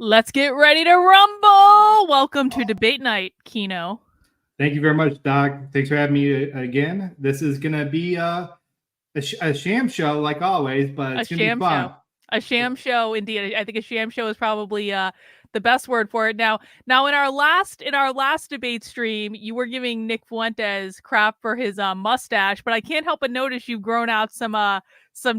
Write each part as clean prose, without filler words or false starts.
Let's get ready to rumble. Welcome to Debate Night, Kino. Thank you very much, Doc. Thanks for having me again. This is going to be a sham show like always, but it's going to be fun. A sham show, indeed. I think a sham show is probably the best word for it. Now in our last debate stream, you were giving Nick Fuentes crap for his mustache, but I can't help but notice you've grown out some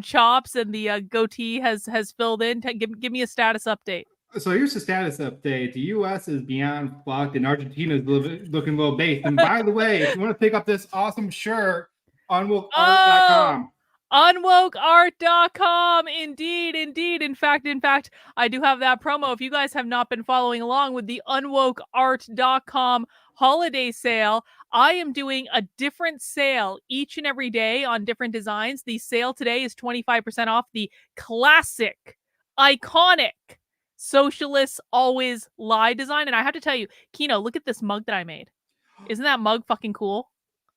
chops and the goatee has filled in. Give me a status update. So here's the status update. The U.S. is beyond fucked, and Argentina is looking a little based. And by the way, if you want to pick up this awesome shirt, unwokeart.com. Unwokeart.com. Indeed. In fact, I do have that promo. If you guys have not been following along with the unwokeart.com holiday sale, I am doing a different sale each and every day on different designs. The sale today is 25% off the classic, iconic Socialists Always Lie design. And I have to tell you, Kino, look at this mug that I made. Isn't that mug fucking cool?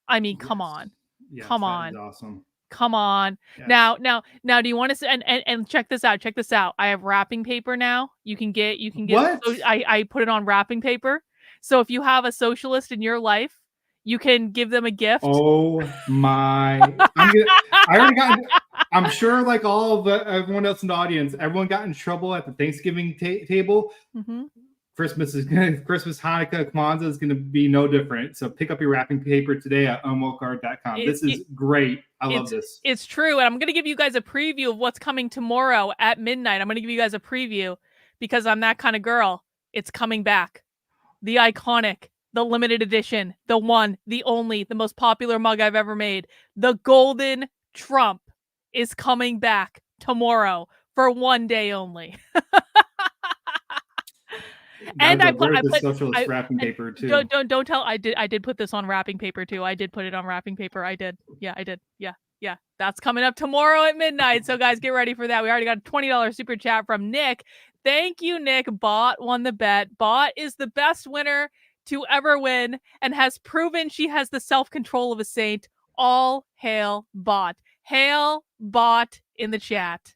I mean, yes. Come on. Yes, come on. Awesome. Come on. Yes. Now, do you want to and check this out? Check this out. I have wrapping paper now. You can get what? I put it on wrapping paper. So if you have a socialist in your life, you can give them a gift. Oh my. I'm sure like everyone else in the audience, everyone got in trouble at the Thanksgiving table. Mm-hmm. Christmas, Hanukkah, Kwanzaa is going to be no different. So pick up your wrapping paper today at unwokeart.com. This is great. I love this. It's true. And I'm going to give you guys a preview of what's coming tomorrow at midnight. I'm going to give you guys a preview because I'm that kind of girl. It's coming back. The iconic, the limited edition, the one, the only, the most popular mug I've ever made. The Golden Trump is coming back tomorrow for one day only. And I put socialist wrapping paper too. Don't tell. I did put this on wrapping paper too. I did put it on wrapping paper. I did. Yeah, I did. Yeah. That's coming up tomorrow at midnight. So guys, get ready for that. We already got a $20 super chat from Nick. Thank you, Nick. Bot won the bet. Bot is the best winner to ever win and has proven she has the self-control of a saint. All hail Bot. Hail Bot in the chat.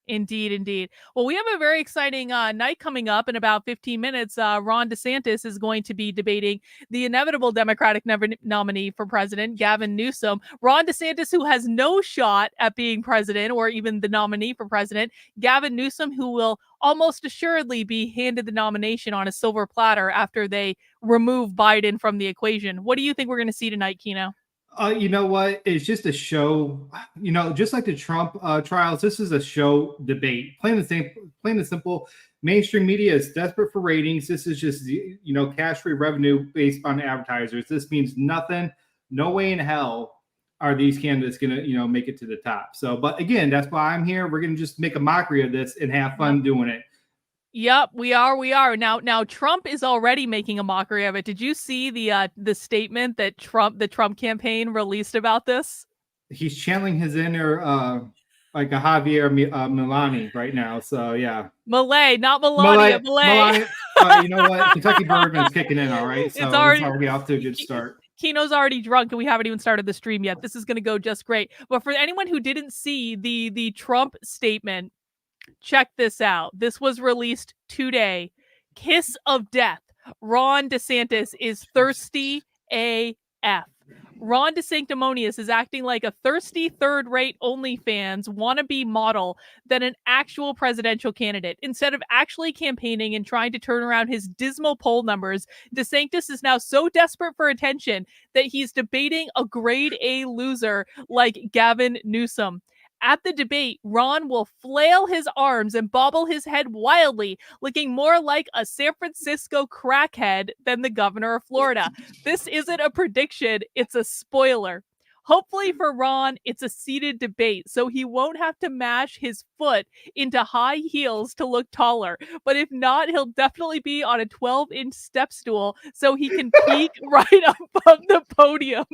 Indeed. Well, we have a very exciting night coming up in about 15 minutes. Ron DeSantis is going to be debating the inevitable Democratic nominee for president, Gavin Newsom. Ron DeSantis, who has no shot at being president or even the nominee for president. Gavin Newsom, who will almost assuredly be handed the nomination on a silver platter after they remove Biden from the equation. What do you think we're going to see tonight, Kino? You know what? It's just a show. Just like the Trump trials, this is a show debate. Plain and simple. Mainstream media is desperate for ratings. This is just cash-free revenue based on advertisers. This means nothing. No way in hell are these candidates gonna make it to the top. So, but again, that's why I'm here. We're gonna just make a mockery of this and have fun doing it. Yep, we are. Now Trump is already making a mockery of it. Did you see the statement that the Trump campaign released about this? He's channeling his inner like a Javier Milani right now. So yeah. Malay, not Melania. Malay. You know what? Kentucky Bourbon's kicking in, all right? So it's already off to a good start. Kino's already drunk and we haven't even started the stream yet. This is going to go just great. But for anyone who didn't see the Trump statement, check this out. This was released today. Kiss of death. Ron DeSantis is thirsty AF. Ron DeSanctimonious is acting like a thirsty third-rate OnlyFans wannabe model than an actual presidential candidate. Instead of actually campaigning and trying to turn around his dismal poll numbers, DeSantis is now so desperate for attention that he's debating a grade A loser like Gavin Newsom. At the debate, Ron will flail his arms and bobble his head wildly, looking more like a San Francisco crackhead than the governor of Florida. This isn't a prediction, it's a spoiler. Hopefully for Ron, it's a seated debate, so he won't have to mash his foot into high heels to look taller. But if not, he'll definitely be on a 12-inch step stool so he can peek right above the podium.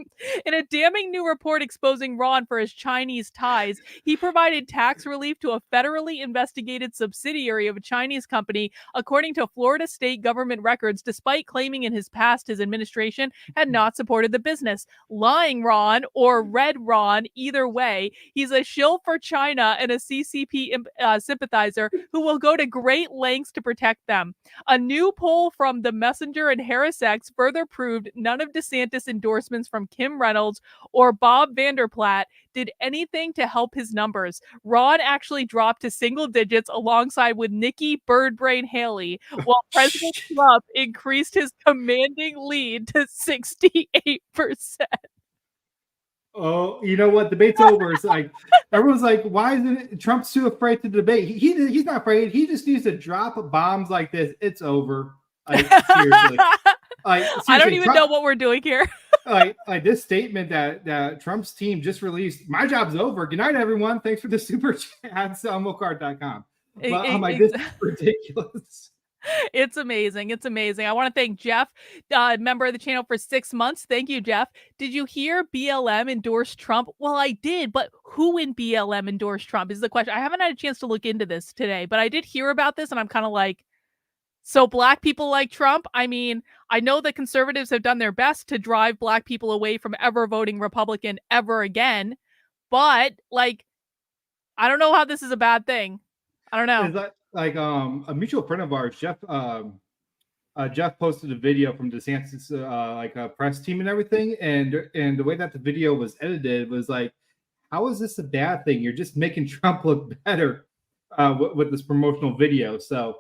In a damning new report exposing Ron for his Chinese ties, he provided tax relief to a federally investigated subsidiary of a Chinese company, according to Florida state government records, despite claiming in his past his administration had not supported the business. Lying Ron or Red Ron. Either way, he's a shill for China and a CCP sympathizer who will go to great lengths to protect them. A new poll from The Messenger and HarrisX further proved none of DeSantis' endorsements from Kim Reynolds or Bob Vanderplaat did anything to help his numbers. Ron actually dropped to single digits alongside with Nikki Birdbrain Haley, while President Trump increased his commanding lead to 68%. Oh, you know what? Debate's over. It's like everyone's like, why isn't Trump's too afraid to debate? He's not afraid. He just needs to drop bombs like this. It's over. Like seriously. I don't even know what we're doing here. like this statement that Trump's team just released. My job's over. Good night, everyone. Thanks for the super chats on Unwoke.com. But I'm like, this is ridiculous. It's amazing. It's amazing. I want to thank Jeff, member of the channel, for 6 months. Thank you, Jeff. Did you hear BLM endorsed Trump? Well, I did, but who in BLM endorsed Trump is the question. I haven't had a chance to look into this today, but I did hear about this, and I'm kind of like, so black people like Trump? I mean, I know that conservatives have done their best to drive black people away from ever voting Republican ever again, but like, I don't know how this is a bad thing. I don't know. Is that like a mutual friend of ours, Jeff? Jeff posted a video from DeSantis, like a press team and everything, and the way that the video was edited was like, how is this a bad thing? You're just making Trump look better with this promotional video. So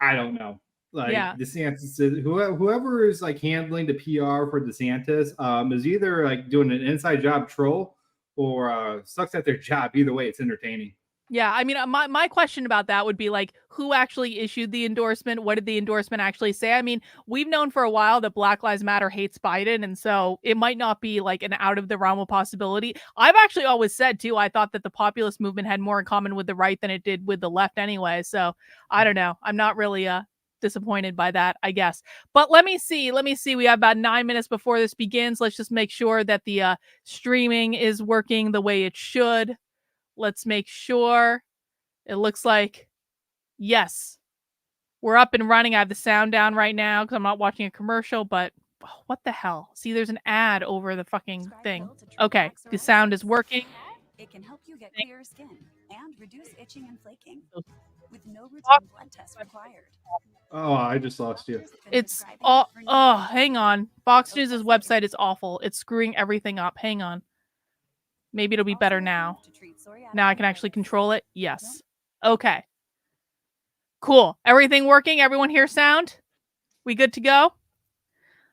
I don't know. Like DeSantis, whoever is like handling the PR for DeSantis is either like doing an inside job troll or sucks at their job. Either way, it's entertaining. Yeah, I mean, my question about that would be like, who actually issued the endorsement? What did the endorsement actually say? I mean, we've known for a while that Black Lives Matter hates Biden, and so it might not be like an out of the realm of possibility. I've actually always said too, I thought that the populist movement had more in common with the right than it did with the left anyway. So I don't know. I'm not really disappointed by that, I guess. But let me see. We have about 9 minutes before this begins. Let's just make sure that the streaming is working the way it should. Let's make sure. It looks like, yes, we're up and running. I have the sound down right now because I'm not watching a commercial, but what the hell? See, there's an ad over the fucking thing. Okay, the sound is working. It can help you get clearer skin and reduce itching and flaking with no routine blood test required. Oh, I just lost you. It's oh, hang on. Fox News' website is awful. It's screwing everything up. Hang on. Maybe it'll be better now. Now I can actually control it. Yes. Okay. Cool. Everything working? Everyone hear sound? We good to go?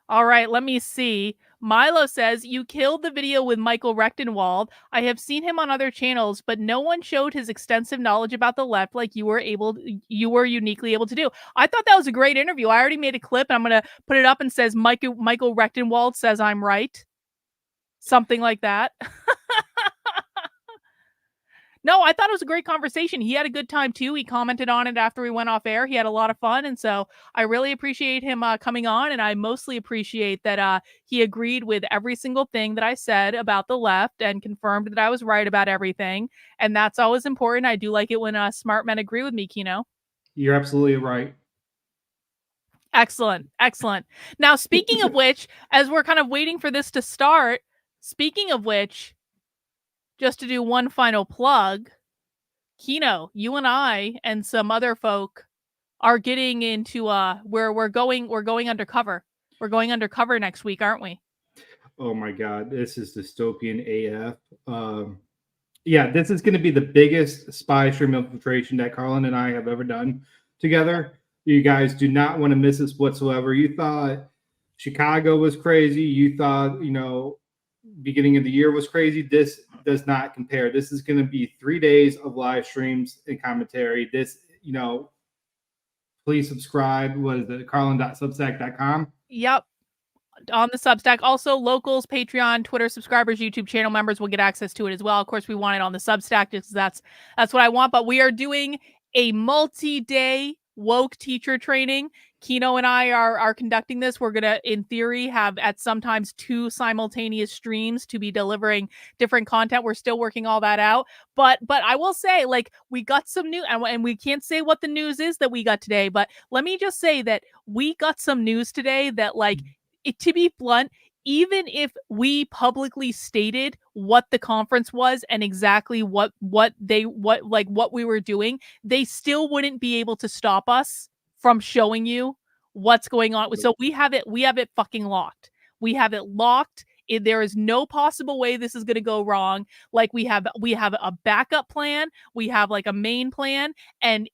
All right, let me see. Milo says, you killed the video with Michael Rechtenwald. I have seen him on other channels, but no one showed his extensive knowledge about the left like you were uniquely able to do. I thought that was a great interview. I already made a clip, and I'm going to put it up and says, Michael Rechtenwald says I'm right. Something like that. No, I thought it was a great conversation. He had a good time too. He commented on it after we went off air. He had a lot of fun. And so I really appreciate him coming on. And I mostly appreciate that he agreed with every single thing that I said about the left and confirmed that I was right about everything. And that's always important. I do like it when smart men agree with me, Kino. You're absolutely right. Excellent. Excellent. Now, speaking of which, as we're kind of waiting for this to start, speaking of which, just to do one final plug, Kino, you and I and some other folk are getting into we're going undercover. We're going undercover next week, aren't we? Oh my God, this is dystopian AF. Yeah, this is going to be the biggest spy stream infiltration that Carlin and I have ever done together. You guys do not want to miss this whatsoever. You thought Chicago was crazy. You thought, beginning of the year was crazy. This does not compare. This is going to be 3 days of live streams and commentary. This, please subscribe. What is it? Carlin.substack.com. Yep. On the Substack. Also, locals, Patreon, Twitter subscribers, YouTube channel members will get access to it as well. Of course, we want it on the Substack because that's what I want. But we are doing a multi-day woke teacher training. Kino and I are conducting this. We're going to, in theory, have at sometimes 2 simultaneous streams to be delivering different content. We're still working all that out. But I will say, we got some news, and we can't say what the news is that we got today, but let me just say that we got some news today that, to be blunt, even if we publicly stated what the conference was and exactly what we were doing, they still wouldn't be able to stop us from showing you what's going on. So we have it fucking locked. We have it locked. There is no possible way this is going to go wrong. Like we have a backup plan. We have like a main plan. And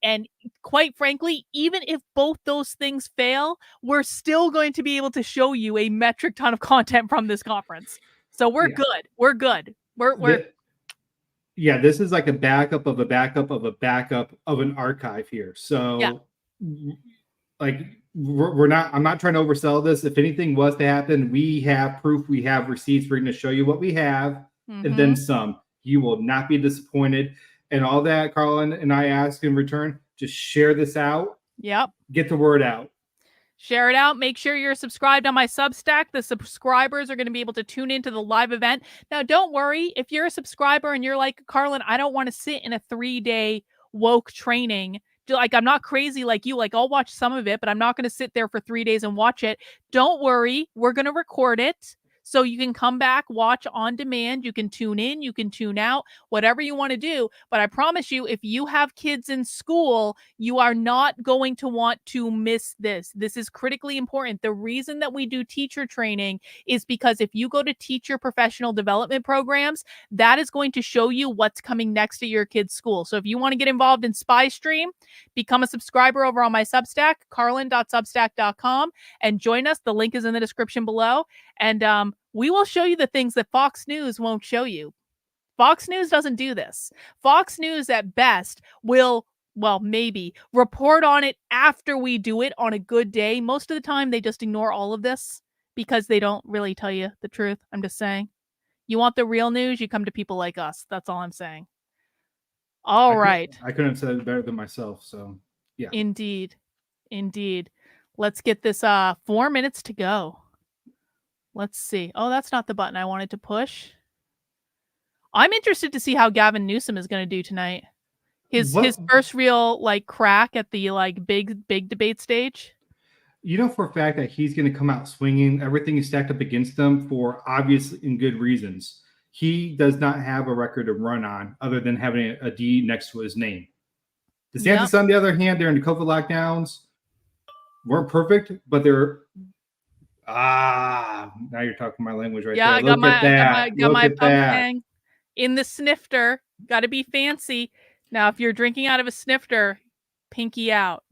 quite frankly, even if both those things fail, we're still going to be able to show you a metric ton of content from this conference. So we're good. We're good. Yeah, this is like a backup of a backup of a backup of an archive here. So like I'm not trying to oversell this. If anything was to happen, we have proof, we have receipts. We're going to show you what we have and then some. You will not be disappointed. And all that Carlin and I ask in return, just share this out. Yep. Get the word out. Share it out. Make sure you're subscribed on my Substack. The subscribers are going to be able to tune into the live event. Now, don't worry. If you're a subscriber and you're like, Carlin, I don't want to sit in a 3-day woke training. Like, I'm not crazy like you. Like, I'll watch some of it, but I'm not going to sit there for 3 days and watch it. Don't worry. We're going to record it. So you can come back, watch on demand. You can tune in, you can tune out, whatever you want to do. But I promise you, if you have kids in school, you are not going to want to miss this. This is critically important. The reason that we do teacher training is because if you go to teacher professional development programs, that is going to show you what's coming next at your kid's school. So if you want to get involved in Spy Stream, become a subscriber over on my Substack, carlin.substack.com, and join us. The link is in the description below. And we will show you the things that Fox News won't show you. Fox News doesn't do this. Fox News at best will, well, maybe report on it after we do it on a good day. Most of the time, they just ignore all of this because they don't really tell you the truth. I'm just saying. You want the real news, you come to people like us. That's all I'm saying. All right. I couldn't have said it better than myself. So, yeah. Indeed. Let's get this 4 minutes to go. Let's see. Oh, that's not the button I wanted to push. I'm interested to see how Gavin Newsom is going to do tonight. His first real like crack at the like big debate stage. You know for a fact that he's going to come out swinging. Everything is stacked up against him for obvious and good reasons. He does not have a record to run on other than having a D next to his name. DeSantis, on the other hand, during the COVID lockdowns, weren't perfect, but they're now you're talking my language right there. I got my pump hang in the snifter. Got to be fancy. Now, if you're drinking out of a snifter, pinky out.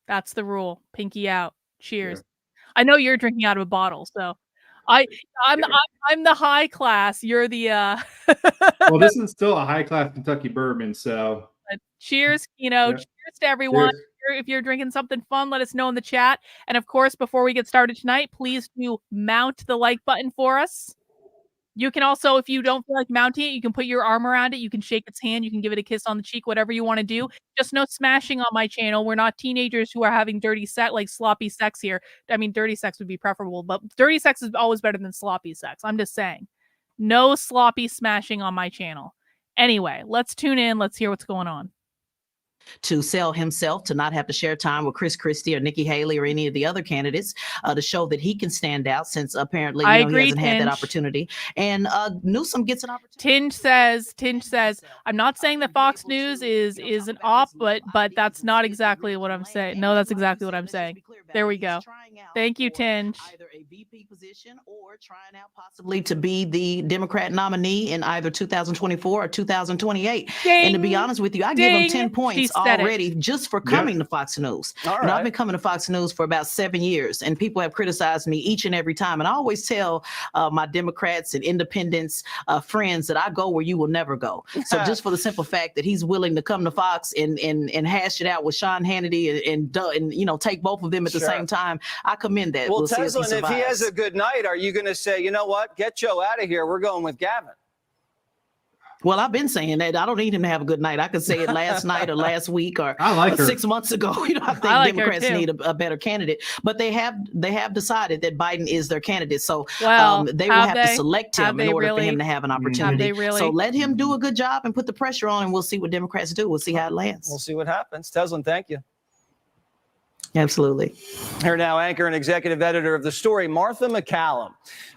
That's the rule. Pinky out. Cheers. Yeah. I know you're drinking out of a bottle, so I'm the high class. You're the Well, this is still a high class Kentucky bourbon, so cheers. Cheers to everyone. Cheers. If you're drinking something fun, let us know in the chat. And of course, before we get started tonight, please do mount the like button for us. You can also, if you don't feel like mounting it, you can put your arm around it. You can shake its hand. You can give it a kiss on the cheek, whatever you want to do. Just no smashing on my channel. We're not teenagers who are having dirty sex, like sloppy sex here. I mean, dirty sex would be preferable, but dirty sex is always better than sloppy sex. I'm just saying. No sloppy smashing on my channel. Anyway, let's tune in. Let's hear what's going on. To sell himself, to not have to share time with Chris Christie or Nikki Haley or any of the other candidates, to show that he can stand out, since apparently he hasn't had that opportunity. And Newsom gets an opportunity. Tinge says, I'm not saying that Fox News is an op, but that's not exactly what I'm saying. No, that's exactly what I'm saying. There we go. Thank you, Tinge. Either a VP position or trying out possibly to be the Democrat nominee in either 2024 or 2028. Ding, and to be honest with you, I give him 10 points already just for coming to Fox News. And I've been coming to Fox News for about 7 years, and people have criticized me each and every time. And I always tell my Democrats and independents friends that I go where you will never go. So just for the simple fact that he's willing to come to Fox and hash it out with Sean Hannity and take both of them at the same time, I commend that. Well, Tesla, if he has a good night, are you going to say, you know what, get Joe out of here, we're going with Gavin? Well, I've been saying that. I don't need him to have a good night. I could say it last night or last week or 6 months ago. I think Democrats need a better candidate. But they have decided that Biden is their candidate. So they will have to select him in order for him to have an opportunity. So let him do a good job and put the pressure on, and we'll see what Democrats do. We'll see how it lands. We'll see what happens. Teslin, thank you. Absolutely. Here now, anchor and executive editor of The Story, Martha McCallum.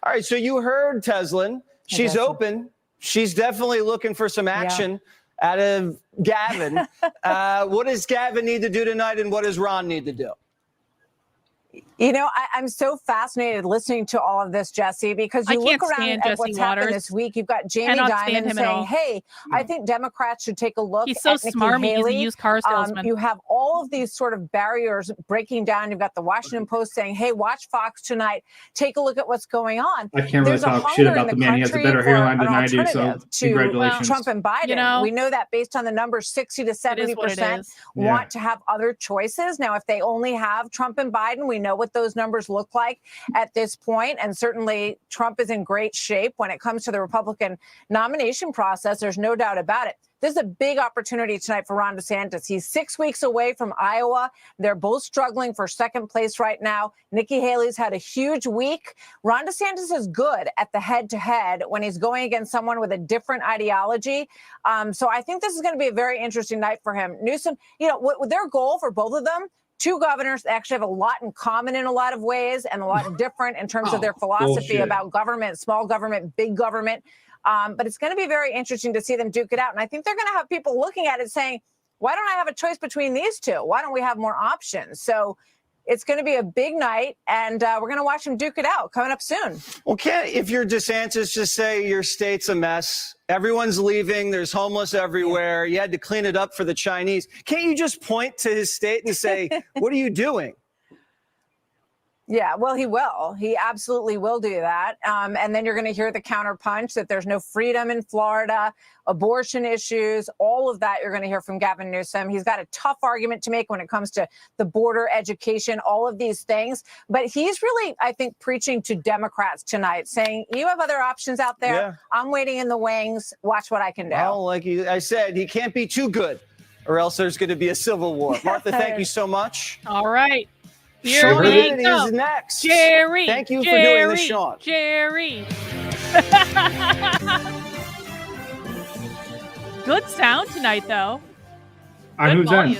All right, so you heard Teslin. She's open. She's definitely looking for some action out of Gavin. What does Gavin need to do tonight, and what does Ron need to do? You know, I'm so fascinated listening to all of this, Jesse, because you look around at what's happened this week. You've got Jamie Dimon saying, hey, I think Democrats should take a look He's so at Nikki smarmy. Haley. He's a used car salesman. You have all of these sort of barriers breaking down. You've got the Washington Post saying, hey, watch Fox tonight. Take a look at what's going on. I can't really talk shit about the man. He has a better hairline than I do, so congratulations. Trump and Biden. You know, we know that based on the numbers, 60 to 70% want to have other choices. Now, if they only have Trump and Biden, we know what those numbers look like at this point. And certainly Trump is in great shape when it comes to the Republican nomination process. There's no doubt about it. This is a big opportunity tonight for Ron DeSantis. He's 6 weeks away from Iowa. They're both struggling for second place right now. Nikki Haley's had a huge week. Ron DeSantis is good at the head-to-head when he's going against someone with a different ideology. So I think this is going to be a very interesting night for him. Newsom, you know, what their goal for both of them, two governors actually have a lot in common in a lot of ways and a lot different in terms of their philosophy about government, small government, big government. But it's going to be very interesting to see them duke it out. And I think they're going to have people looking at it saying, why don't I have a choice between these two? Why don't we have more options? So it's going to be a big night, and we're going to watch them duke it out coming up soon. Well, can't, if you're DeSantis, just say your state's a mess. Everyone's leaving. There's homeless everywhere. You had to clean it up for the Chinese. Can't you just point to his state and say, what are you doing? Yeah, well, he will. He absolutely will do that. And then you're going to hear the counterpunch that there's no freedom in Florida, abortion issues, all of that you're going to hear from Gavin Newsom. He's got a tough argument to make when it comes to the border, education, all of these things. But he's really, I think, preaching to Democrats tonight, saying, you have other options out there. Yeah. I'm waiting in the wings. Watch what I can do. Well, like I said, he can't be too good or else there's going to be a civil war. Martha, thank you so much. All right. Sean Hannity is next. Jerry. Thank you for doing this, Sean. Jerry. Good sound tonight, though. Who's in?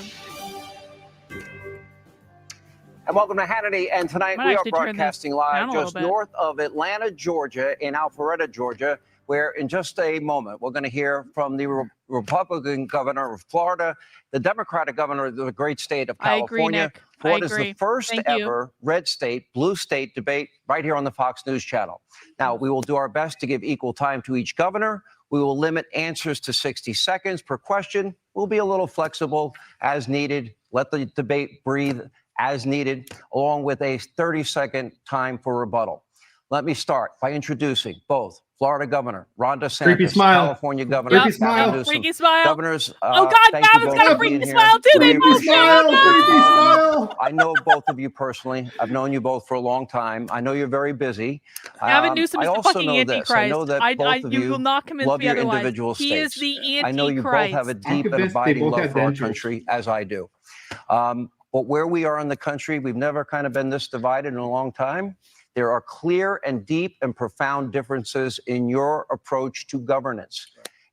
And welcome to Hannity. And tonight we are broadcasting live just north of Atlanta, Georgia, in Alpharetta, Georgia, where in just a moment we're going to hear from the Republican governor of Florida, the Democratic governor of the great state of California. What is the first ever red state, blue state debate right here on the Fox News channel. Now, we will do our best to give equal time to each governor. We will limit answers to 60 seconds per question. We'll be a little flexible as needed. Let the debate breathe as needed, along with a 30-second time for rebuttal. Let me start by introducing both Florida Governor Ron DeSantis, California Governor Gavin Newsom. Freaky smile. Governors, oh God, Gavin's got a freaky smile too. They both smile. I know both of you personally. I've known you both for a long time. I know you're very busy. Gavin Newsom is the fucking Antichrist. I know that both of you will not convince love me your otherwise. individual He states. is the Antichrist. I know you both have a deep and abiding love for our country, as I do. But where we are in the country, we've never kind of been this divided in a long time. There are clear and deep and profound differences in your approach to governance.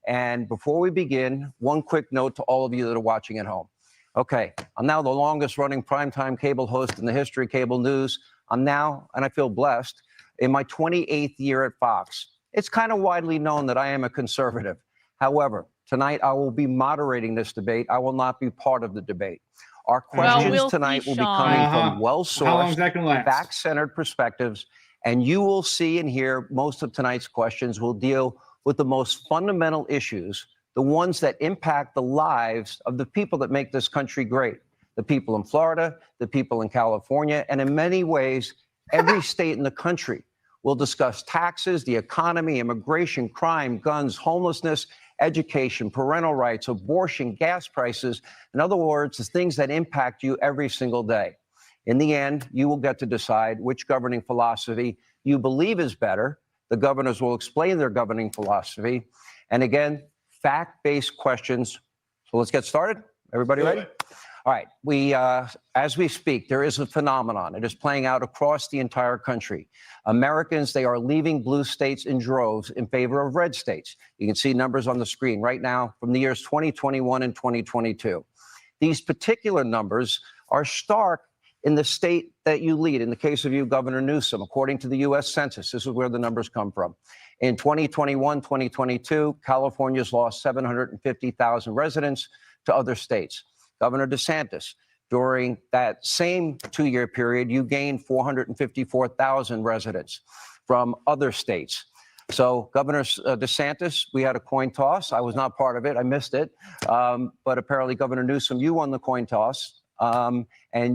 And before we begin, one quick note to all of you that are watching at home. Okay, I'm now the longest running primetime cable host in the history of cable news. I'm now, and I feel blessed, in my 28th year at Fox. It's kind of widely known that I am a conservative. However, tonight I will be moderating this debate. I will not be part of the debate. Our questions tonight will be coming from well-sourced, fact-centered perspectives, and you will see and hear most of tonight's questions will deal with the most fundamental issues, the ones that impact the lives of the people that make this country great, the people in Florida, the people in California, and in many ways, every state in the country. We'll discuss taxes, the economy, immigration, crime, guns, homelessness, education, parental rights, abortion, gas prices. In other words, the things that impact you every single day. In the end, you will get to decide which governing philosophy you believe is better. The governors will explain their governing philosophy. And again, fact-based questions. So let's get started. Everybody ready? All right. As we speak, there is a phenomenon. It is playing out across the entire country. Americans, they are leaving blue states in droves in favor of red states. You can see numbers on the screen right now from the years 2021 and 2022. These particular numbers are stark in the state that you lead, in the case of you, Governor Newsom, according to the U.S. Census, this is where the numbers come from. In 2021, 2022, California's lost 750,000 residents to other states. Governor DeSantis, during that same 2-year period, you gained 454,000 residents from other states. So Governor DeSantis, we had a coin toss. I was not part of it. I missed it. But apparently Governor Newsom, you won the coin toss. And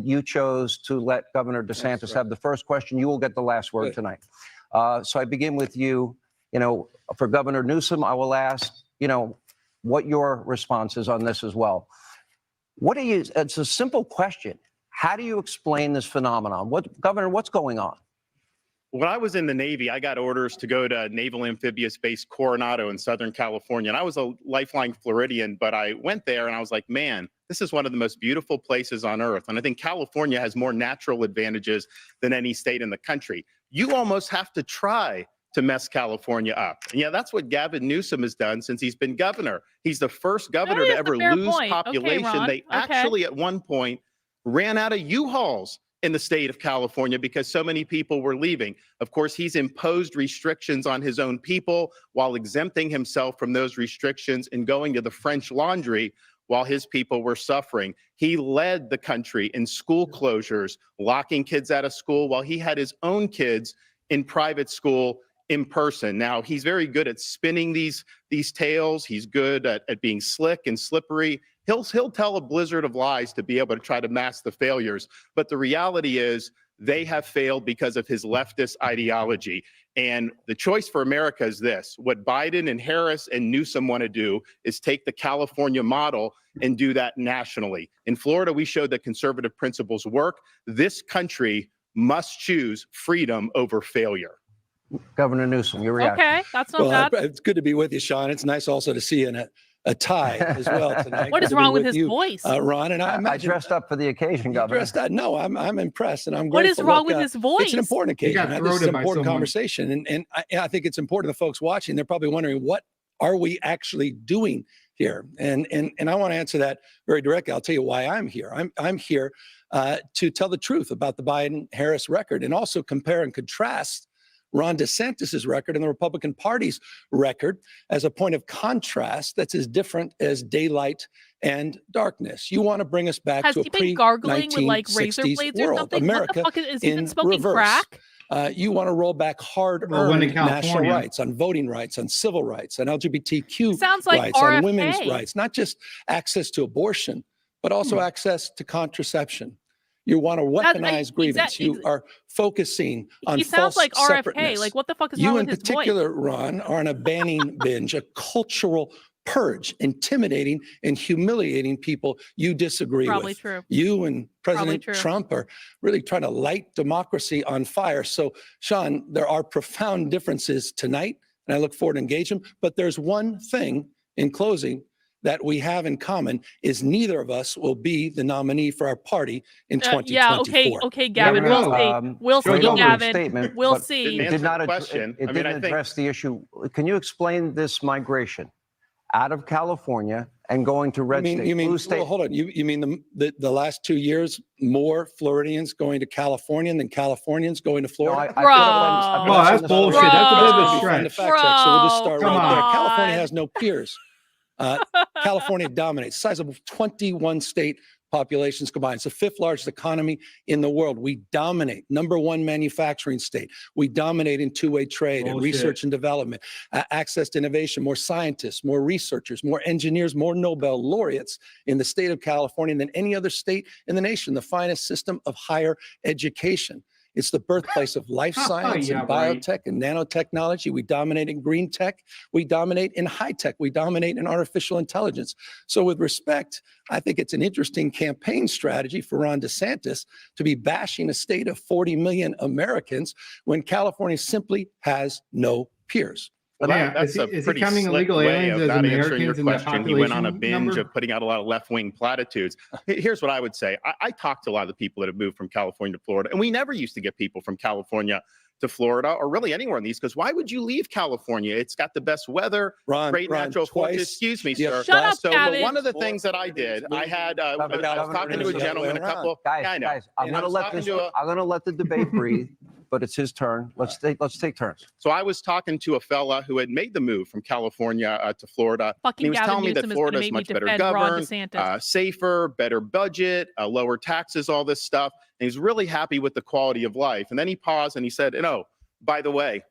you chose to let Governor DeSantis have the first question. You will get the last word tonight. So I begin with you. For Governor Newsom, I will ask, what your response is on this as well. It's a simple question. How do you explain this phenomenon? Governor, what's going on? When I was in the Navy, I got orders to go to Naval Amphibious Base Coronado in Southern California. And I was a lifelong Floridian, but I went there and I was like, man, this is one of the most beautiful places on earth. And I think California has more natural advantages than any state in the country. You almost have to try to mess California up. And yeah, that's what Gavin Newsom has done since he's been governor. He's the first governor to ever lose population. Okay, they actually at one point ran out of U-Hauls in the state of California because so many people were leaving. Of course, he's imposed restrictions on his own people while exempting himself from those restrictions and going to the French Laundry while his people were suffering. He led the country in school closures, locking kids out of school while he had his own kids in private school in person. Now, he's very good at spinning these tales. He's good at being slick and slippery. He'll tell a blizzard of lies to be able to try to mask the failures. But the reality is they have failed because of his leftist ideology. And the choice for America is this. What Biden and Harris and Newsom want to do is take the California model and do that nationally. In Florida, we showed that conservative principles work. This country must choose freedom over failure. Governor Newsom, your reaction. Okay, that's not bad. It's good to be with you, Sean. It's nice also to see you in a tie as well tonight. What is wrong with his voice? Ron, and I dressed up for the occasion, Governor. No, I'm impressed and I'm grateful. What is wrong with his voice? It's an important occasion. It's an important conversation. And I think it's important to the folks watching. They're probably wondering, what are we actually doing here? And I want to answer that very directly. I'll tell you why I'm here. I'm here to tell the truth about the Biden-Harris record and also compare and contrast Ron DeSantis's record and the Republican Party's record as a point of contrast that's as different as daylight and darkness. You want to bring us back to a pre-1960s world. America what the fuck is in smoking reverse. Crack? You want to roll back hard-earned national rights on voting rights, on civil rights, on LGBTQ rights, on women's rights, not just access to abortion, but also access to contraception. You want to weaponize grievance. You are focusing on false like separateness. RFK. Like, what the fuck is wrong with his voice? You in particular, Ron, are on a banning binge, a cultural purge, intimidating and humiliating people you disagree Probably with. True. You and President Trump are really trying to light democracy on fire. So, Sean, there are profound differences tonight, and I look forward to engaging them. But there's one thing in closing that we have in common is neither of us will be the nominee for our party in 2024. Yeah, okay, Gavin, we'll see, Gavin. We'll see. It did not address the issue. Can you explain this migration out of California and going to red state, blue state? Well, hold on. You mean the last 2 years, more Floridians going to California than Californians going to Florida? No, that's bullshit. That's a bit of a stretch. So we'll just start right there. California has no peers. California dominates. Size of 21 state populations combined. It's the 5th largest economy in the world. We dominate. #1 manufacturing state. We dominate in two-way trade and research and development, access to innovation, more scientists, more researchers, more engineers, more Nobel laureates in the state of California than any other state in the nation. The finest system of higher education. It's the birthplace of life science and biotech and nanotechnology. We dominate in green tech. We dominate in high tech. We dominate in artificial intelligence. So with respect, I think it's an interesting campaign strategy for Ron DeSantis to be bashing a state of 40 million Americans when California simply has no peers. Well, that's a pretty slick way of not answering your question. He went on a binge of putting out a lot of left-wing platitudes. Here's what I would say. I talked to a lot of the people that have moved from California to Florida, and we never used to get people from California to Florida or really anywhere on the East Coast. Why would you leave California? It's got the best weather, great natural forces. Excuse me, sir. Shut up, So, Gavin. but one of the things that I did, I was talking to a gentleman a couple. Guys, I'm going to let the debate breathe. But it's his turn. Let's take turns. So I was talking to a fella who had made the move from California to Florida. And he was telling me that Florida is much better governed, safer, better budget, lower taxes, all this stuff. And he's really happy with the quality of life. And then he paused and he said, by the way,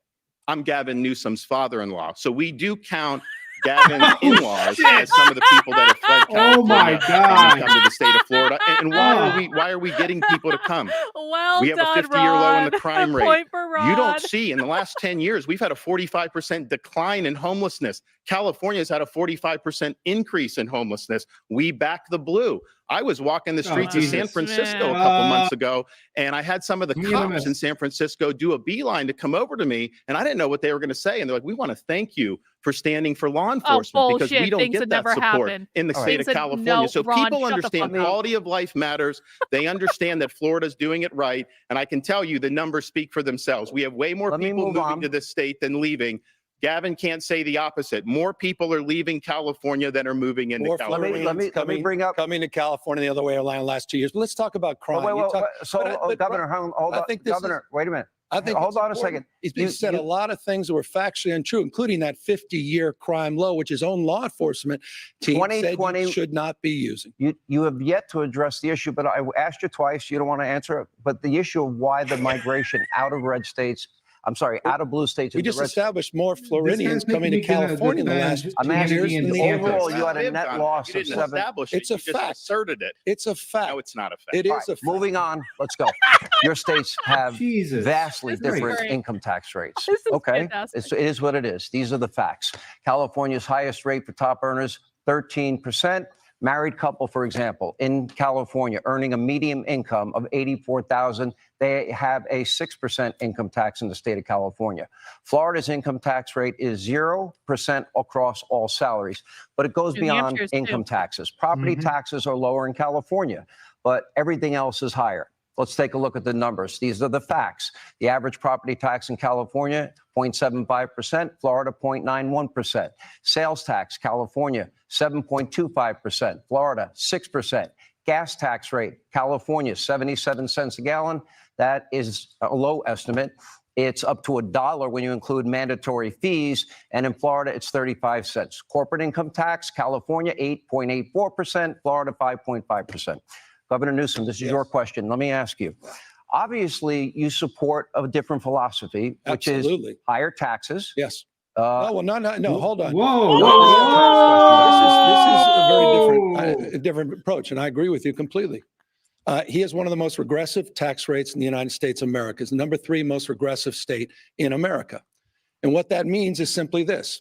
I'm Gavin Newsom's father-in-law. So we do count Gavin's in-laws as some of the people that have fled California. Oh my God! Come to the state of Florida. And why are we getting people to come? Well, we have a 50-year low in the crime rate. Point for Rod. You don't see in the last 10 years, we've had a 45% decline in homelessness. California's had a 45% increase in homelessness. We back the blue. I was walking the streets of San Francisco a couple months ago, and I had some of the cops in San Francisco do a beeline to come over to me, and I didn't know what they were going to say. And they're like, we want to thank you for standing for law enforcement because we don't get that support in the state of California. So people understand quality of life matters. They understand that Florida's doing it right. And I can tell you the numbers speak for themselves. We have way more people moving to this state than leaving. Gavin can't say the opposite. More people are leaving California than are moving into California. Let me bring up coming to California the other way around the last 2 years. But let's talk about crime. Governor, hold on. Governor, wait a minute. Hold on a second. He said a lot of things that were factually untrue, including that 50-year crime low, which his own law enforcement team said you should not be using. You have yet to address the issue, but I asked you twice. You don't want to answer it. But the issue of why the migration out of red states, out of blue states. We just established more Floridians coming to California in the last 2 years. Overall, you had a net loss of 7. It's a fact. Asserted it. It's a fact. No, it's not a fact. It is a fact. Moving on. Let's go. Your states have vastly different income tax rates. Okay. It is what it is. These are the facts. California's highest rate for top earners, 13%. Married couple, for example, in California, earning a median income of $84,000, they have a 6% income tax in the state of California. Florida's income tax rate is 0% across all salaries, but it goes beyond income taxes. Property taxes are lower in California, but everything else is higher. Let's take a look at the numbers. These are the facts. The average property tax in California, 0.75%, Florida, 0.91%. Sales tax, California, 7.25%, Florida, 6%. Gas tax rate, California, 77 cents a gallon. That is a low estimate. It's up to $1 when you include mandatory fees. And in Florida, it's 35 cents. Corporate income tax, California, 8.84%, Florida, 5.5%. Governor Newsom, this is your question. Let me ask you. Obviously, you support a different philosophy, which is higher taxes. Yes. No, hold on. Whoa. This is a very different approach, and I agree with you completely. He has one of the most regressive tax rates in the United States of America. It's the number 3 most regressive state in America. And what that means is simply this.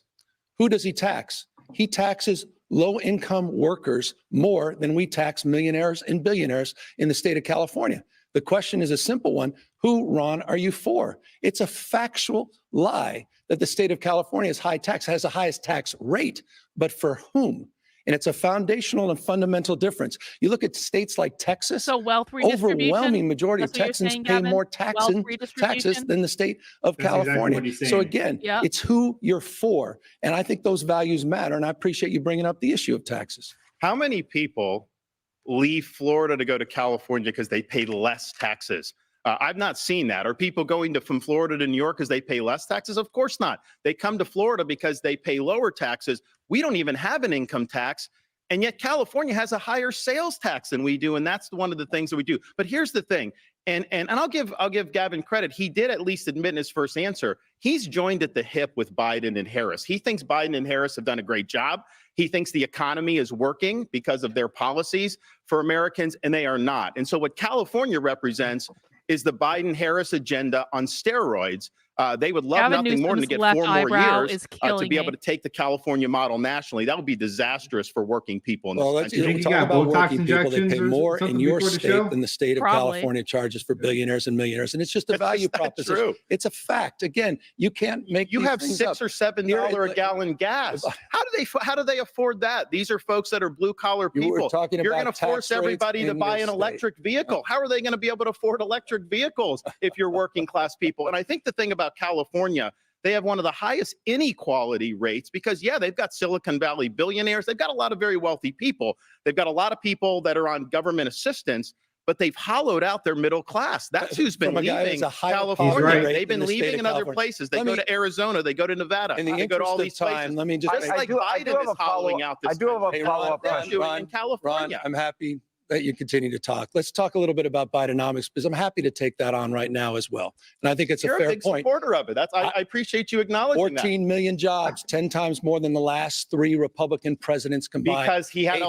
Who does he tax? He taxes low-income workers more than we tax millionaires and billionaires in the state of California. The question is a simple one. Who, Ron, are you for? It's a factual lie that the state of California is high tax, has the highest tax rate, but for whom? And it's a foundational and fundamental difference. You look at states like Texas, so wealth redistribution, overwhelming majority of Texans pay more taxes than the state of California. Exactly so again, it's who you're for. And I think those values matter. And I appreciate you bringing up the issue of taxes. How many people leave Florida to go to California because they pay less taxes? I've not seen that. Are people going from Florida to New York because they pay less taxes? Of course not. They come to Florida because they pay lower taxes. We don't even have an income tax. And yet California has a higher sales tax than we do. And that's one of the things that we do. But here's the thing. And I'll give Gavin credit. He did at least admit in his first answer, he's joined at the hip with Biden and Harris. He thinks Biden and Harris have done a great job. He thinks the economy is working because of their policies for Americans, and they are not. And so what California represents is the Biden-Harris agenda on steroids. They would love Gavin nothing more than to Newsom's get left 4 more eyebrow years is to killing be able me. to take the California model nationally. That would be disastrous for working people in this Well, country. let's you talk got about Botox working people. They injections pay or more something in your before the state show? than the state of Probably. California charges for billionaires and millionaires. And it's just a That's value just not proposition. true. It's a fact. Again, you can't make You these have things $6 up. or $7 a gallon gas. How do they afford that? These are folks that are blue collar You were people. talking You're about going to tax force rates everybody to in buy your an state. electric vehicle. How are they going to be able to afford electric vehicles if you're working class people? And I think the thing about California, they have one of the highest inequality rates because, yeah, they've got Silicon Valley billionaires. They've got a lot of very wealthy people. They've got a lot of people that are on government assistance, but they've hollowed out their middle class. That's who's been From a guy who's leaving a higher California. poverty rate They've in been the state leaving of in other California. places. They Let go me- to Arizona. They go to Nevada. In the They go to all interest these of time, places. let me just Just like Biden is hollowing out this I do have a country. follow-up They're question. doing in California. Ron, I'm happy that you continue to talk. Let's talk a little bit about Bidenomics because I'm happy to take that on right now as well. And I think it's You're a fair big point. supporter of it. That's I appreciate you acknowledging 14 million jobs, 10 times more than the last 3 Republican presidents that. combined. Because he had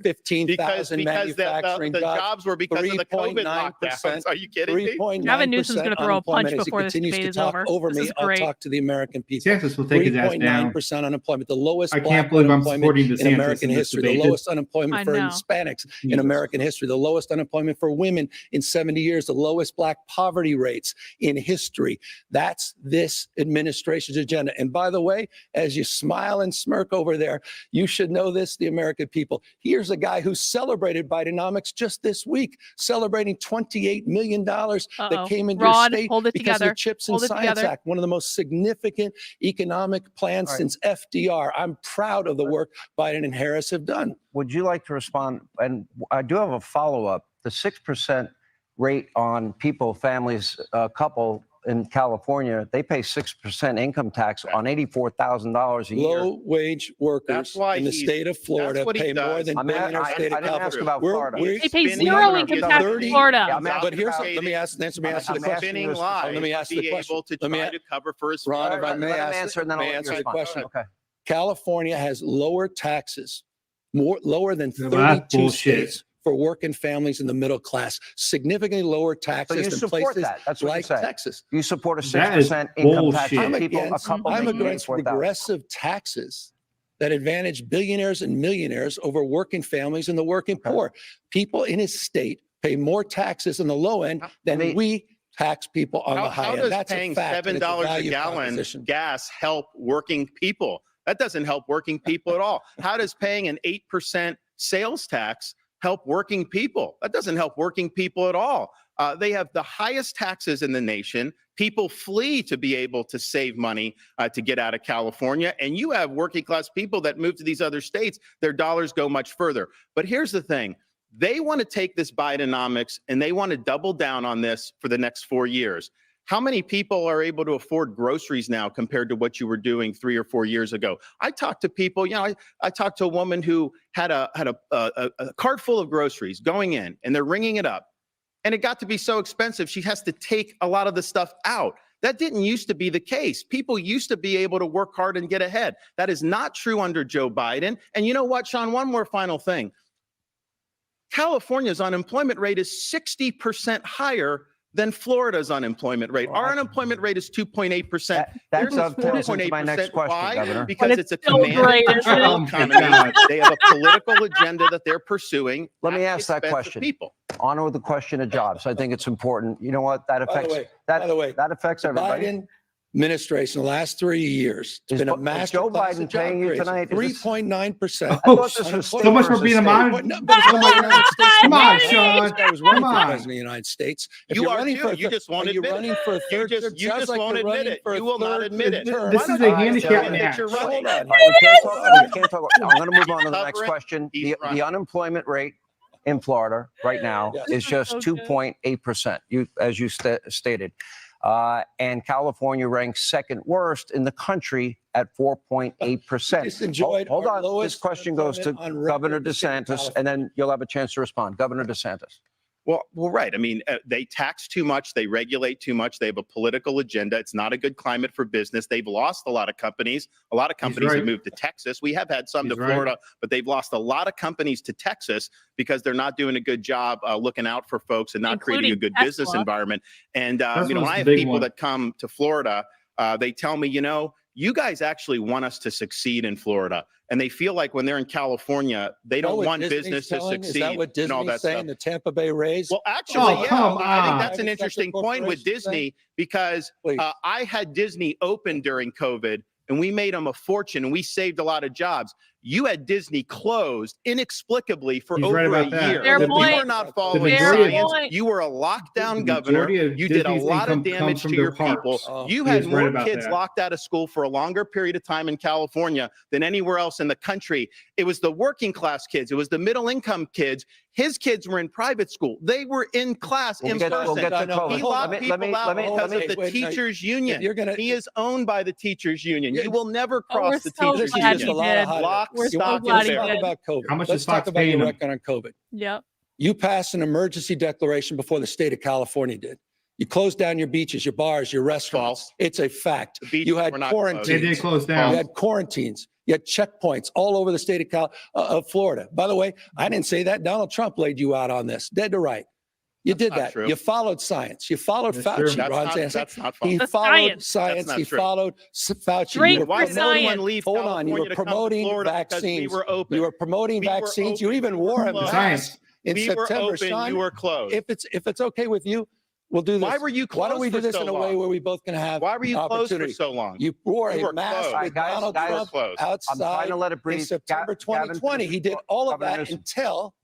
815,000 manufacturing the jobs. jobs were because of the COVID 3.9%. lockdowns. Are you kidding me? 3.9% Gavin Newsom's going to throw a punch unemployment. As he before this continues debate to is talk over. over This me, is I'll great. talk to the American people. DeSantis will take his ass down. 3.9% unemployment, the lowest I black can't believe I'm unemployment supporting in DeSantis American in this history, the debate. lowest unemployment I for know. Hispanics in Jesus. American history, the lowest unemployment for women in 70 years, the lowest black poverty rates in history. That's this administration's agenda. And by the way, as you smile and smirk over there, you should know this, the American people. Here's a guy who celebrated Bidenomics just this week, celebrating $28 million that came into Ron, your state hold it because together. of the CHIPS and Hold it Science together. Act, one of the most significant economic plans All right. since FDR. I'm proud of the work Biden and Harris have done. Would you like to respond? And I do have a follow-up. The 6% rate on people, families, couple in California, they pay 6% income tax on $84,000 a year. Low-wage workers That's why in the he's- state of Florida that's what he pay more does. than I mean, billionaire I state of didn't ask California. about Florida. They pay Spinning zero money income on tax in 30 Florida. Yeah, I'm But here's asking let me answer the I'm question. spinning lies Let me ask to the be question. able to Let me try a- to cover for his Ron, if I Let may him ask answer, and then I'll may answer answer the mine. question. Okay. California has lower taxes, lower than Yeah, well, that's 32 bullshit. states for working families in the middle class, significantly lower So taxes you than support places that? That's what like you say. Texas. You support a That is 6% income tax bullshit. on people, a against, couple I'm making against 84,000. regressive taxes that advantage billionaires and millionaires over working families and the working poor. People in his state pay more taxes on the low end than we tax people on the high How end. does That's paying a fact. and it's $7 a value gallon proposition. gas help working people? That doesn't help working people at all. How does paying an 8% sales tax help working people? That doesn't help working people at all. They have the highest taxes in the nation. People flee to be able to save money to get out of California. And you have working class people that move to these other states. Their dollars go much further. But here's the thing. They want to take this Bidenomics and they want to double down on this for the next 4 years. How many people are able to afford groceries now compared to what you were doing 3 or 4 years ago? I talked to people, I talked to a woman who had a cart full of groceries going in and they're ringing it up. And it got to be so expensive, she has to take a lot of the stuff out. That didn't used to be the case. People used to be able to work hard and get ahead. That is not true under Joe Biden. And you know what, Sean, one more final thing. California's unemployment rate is 60% higher than Florida's unemployment rate. Our unemployment rate is 2.8%. That dovetails into my next question, Why? Governor. Because it's a still great, command isn't it? control economy. They have a political agenda that they're pursuing. Let me at the ask that expense of question. People. On with the question of jobs. I think it's important. You know what? That affects by the way, that affects everybody. Biden administration, the last 3 years, it's Is been a Bo- is master Joe class Biden of job paying you creation. tonight? Is this- 3.9%. I thought this was So much for being a monitor. monitor. But it's not the United States. Come on, This Sean. guy was running Come for on. president of the United States. If You you're are running too. for a You just won't are you admit it. running for a You third just term? you Sounds just like won't you're admit running it. for a You will not third admit it. term. This Why is don't a you handicap admit that match. you're running? Hold on. All right, we can't talk. We can't talk. I'm going to move on to the next Cover it. question. He's running. The unemployment rate in Florida right now Yes. is just So good. 2.8%. As you stated, and California ranks second worst in the country at 4.8%. Just enjoyed Hold our on. This lowest question goes to unemployment on record Governor in the state of DeSantis, and then you'll have a chance to respond. Governor DeSantis. Well, right. I mean, they tax too much. They regulate too much. They have a political agenda. It's not a good climate for business. They've lost a lot of companies. A lot of companies have moved to Texas. We have had some to Florida, but they've lost a lot of companies to Texas because they're not doing a good job looking out for folks and not creating a good business environment. And, when I have people that come to Florida, they tell me, you guys actually want us to succeed in Florida. And they feel like when they're in California, they don't want business to succeed. Is that what Disney's saying, the Tampa Bay Rays? Well, actually, I think that's an interesting point with Disney because I had Disney open during COVID and we made them a fortune and we saved a lot of jobs. You had Disney closed inexplicably for over a year. You were not following science. You were a lockdown governor. You did a lot of damage to your people. You had more kids locked out of school for a longer period of time in California than anywhere else in the country. It was the working class kids. It was the middle income kids. His kids were in private school. They were in class in person. He locked people out because of the teachers' union. He is owned by the teachers' union. You will never cross the teachers' union. Let's talk about COVID. How much Let's talk about your record on COVID. Yep. You passed an emergency declaration before the state of California did. You closed down your beaches, your bars, your restaurants. False. It's a fact. You had quarantines. They did close down. You had quarantines. You had checkpoints all over the state of Florida. By the way, I didn't say that. Donald Trump laid you out on this. Dead to right. You did that. You followed science. You followed Fauci. That's not he followed science. He followed Fauci. Why did anyone leave Hold on. You were promoting vaccines. You were promoting vaccines. You even wore a mask in September. You were closed. If it's okay with you, we'll do this. Why were you closed? Why don't we do this in a way where we both can have Why were you closed for so long? You wore a mask with Donald Trump outside in September 2020. He did all of that until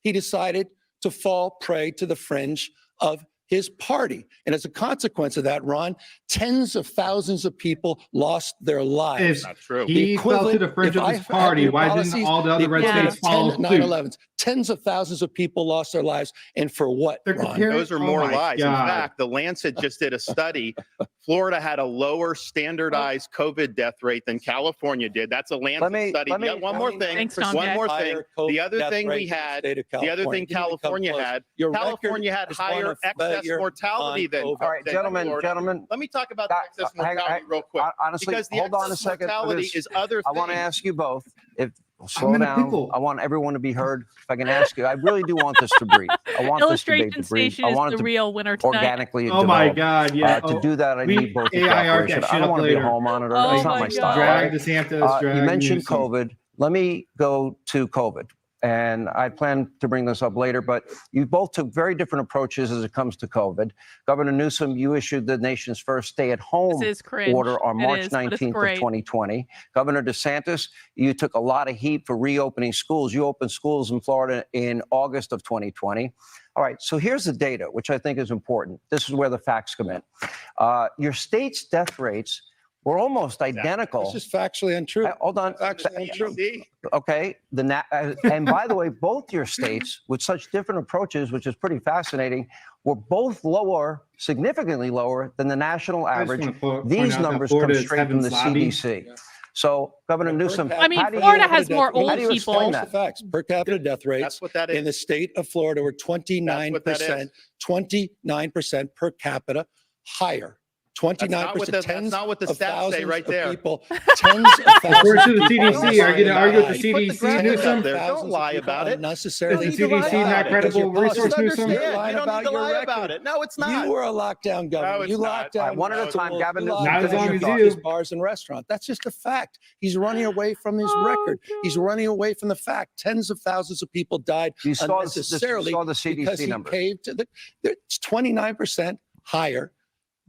he decided to fall prey to the fringe of his party. And as a consequence of that, Ron, tens of thousands of people lost their lives. Not true. He fell to the fringe of his party. Why didn't all the other red states follow suit? 9/11s. Tens of thousands of people lost their lives. And for what, Ron? Those are more lies. In fact, the Lancet just did a study. Florida had a lower standardized COVID death rate than California did. That's a Lancet study. One more thing. The other thing we had, the other thing California had, California had higher excess mortality than. All right, gentlemen. Let me talk about the excess mortality real quick. Honestly, because the hold on a second. Mortality is other I want to ask you both. Slow down. I want everyone to be heard. If I can ask you, I really do want this to breathe. I want Illustration this debate to breathe. Station is the real winner tonight. Organically. Oh my God! Yeah. To do that, I need both. I don't want to be a home monitor. It's not my style. Drag DeSantis. You mentioned COVID. Let me go to COVID. And I plan to bring this up later, but you both took very different approaches as it comes to COVID. Governor Newsom, you issued the nation's first stay-at-home order on March 19th of 2020. Governor DeSantis, you took a lot of heat for reopening schools. You opened schools in Florida in August of 2020. All right, so here's the data, which I think is important. This is where the facts come in. Your state's death rates were almost identical. This is factually untrue. Hold on. Factually untrue. Okay. And by the way, both your states with such different approaches, which is pretty fascinating, were both lower, significantly lower than the national average. These numbers come straight from the CDC. So, Governor Newsom, Florida has more old people. The facts. Per capita death rates in the state of Florida were 29%, 29% per capita higher. 29%. That's not what the stats say right there. People, tens of thousands. Where's the CDC? Are you going to argue with the CDC, Newsom? Don't lie about it. Necessarily. Is the CDC not credible resource, Newsom? Yeah, you don't need to lie about it. No, it's not. You were a lockdown governor. You locked down one at a time, Gavin. Not as long as you. Bars and restaurants. That's just a fact. He's running away from his record. He's running away from the fact. Tens of thousands of people died unnecessarily because he caved to the. It's 29% higher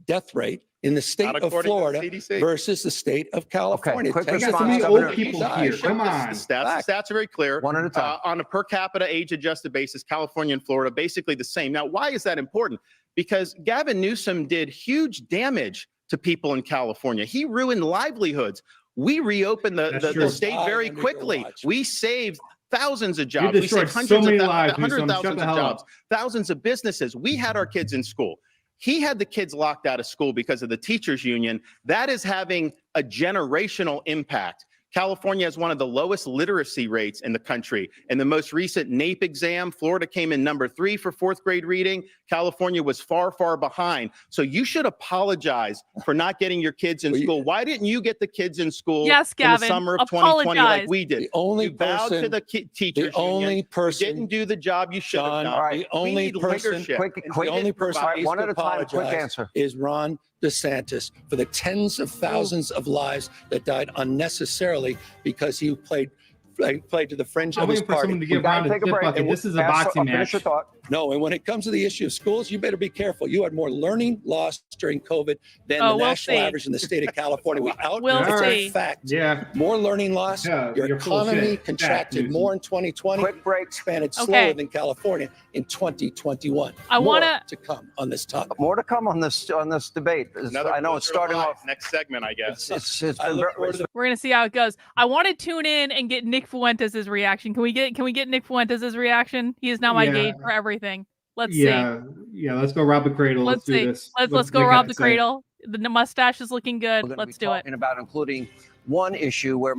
death rate in the state of Florida versus the state of California. Quick response. So many old people here. Come on. The stats are very clear. One at a time. On a per capita age-adjusted basis, California and Florida basically the same. Now, why is that important? Because Gavin Newsom did huge damage to people in California. He ruined livelihoods. We reopened the state very quickly. We saved thousands of jobs. We saved hundreds of thousands of jobs, thousands of businesses. We had our kids in school. He had the kids locked out of school because of the teachers union. That is having a generational impact. California has one of the lowest literacy rates in the country. In the most recent NAEP exam, Florida came in number 3 for 4th grade reading. California was far, far behind. So you should apologize for not getting your kids in school. Why didn't you get the kids in school in the summer of 2020 like we did? The only bowed to the teachers. The only person you didn't do the job you should have done. All right. The only person, one at a time, quick answer, is Ron DeSantis for the tens of thousands of lives that died unnecessarily because he played to the fringe of his party. To give Ron a bucket. This is a boxing match. No, and when it comes to the issue of schools, you better be careful. You had more learning loss during COVID than the national average in the state of California. We outperformed fact. Yeah. More learning loss. Your economy contracted more in 2020. Quick break. Expanded slower than California in 2021. More to come on this topic. More to come on this debate. I know it's starting off next segment, I guess. We're gonna see how it goes. I want to tune in and get Nick Fuentes' reaction. Can we get Nick Fuentes' reaction? He is now my gauge for everything. Let's see. Yeah, let's go rob the cradle. Let's do see. this. Let's go rob the cradle. The mustache is looking good. Let's do it. Talking about including one issue where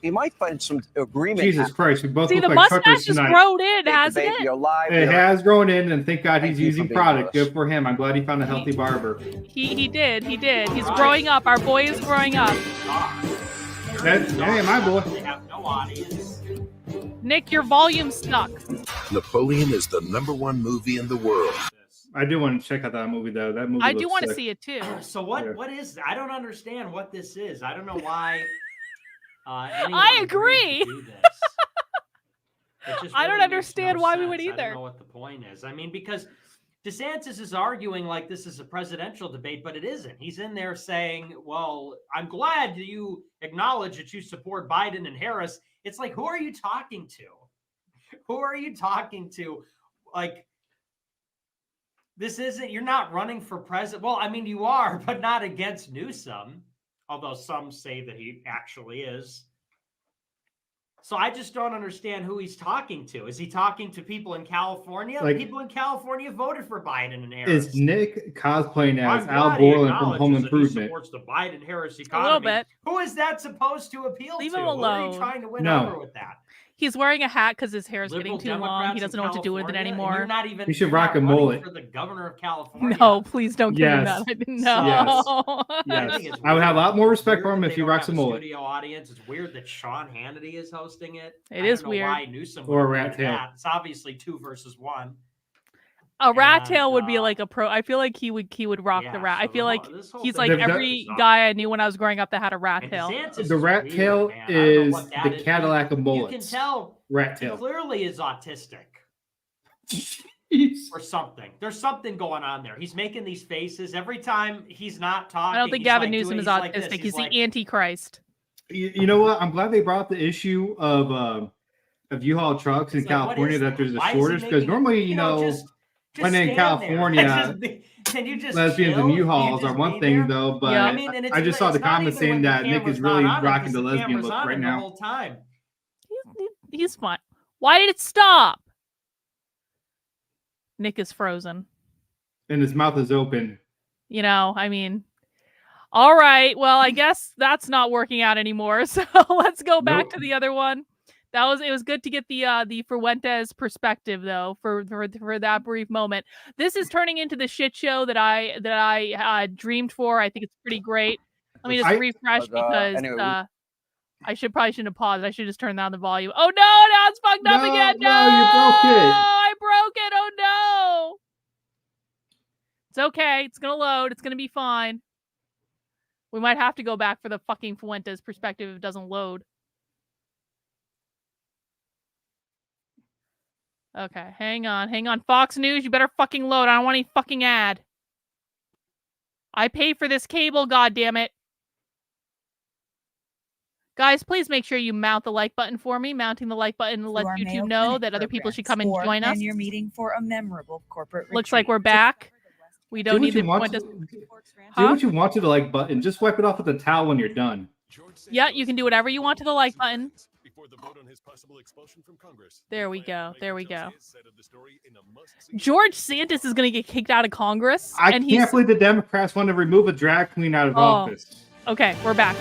he might find some agreement. Jesus Christ, we both see look the like mustache has grown in, hasn't it? It has grown in, and thank God he's using product. Good for him. I'm glad he found a healthy barber. He did. He's growing up. Our boy is growing up. Hey, my boy. They have no audience. Nick, your volume stuck. Napoleon is the #1 movie in the world. I do want to check out that movie though. That movie. I do want to see it too. So what is? I don't understand what this is. I don't know why. I agree. I don't understand why we would either. I don't know what the point is. I mean, because DeSantis is arguing like this is a presidential debate, but it isn't. He's in there saying, well, I'm glad you acknowledge that you support Biden and Harris. It's like, who are you talking to? Who are you talking to? Like, this isn't, you're not running for president. Well, I mean, you are, but not against Newsom, although some say that he actually is. So I just don't understand who he's talking to. Is he talking to people in California? People in California voted for Biden and Harris. Is Nick cosplaying as Al Borland from Home Improvement? He supports the Biden-Harris economy. A little bit. Who is that supposed to appeal Leave to? him alone. What are you trying to win over with that? He's wearing a hat because his hair is Liberal getting too long. He doesn't know what to do with it anymore. You're not even. He should rock a mullet. For the governor of California. No, please don't give him that. I didn't know. Yes. I would have a lot more respect for him if he rocks a mullet. Studio audience. It's weird that Sean Hannity is hosting it. It is weird. Why Newsom or a rat tail. It's obviously 2 versus 1. A rat tail would be like a pro. I feel like he would rock the rat. I feel like he's like every guy I knew when I was growing up that had a rat tail. The rat tail is the Cadillac of mullets. You can tell rat tail he clearly is autistic. Or something. There's something going on there. He's making these faces every time he's not talking. I don't think Gavin Newsom is autistic. He's the Antichrist. You know what? I'm glad they brought the issue of U-Haul trucks in California that there's a shortage because normally, you know, when in California, lesbians and U-Hauls are one thing, though. But I just saw the comments saying that Nick is really rocking the lesbian look right now. The whole time. He's fine. Why did it stop? Nick is frozen. And his mouth is open. You know, I mean, all right. Well, I guess that's not working out anymore. So let's go back to the other one. It was good to get the Fuentes perspective though for that brief moment. This is turning into the shit show that I dreamed for. I think it's pretty great. Let me just refresh because anyway, I shouldn't have paused. I should just turn down the volume. Oh no, now it's fucked up again. No, you broke it. I broke it. Oh no. It's okay. It's gonna load. It's gonna be fine. We might have to go back for the fucking Fuentes perspective if it doesn't load. Okay, hang on. Fox News, you better fucking load. I don't want any fucking ad. I pay for this cable, goddammit. Guys, please make sure you mount the like button for me. Mounting the like button lets YouTube know that other people should come and join us. Your meeting for a memorable corporate retreat. Looks like we're back. We don't need the point. Do what you want to the like button. Just wipe it off with a towel when you're done. Yeah, you can do whatever you want to the like button. There we go. George Santis is going to get kicked out of Congress. I can't believe the Democrats want to remove a drag queen out of office. Okay, we're back.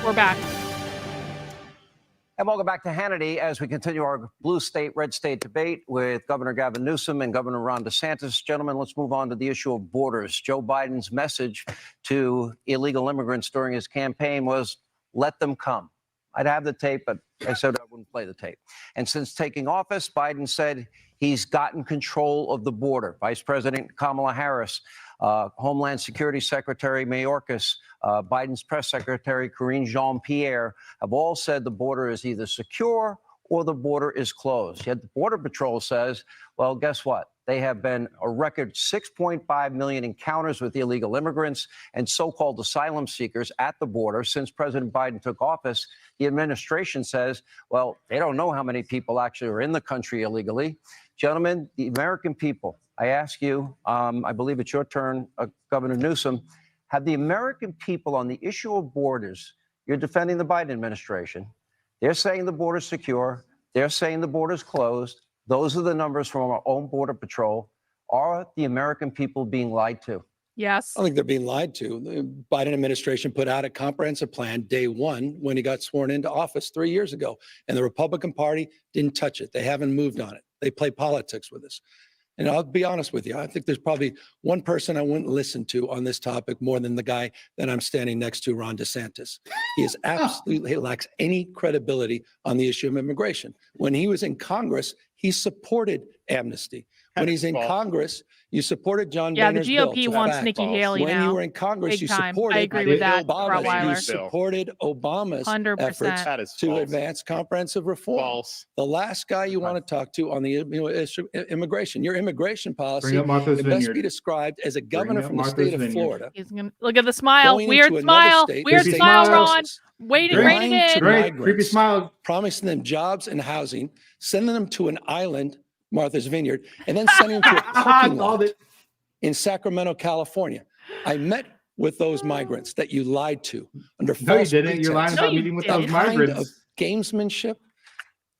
And welcome back to Hannity as we continue our blue state, red state debate with Governor Gavin Newsom and Governor Ron DeSantis. Gentlemen, let's move on to the issue of borders. Joe Biden's message to illegal immigrants during his campaign was, let them come. I'd have the tape, but I said I wouldn't play the tape. And since taking office, Biden said he's gotten control of the border. Vice President Kamala Harris, Homeland Security Secretary Mayorkas, Biden's press secretary Karine Jean-Pierre have all said the border is either secure or the border is closed. Yet the Border Patrol says, well, guess what? They have been a record 6.5 million encounters with illegal immigrants and so-called asylum seekers at the border since President Biden took office. The administration says, well, they don't know how many people actually are in the country illegally. Gentlemen, the American people, I ask you, I believe it's your turn, Governor Newsom, have the American people on the issue of borders, you're defending the Biden administration. They're saying the border's secure. They're saying the border's closed. Those are the numbers from our own Border Patrol. Are the American people being lied to? Yes. I think they're being lied to. The Biden administration put out a comprehensive plan day one when he got sworn into office 3 years ago, and the Republican Party didn't touch it. They haven't moved on it. They play politics with us. And I'll be honest with you, I think there's probably one person I wouldn't listen to on this topic more than the guy that I'm standing next to, Ron DeSantis. He is absolutely lacks any credibility on the issue of immigration. When he was in Congress, he supported amnesty. When he's in Congress, you supported John Boehner's the bill. GOP wants Nikki Haley when now. you were in Congress, Big you time. supported I agree with that, Obama's, you Rottweiler. supported Obama's 100%. efforts to advance comprehensive reform. False. The last guy you want to talk to on the issue of immigration, your immigration policy, Bring up Martha's can best Vineyard. be described as a governor up from the Martha's state of Vineyard. Florida. He's gonna look at the smile. Going Weird into another smile. state, Weird creepy smile, smile. Ron. Waiting, Great. reining Lying to in. Great. migrants, Creepy smile. promising them jobs and housing, sending them to an island, Martha's Vineyard, and then sending them to a parking lot in Sacramento, California. I met with those migrants that you lied to under No, you false didn't. You're lying pretense. about you meeting with didn't. those That kind of migrants. gamesmanship,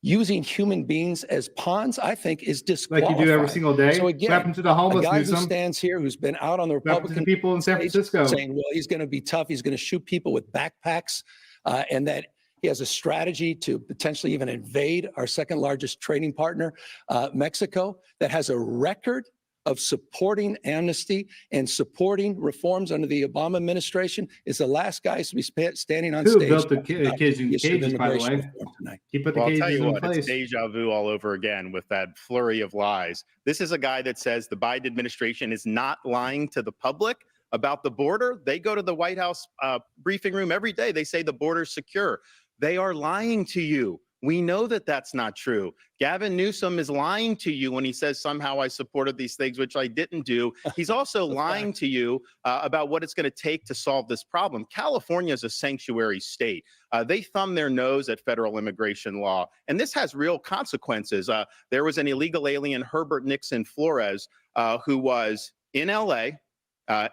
using human beings as pawns, I think is Like disqualified. you do every single day. So What again, happened to the a homeless, guy who Newsom? stands here, who's been out on the What happened to the Republican people in San stage Francisco? saying, well, he's going to be tough, he's going to shoot people with backpacks, and that he has a strategy to potentially even invade our second largest trading partner, Mexico, that has a record of supporting amnesty and supporting reforms under the Obama administration, is the last guy to be standing on Who stage. built the about kids in the issue of cages, by the immigration way? reform tonight. He put the Well, I'll tell cages you in what, place. it's deja vu all over again with that flurry of lies. This is a guy that says the Biden administration is not lying to the public about the border. They go to the White House briefing room every day. They say the border's secure. They are lying to you. We know that that's not true. Gavin Newsom is lying to you when he says somehow I supported these things, which I didn't do. He's also lying to you about what it's going to take to solve this problem. California is a sanctuary state. They thumb their nose at federal immigration law, and this has real consequences. There was an illegal alien, Herbert Nixon Flores, who was in LA,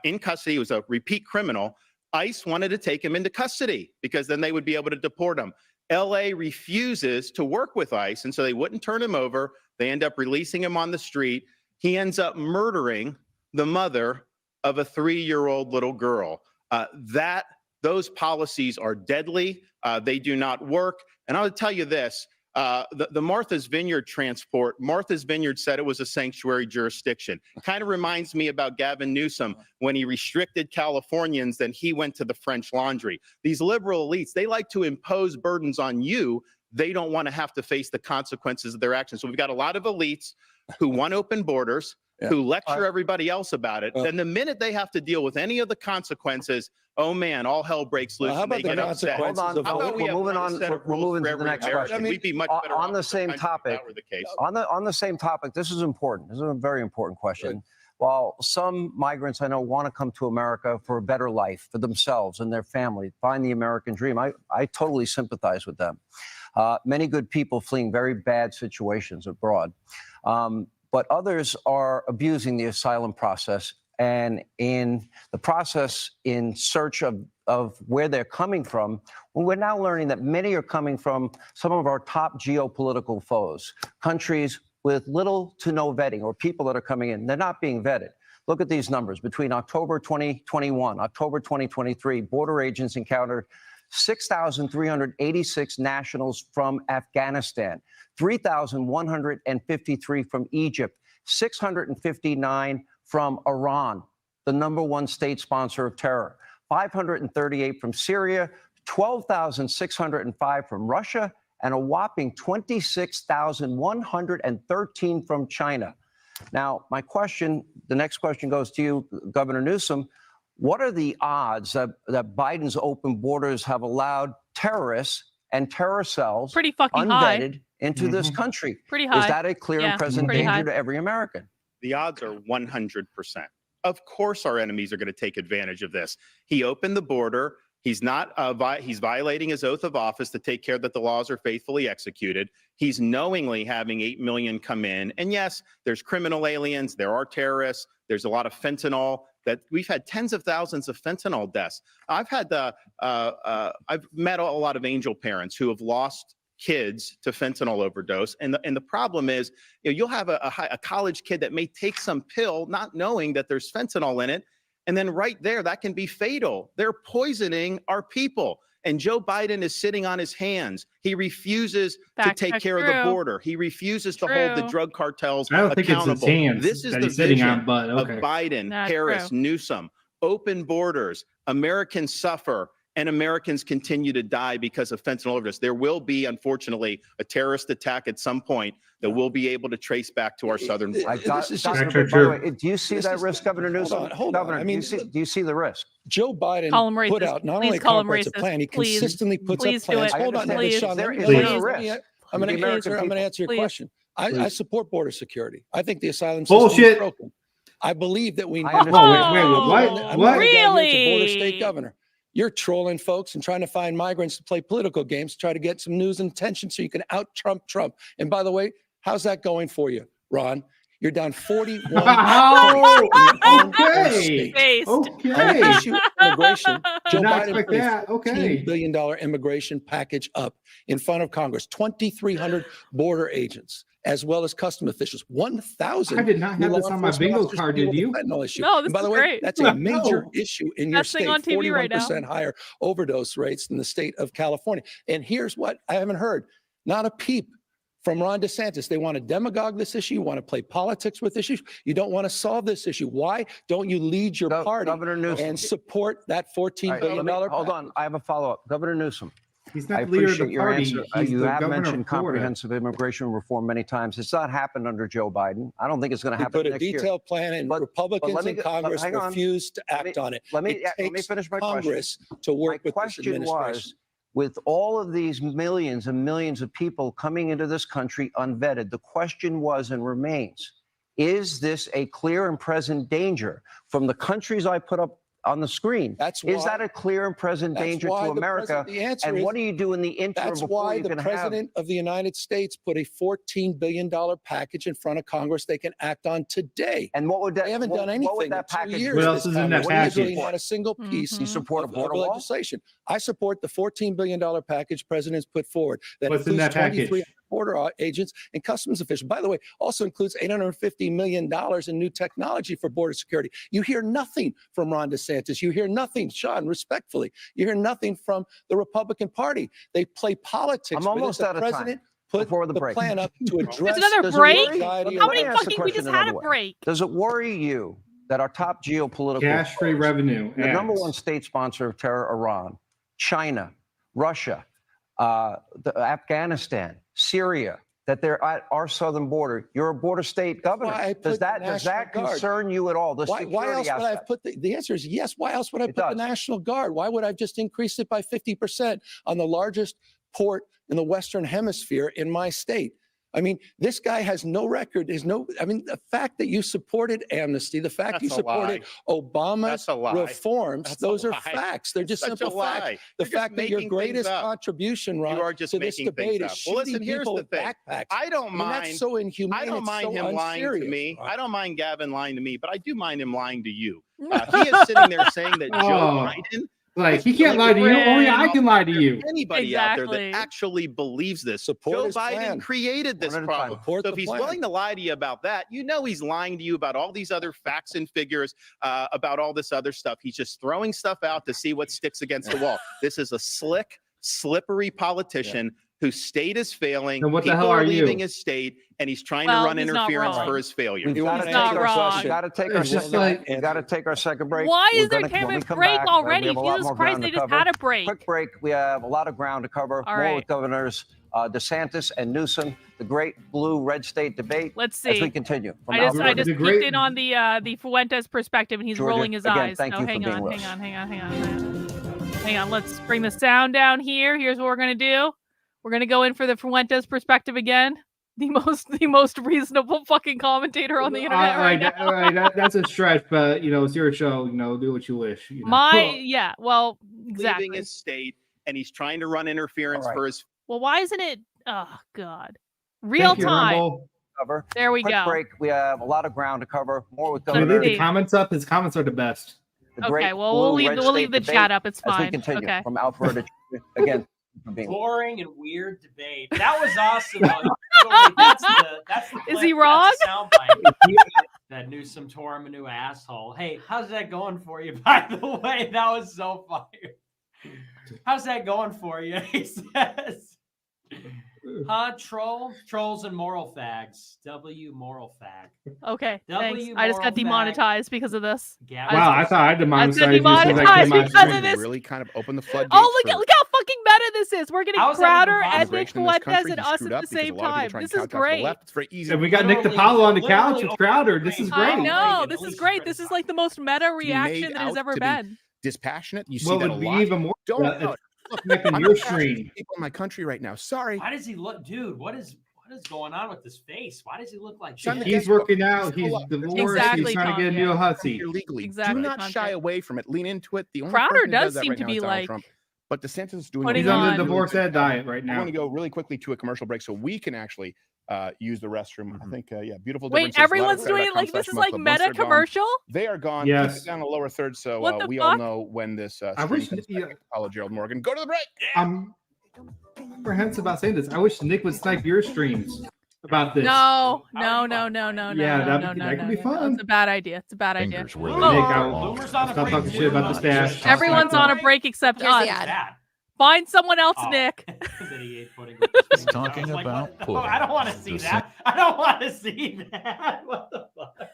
in custody. He was a repeat criminal. ICE wanted to take him into custody because then they would be able to deport him. LA refuses to work with ICE, and so they wouldn't turn him over. They end up releasing him on the street. He ends up murdering the mother of a 3-year-old little girl. Those policies are deadly. They do not work. And I'll tell you this, the Martha's Vineyard transport, Martha's Vineyard said it was a sanctuary jurisdiction. Kind of reminds me about Gavin Newsom when he restricted Californians, then he went to the French Laundry. These liberal elites, they like to impose burdens on you. They don't want to have to face the consequences of their actions. So we've got a lot of elites who want open borders, who lecture everybody else about it. Then the minute they have to deal with any of the consequences, oh man, all hell breaks loose. How and about they the get upset. consequences Hold on. of How about we We're have moving one on. set of We're rules moving for to the every next American? question. We'd be much better On off the as a same country if topic, that were the case. on the same topic, this is important. This is a very important question. While some migrants I know want to come to America for a better life for themselves and their family, find the American dream, I totally sympathize with them. Many good people fleeing very bad situations abroad. But others are abusing the asylum process, and in the process, in search of where they're coming from, well, we're now learning that many are coming from some of our top geopolitical foes, countries with little to no vetting, or people that are coming in. They're not being vetted. Look at these numbers. Between October 2021, October 2023, border agents encountered 6,386 nationals from Afghanistan, 3,153 from Egypt, 659 from Iran, the #1 state sponsor of terror, 538 from Syria, 12,605 from Russia, and a whopping 26,113 from China. Now, my question, the next question goes to you, Governor Newsom. What are the odds that Biden's open borders have allowed terrorists and terror cells pretty fucking unvetted high into this country? Pretty high. Is that a clear and present danger to every American? The odds are 100%. Of course, our enemies are going to take advantage of this. He opened the border. He's not. He's violating his oath of office to take care that the laws are faithfully executed. He's knowingly having 8 million come in. And yes, there's criminal aliens. There are terrorists. There's a lot of fentanyl. That we've had tens of thousands of fentanyl deaths. I've met a lot of angel parents who have lost kids to fentanyl overdose. And the problem is, you'll have a college kid that may take some pill not knowing that there's fentanyl in it. And then right there, that can be fatal. They're poisoning our people. And Joe Biden is sitting on his hands. He refuses to take care of the border. He refuses to hold the drug cartels accountable. Think it's his hands this is that the he's sitting vision on, but of Biden, Harris, Newsom. Open borders. Americans suffer. And Americans continue to die because of fentanyl overdose. There will be, unfortunately, a terrorist attack at some point that we'll be able to trace back to our southern border. By the way, do you see that risk, Governor Newsom? Hold on. Governor, I mean, do you see the risk? Joe Biden put out not only a comprehensive plan, he consistently puts up plans. Hold on, Sean. I'm going to answer your question. I support border security. I think the asylum system is broken. I believe that we need what? Really? A border state governor. You're trolling folks and trying to find migrants to play political games to try to get some news and attention so you can out-Trump Trump. And by the way, how's that going for you, Ron? You're down 41. Okay. Immigration. Joe Biden put a $15 billion immigration package up in front of Congress. 2,300 border agents, as well as custom officials. 1,000. I did not have this on my bingo card, did you? No, this and by the way, great. that's a major issue in your state. On TV 41% right higher overdose rates than the state of California. And here's what I haven't heard. Not a peep from Ron DeSantis. They want to demagogue this issue. You want to play politics with issues. You don't want to solve this issue. Why don't you lead your party and support that $14 billion package? Hold on. I have a follow-up. Governor Newsom. He's not I the leader of appreciate the your party. answer. He's You the have governor mentioned of Florida. comprehensive immigration reform many times. It's not happened under Joe Biden. I don't think it's going to happen next year. Put a detailed plan in. Republicans in Congress refused to act on it. Let me finish my Congress question. to work with question this administration. was, with all of these millions and millions of people coming into this country unvetted, the question was and remains, is this a clear and present danger from the countries I put up on the screen? Is that a clear and present danger to America? And what do you do in the interim? That's why the president of the United States put a $14 billion package in front of Congress they can act on today. And what would that? They haven't done anything. What would that in 2 package? years. What else is in that package? Not a single piece. You support a border of legislation. I support the $14 billion package president's put forward. What's in that package? Border agents and customs officials. By the way, also includes $850 million in new technology for border security. You hear nothing from Ron DeSantis. You hear nothing, Sean, respectfully. You hear nothing from the Republican Party. They play politics. I'm almost out of time. Put the plan up to address. It's another break. How many fucking? We just had a break. Does it worry you that our top geopolitical cash-free revenue, the #1 state sponsor of terror, Iran, China, Russia, Afghanistan, Syria, that they're at our southern border? You're a border state governor. Does that concern you at all? Why else would I have put the answer is yes. Why else would I put the National Guard? Why would I have just increased it by 50% on the largest port in the Western Hemisphere in my state? I mean, this guy has no record. The fact that you supported amnesty, the fact you supported Obama's reforms, those are facts. They're just simple facts. The fact that your greatest contribution, Ron, to this debate is shooting people with backpacks. I don't mind. That's so inhumane. I don't mind him lying to me. I don't mind Gavin lying to me, but I do mind him lying to you. He is sitting there saying that Joe Biden Like, he can't lie to you. Only I can lie to you. Anybody out there that actually believes this. Support Joe his Biden plan. created this problem. So if he's willing to lie to you about that, you know he's lying to you about all these other facts and figures, about all this other stuff. He's just throwing stuff out to see what sticks against the wall. This is a slick, slippery politician whose state is failing. And what the People hell are leaving you? his state, and he's trying to run interference for his failure. We've got to take our second break. Why We're is there gonna- when we 10-minute come break back, already? we have a lot Jesus more Christ, ground they to just cover. had a break. Quick break. We have a lot of ground to cover. All More right. with Governors DeSantis and Newsom, the great blue-red state debate. Let's As see. we continue. From I just Alberta. peeked in on the Fuentes perspective, and he's Georgia, rolling his again, eyes. thank So you for hang being on, with hang us. on, hang on, hang on, hang on. Let's bring the sound down here. Here's what we're gonna do. We're gonna go in for the Fuentes perspective again. The most reasonable fucking commentator on the internet right now. All right, that's a stretch, but it's your show. Do what you wish. Well, exactly. Leaving his state, and he's trying to run interference for his. Well, why isn't it? Oh God, real time. Cover. There we Quick go. break. We have a lot of ground to cover. More with Can we Governor. leave the comments up? His comments are the best. Okay, well we'll leave the chat up. It's As we fine. continue Okay. from Alberta again. For being Boring and weird debate. That was awesome. Though. That's the Is clip. he wrong? That's the soundbite. That Newsom tore him a new asshole. Hey, how's that going for you? By the way, that was so fire. How's that going for you? He says. Trolls and moral fags. W moral fag. Okay, thanks. W I just got moral demonetized because of this. Wow, I thought I demonetized you. Demonetized because of this. Really kind of open the floodgates. Oh, look how fucking meta this is. We're getting How is that Crowder even and possible? Nick Fuentes and us at the same time. This is great. It's very easy. And we got Nick DiPaolo on the couch with Crowder. This is great. I know. This is great. This is like the most meta reaction that has ever been. Dispassionate. You see Well, that it a would be lot. even more. Don't Look, Nick, in I'm your not passionate stream. people in my country right now. Sorry. Why does he look, dude? What is going on with his face? Why does he look like Son, shit? He's working out. He's divorced. Exactly, He's trying to get a Tom, new hussy. Illegally. Exactly, Do not Tom, shy yeah. away from it. Lean into it. The only Crowder person that does that seem right to now be is Donald like Trump. But DeSantis is doing. putting He's on on- the divorce ed diet right I now. want to go really quickly to a commercial break so we can actually use the restroom. I think, beautiful. Wait, Differences. everyone's doing it like this is like meta commercial? They are gone. Yes. Keep it down a lower third, so What the we all fuck? know when this I stream wish. comes back. Apollo Gerald Morgan. Go to the break. I'm apprehensive about saying this. I wish Nick would snipe your streams about this. No. Yeah, that could be fun. It's a bad idea. It's a bad idea. Nick, I'll stop talking shit about the stash. Everyone's on a break except Here's us. the ad. Find someone else, Nick. That he ate pudding with his fingers. talking I was like, about what? pudding. Oh, I don't want to see that. I don't want to see that. What the fuck?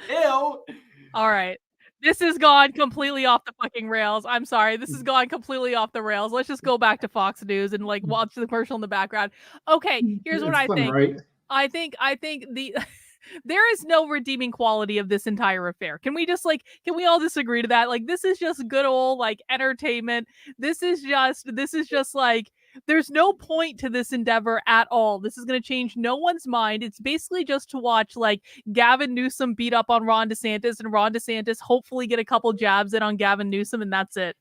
Ew. All right. This has gone completely off the fucking rails. I'm sorry. This has gone completely off the rails. Let's just go back to Fox News and like watch the commercial in the background. Okay, here's what It's I fun, think. right? I think the there is no redeeming quality of this entire affair. Can we all just agree to that? Like, this is just good old like entertainment. This is just like there's no point to this endeavor at all. This is going to change no one's mind. It's basically just to watch like Gavin Newsom beat up on Ron DeSantis and Ron DeSantis hopefully get a couple jabs in on Gavin Newsom, and that's it.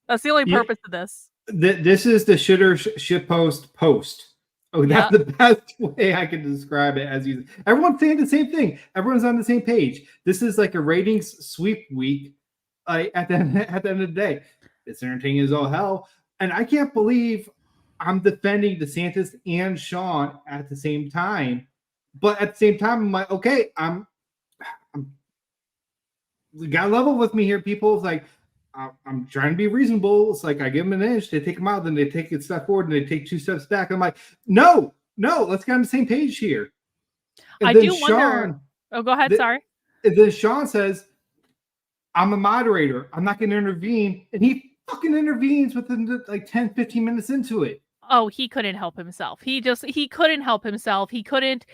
That's the only purpose of this. This is the shitter shitpost post. Oh, that's the best way I can describe it. Everyone's saying the same thing. Everyone's on the same page. This is like a ratings sweep week. At the end of the day, it's entertaining as all hell, and I can't believe I'm defending DeSantis and Sean at the same time. But at the same time, I'm like, okay, I'm you gotta level with me here, people. It's like I'm trying to be reasonable. It's like I give them an inch, they take them out, then they take a step forward, and they take 2 steps back. I'm like, no, let's get on the same page here. And I then do wonder. Oh, go ahead. Sorry. And then Sean says, I'm a moderator. I'm not going to intervene. And he fucking intervenes within like 10, 15 minutes into it. Oh, he couldn't help himself. He couldn't help himself. He couldn't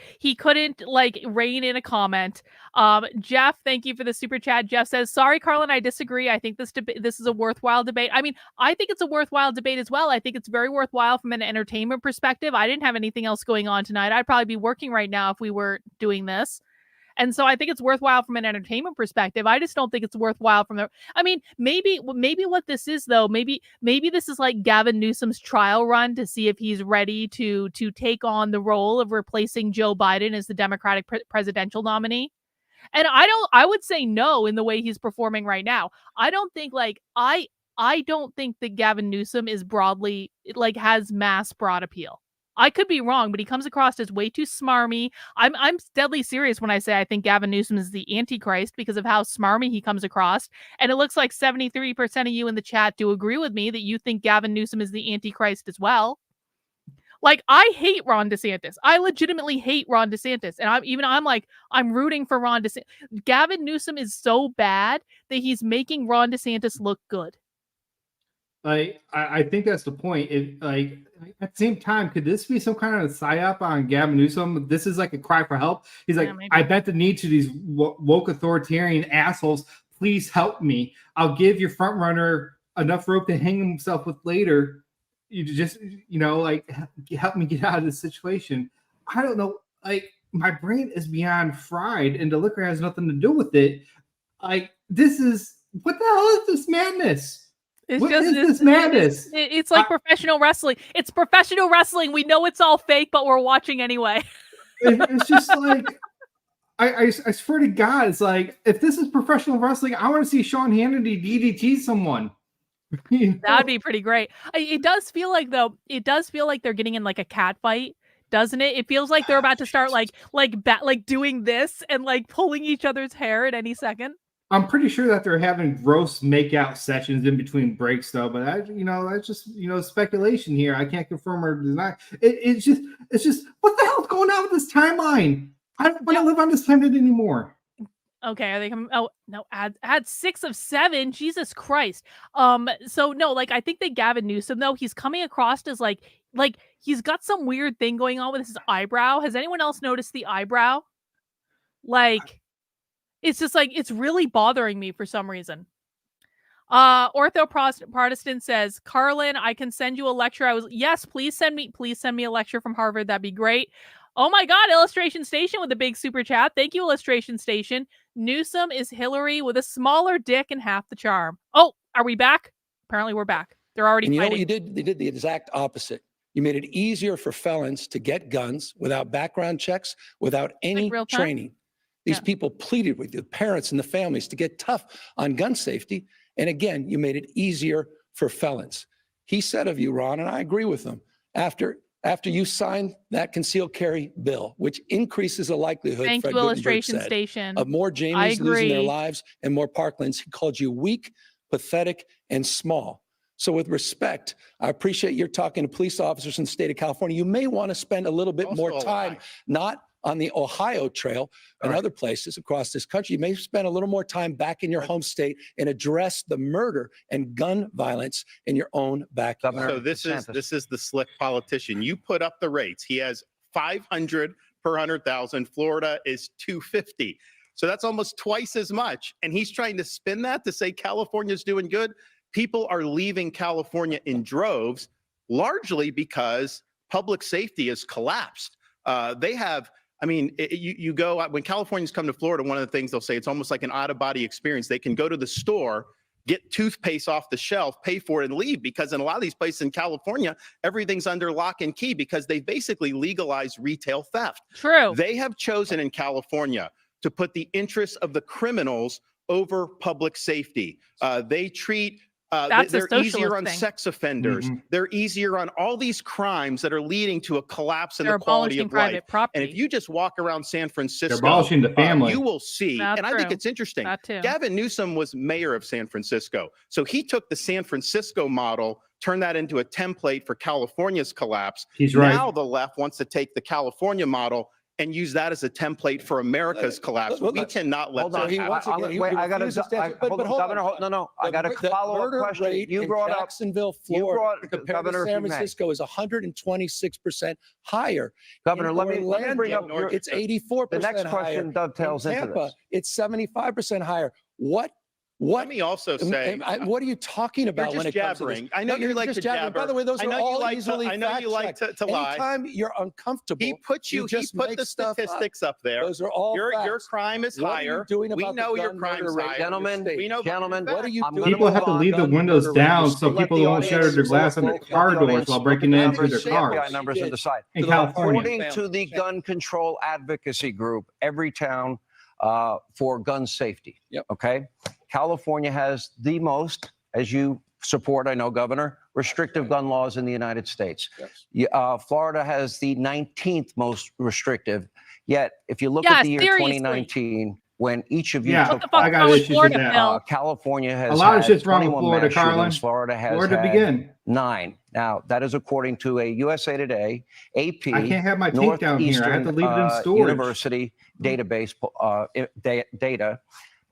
like rein in a comment. Jeff, thank you for the super chat. Jeff says, sorry, Carlin, I disagree. I think this is a worthwhile debate. I mean, I think it's a worthwhile debate as well. I think it's very worthwhile from an entertainment perspective. I didn't have anything else going on tonight. I'd probably be working right now if we were doing this. And so I think it's worthwhile from an entertainment perspective. I just don't think it's worthwhile maybe what this is though, maybe this is like Gavin Newsom's trial run to see if he's ready to take on the role of replacing Joe Biden as the Democratic presidential nominee. And I would say no in the way he's performing right now. I don't think I don't think that Gavin Newsom is broadly, like, has mass broad appeal. I could be wrong, but he comes across as way too smarmy. I'm deadly serious when I say I think Gavin Newsom is the Antichrist because of how smarmy he comes across. And it looks like 73% of you in the chat do agree with me that you think Gavin Newsom is the Antichrist as well. Like, I hate Ron DeSantis. I legitimately hate Ron DeSantis. And I'm rooting for Ron DeSantis. Gavin Newsom is so bad that he's making Ron DeSantis look good. I think that's the point. At the same time, could this be some kind of psyop on Gavin Newsom? This is like a cry for help. He's like, I bet the need to these woke authoritarian assholes. Please help me. I'll give your front runner enough rope to hang himself with later. You just, help me get out of this situation. I don't know. Like, my brain is beyond fried, and the liquor has nothing to do with it. What the hell is this madness? This madness? It's like professional wrestling. It's professional wrestling. We know it's all fake, but we're watching anyway. It's just like, I swear to God, it's like, if this is professional wrestling, I want to see Sean Hannity DDT someone. That'd be pretty great. It does feel like they're getting in like a cat fight, doesn't it? It feels like they're about to start like doing this and like pulling each other's hair at any second. I'm pretty sure that they're having gross makeout sessions in between breaks, though. But that's just speculation here. I can't confirm or deny. It's just what the hell's going on with this timeline? I don't want to live on this timeline anymore. Okay, are they coming? Oh no, add 6 of 7. Jesus Christ. So no, like, I think that Gavin Newsom, though, he's coming across as like he's got some weird thing going on with his eyebrow. Has anyone else noticed the eyebrow? Like, it's just like, it's really bothering me for some reason. Ortho Protestant says, Carlin, I can send you a lecture. Yes, please send me a lecture from Harvard. That'd be great. Oh my God, Illustration Station with a big super chat. Thank you, Illustration Station. Newsom is Hillary with a smaller dick and half the charm. Oh, are we back? Apparently we're back. They're already fighting. You know what you did? They did the exact opposite. You made it easier for felons to get guns without background checks, without any training. These people pleaded with the parents and the families to get tough on gun safety. And again, you made it easier for felons. He said of you, Ron, and I agree with him, after you signed that concealed carry bill, which increases the likelihood, Thank you, Illustration Station, of more Jamies losing their lives and more Parklands, he called you weak, pathetic, and small. So with respect, I appreciate you're talking to police officers in the state of California. You may want to spend a little bit more time, not on the Ohio Trail and other places across this country. You may spend a little more time back in your home state and address the murder and gun violence in your own backyard. So this is the slick politician. You put up the rates. He has 500 per 100,000. Florida is 250. So that's almost twice as much. And he's trying to spin that to say California's doing good. People are leaving California in droves, largely because public safety has collapsed. You go, when Californians come to Florida, one of the things they'll say, it's almost like an out-of-body experience. They can go to the store, get toothpaste off the shelf, pay for it, and leave, because in a lot of these places in California, everything's under lock and key because they basically legalized retail theft. True. They have chosen in California to put the interests of the criminals over public safety. They treat they're easier on sex offenders. Mm-hmm. They're easier on all these crimes that are leading to a collapse in the quality of life. And if you just walk around San Francisco, they're abolishing the family. You will see. I think it's interesting. Gavin Newsom was mayor of San Francisco. So he took the San Francisco model, turned that into a template for California's collapse. He's right. Now the left wants to take the California model and use that as a template for America's collapse. We cannot let that happen. I got to, Governor, I got a follow-up question. You brought up Jacksonville, Florida, compared to San Francisco is 126% higher. Governor, let me bring up, it's 84% the next question dovetails into this. It's 75% higher. Let me also say, what are you talking about when it comes to this? I know you like to jabber. By the way, those are all easily I know you like to lie. Anytime you're uncomfortable, he put the statistics up there. Those are all your crime is higher. We know your crime is higher. Gentlemen, what are you doing? People have to leave the windows down so people don't shatter their glass on their car doors while breaking into their cars. Numbers in the site. In California. According to the gun control advocacy group, every town for gun safety. Yep. Okay. California has the most, as you support, I know, Governor, restrictive gun laws in the United States. Yes. Florida has the 19th most restrictive. Yet, if you look at the year 2019, when each of you took I got issues with that. California has a lot of had shit's wrong with 21 Florida, mass Carlin. shootings. Florida has Where to had begin? 9. Now, that is according to a USA Today, AP, I can't have my tape down here. I have to leave it in storage. University database data.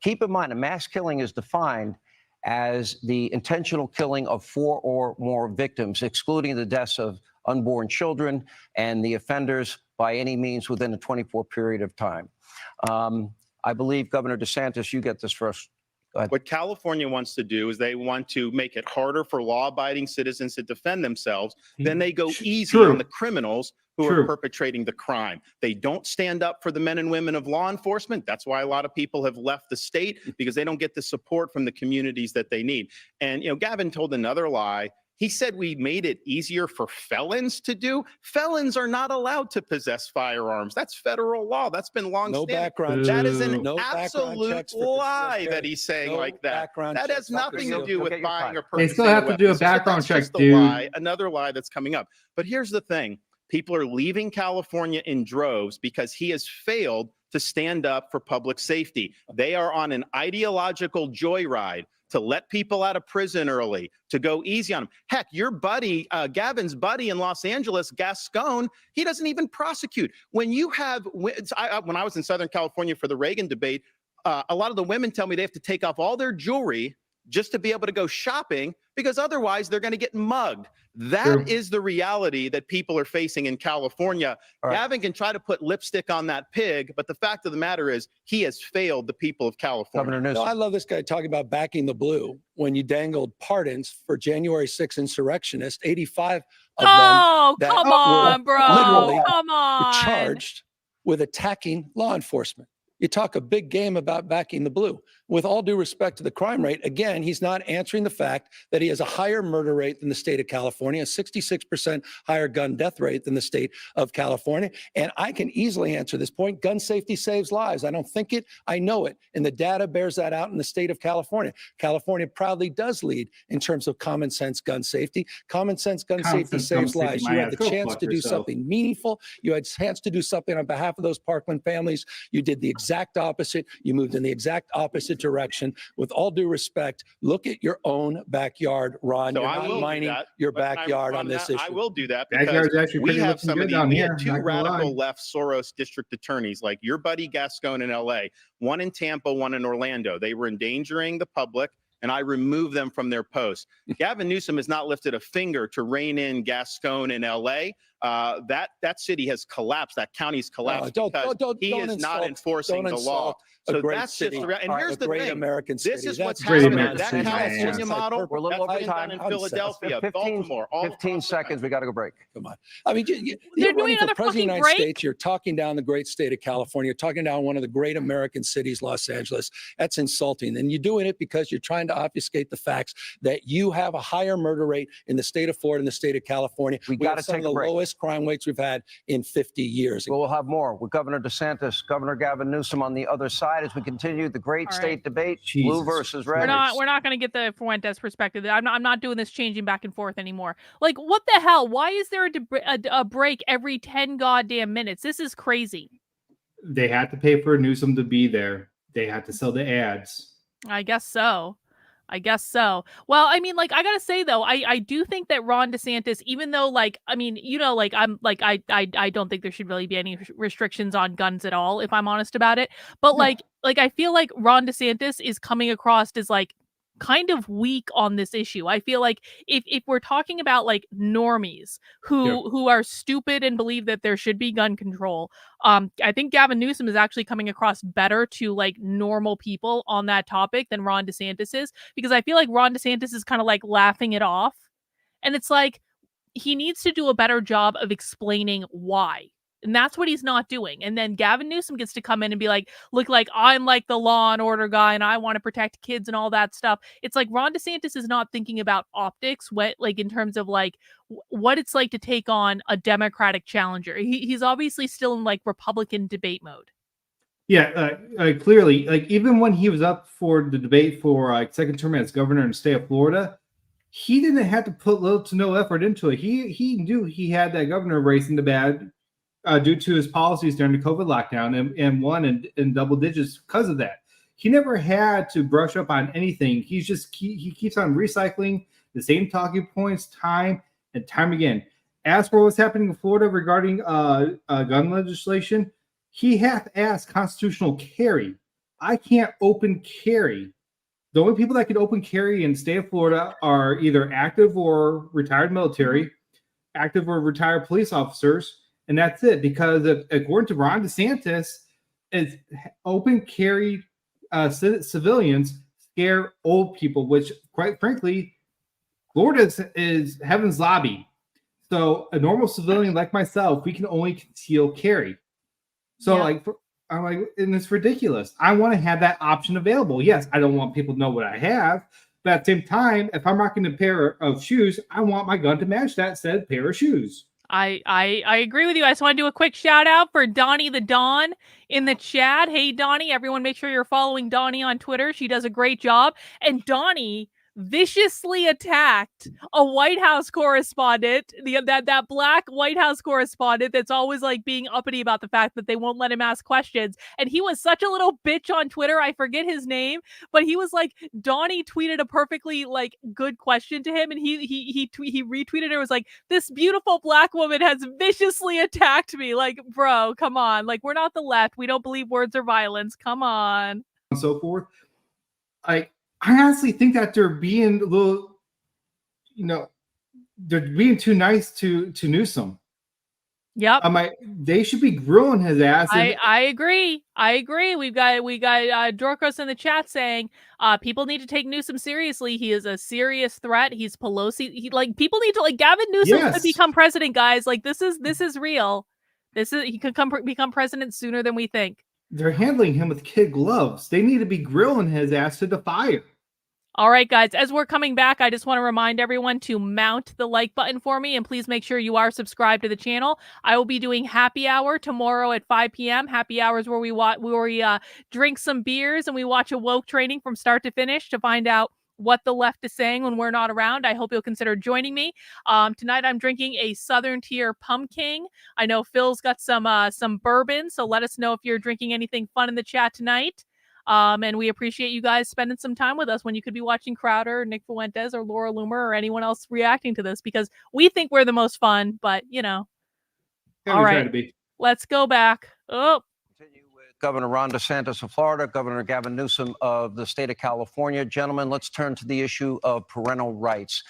Keep in mind, a mass killing is defined as the intentional killing of 4 or more victims, excluding the deaths of unborn children and the offenders by any means within a 24 period of time. I believe, Governor DeSantis, you get this first. What California wants to do is they want to make it harder for law-abiding citizens to defend themselves. Then they go easy on the criminals who are perpetrating the crime. They don't stand up for the men and women of law enforcement. That's why a lot of people have left the state, because they don't get the support from the communities that they need. And, you know, Gavin told another lie. He said we made it easier for felons to do. Felons are not allowed to possess firearms. That's federal law. That's been long standing. Background that is an no absolute lie that he's saying like that. That has nothing to do with buying or purchasing. They still have to do a background check, dude. Lie, another lie that's coming up. But here's the thing. People are leaving California in droves because he has failed to stand up for public safety. They are on an ideological joyride to let people out of prison early, to go easy on them. Heck, your buddy, Gavin's buddy in Los Angeles, Gascon, he doesn't even prosecute. When you have, when I was in Southern California for the Reagan debate, a lot of the women tell me they have to take off all their jewelry just to be able to go shopping, because otherwise they're going to get mugged. That is the reality that people are facing in California. Gavin can try to put lipstick on that pig, but the fact of the matter is he has failed the people of California. Governor Newsom. I love this guy talking about backing the blue when you dangled pardons for January 6 insurrectionists, 85 of them that come on, bro. literally Come on. were charged with attacking law enforcement. You talk a big game about backing the blue. With all due respect to the crime rate, again, he's not answering the fact that he has a higher murder rate than the state of California, a 66% higher gun death rate than the state of California. And I can easily answer this point. Gun safety saves lives. I don't think it, I know it. And the data bears that out in the state of California. California proudly does lead in terms of common sense gun safety. Common sense gun safety saves lives. You had the chance to do something meaningful. You had a chance to do something on behalf of those Parkland families. You did the exact opposite. You moved in the exact opposite direction. With all due respect, look at your own backyard, Ron. You're not mining your backyard on this issue. I will do that because we have some of these. We had 2 radical left Soros district attorneys, like your buddy Gascon in LA, one in Tampa, one in Orlando. They were endangering the public, and I removed them from their posts. Gavin Newsom has not lifted a finger to rein in Gascon in LA. That city has collapsed. That county's collapsed because he is not enforcing the law. So that's just the and here's the thing. This is what's happening. That California model, we're a little over that's time. been done in Philadelphia, Baltimore. 15 seconds. We got to go break. Come on. I mean, They're you're doing running for another president of the fucking United break? States. You're talking down the great state of California. You're talking down one of the great American cities, Los Angeles. That's insulting. And you're doing it because you're trying to obfuscate the facts that you have a higher murder rate in the state of Florida and the state of California. We got to some take of a the break. lowest crime rates we've had in 50 years. We'll have more with Governor DeSantis, Governor Gavin Newsom on the other side as we continue the great state debate, blue versus red. We're not going to get the Fuentes perspective. I'm not doing this changing back and forth anymore. Like, what the hell? Why is there a break every 10 goddamn minutes? This is crazy. They had to pay for Newsom to be there. They had to sell the ads. I guess so. Well, I mean, like, I gotta say though, I do think that Ron DeSantis, even though, like, I mean, you know, like, I'm like, I don't think there should really be any restrictions on guns at all, if I'm honest about it. But like I feel like Ron DeSantis is coming across as like kind of weak on this issue. I feel like if we're talking about like normies who are stupid and believe that there should be gun control, I think Gavin Newsom is actually coming across better to like normal people on that topic than Ron DeSantis is, because I feel like Ron DeSantis is kind of like laughing it off, and it's like he needs to do a better job of explaining why. And that's what he's not doing. And then Gavin Newsom gets to come in and be like, look, like, I'm like the law and order guy and I want to protect kids and all that stuff. It's like Ron DeSantis is not thinking about optics, what, like, in terms of like what it's like to take on a Democratic challenger. He's obviously still in like Republican debate mode. Yeah, clearly, like, even when he was up for the debate for second term as governor in the state of Florida, he didn't have to put little to no effort into it. He knew he had that governor race in the bag due to his policies during the COVID lockdown and won in double digits because of that. He never had to brush up on anything. He keeps on recycling the same talking points time and time again. As for what's happening in Florida regarding gun legislation, he half-assed constitutional carry. I can't open carry. The only people that can open carry in the state of Florida are either active or retired military, active or retired police officers, and that's it. Because according to Ron DeSantis, it's open carry civilians scare old people, which, quite frankly, Florida is heaven's lobby. So a normal civilian like myself, we can only conceal carry. So I'm like, and it's ridiculous. I want to have that option available. Yes, I don't want people to know what I have, but at the same time, if I'm rocking a pair of shoes, I want my gun to match that said pair of shoes. I agree with you. I just want to do a quick shout out for Donnie the Dawn in the chat. Hey, Donnie, everyone make sure you're following Donnie on Twitter. She does a great job. And Donnie viciously attacked a White House correspondent, that black White House correspondent that's always like being uppity about the fact that they won't let him ask questions. And he was such a little bitch on Twitter. I forget his name, but he was like, Donnie tweeted a perfectly like good question to him, and he retweeted it. It was like, this beautiful black woman has viciously attacked me. Like, bro, come on. Like, we're not the left. We don't believe words are violence. Come on. And so forth. I honestly think that they're being a little, they're being too nice to Newsom. Yep. They should be grilling his ass. I agree. We got Dorcas in the chat saying people need to take Newsom seriously. He is a serious threat. He's Pelosi. People need to Gavin Newsom could become president, guys. Like this is real. He could become president sooner than we think. They're handling him with kid gloves. They need to be grilling his ass to the fire. All right, guys, as we're coming back, I just want to remind everyone to mount the like button for me, and please make sure you are subscribed to the channel. I will be doing happy hour tomorrow at 5 p.m. Happy hours where we drink some beers and we watch a woke training from start to finish to find out what the left is saying when we're not around. I hope you'll consider joining me. Tonight I'm drinking a Southern Tier Pumpkin. I know Phil's got some bourbon, so let us know if you're drinking anything fun in the chat tonight. And we appreciate you guys spending some time with us when you could be watching Crowder, Nick Fuentes, or Laura Loomer, or anyone else reacting to this, because we think we're the most fun, but all right, let's go back. Continue with Governor Ron DeSantis of Florida, Governor Gavin Newsom of the state of California. Gentlemen, let's turn to the issue of parental rights.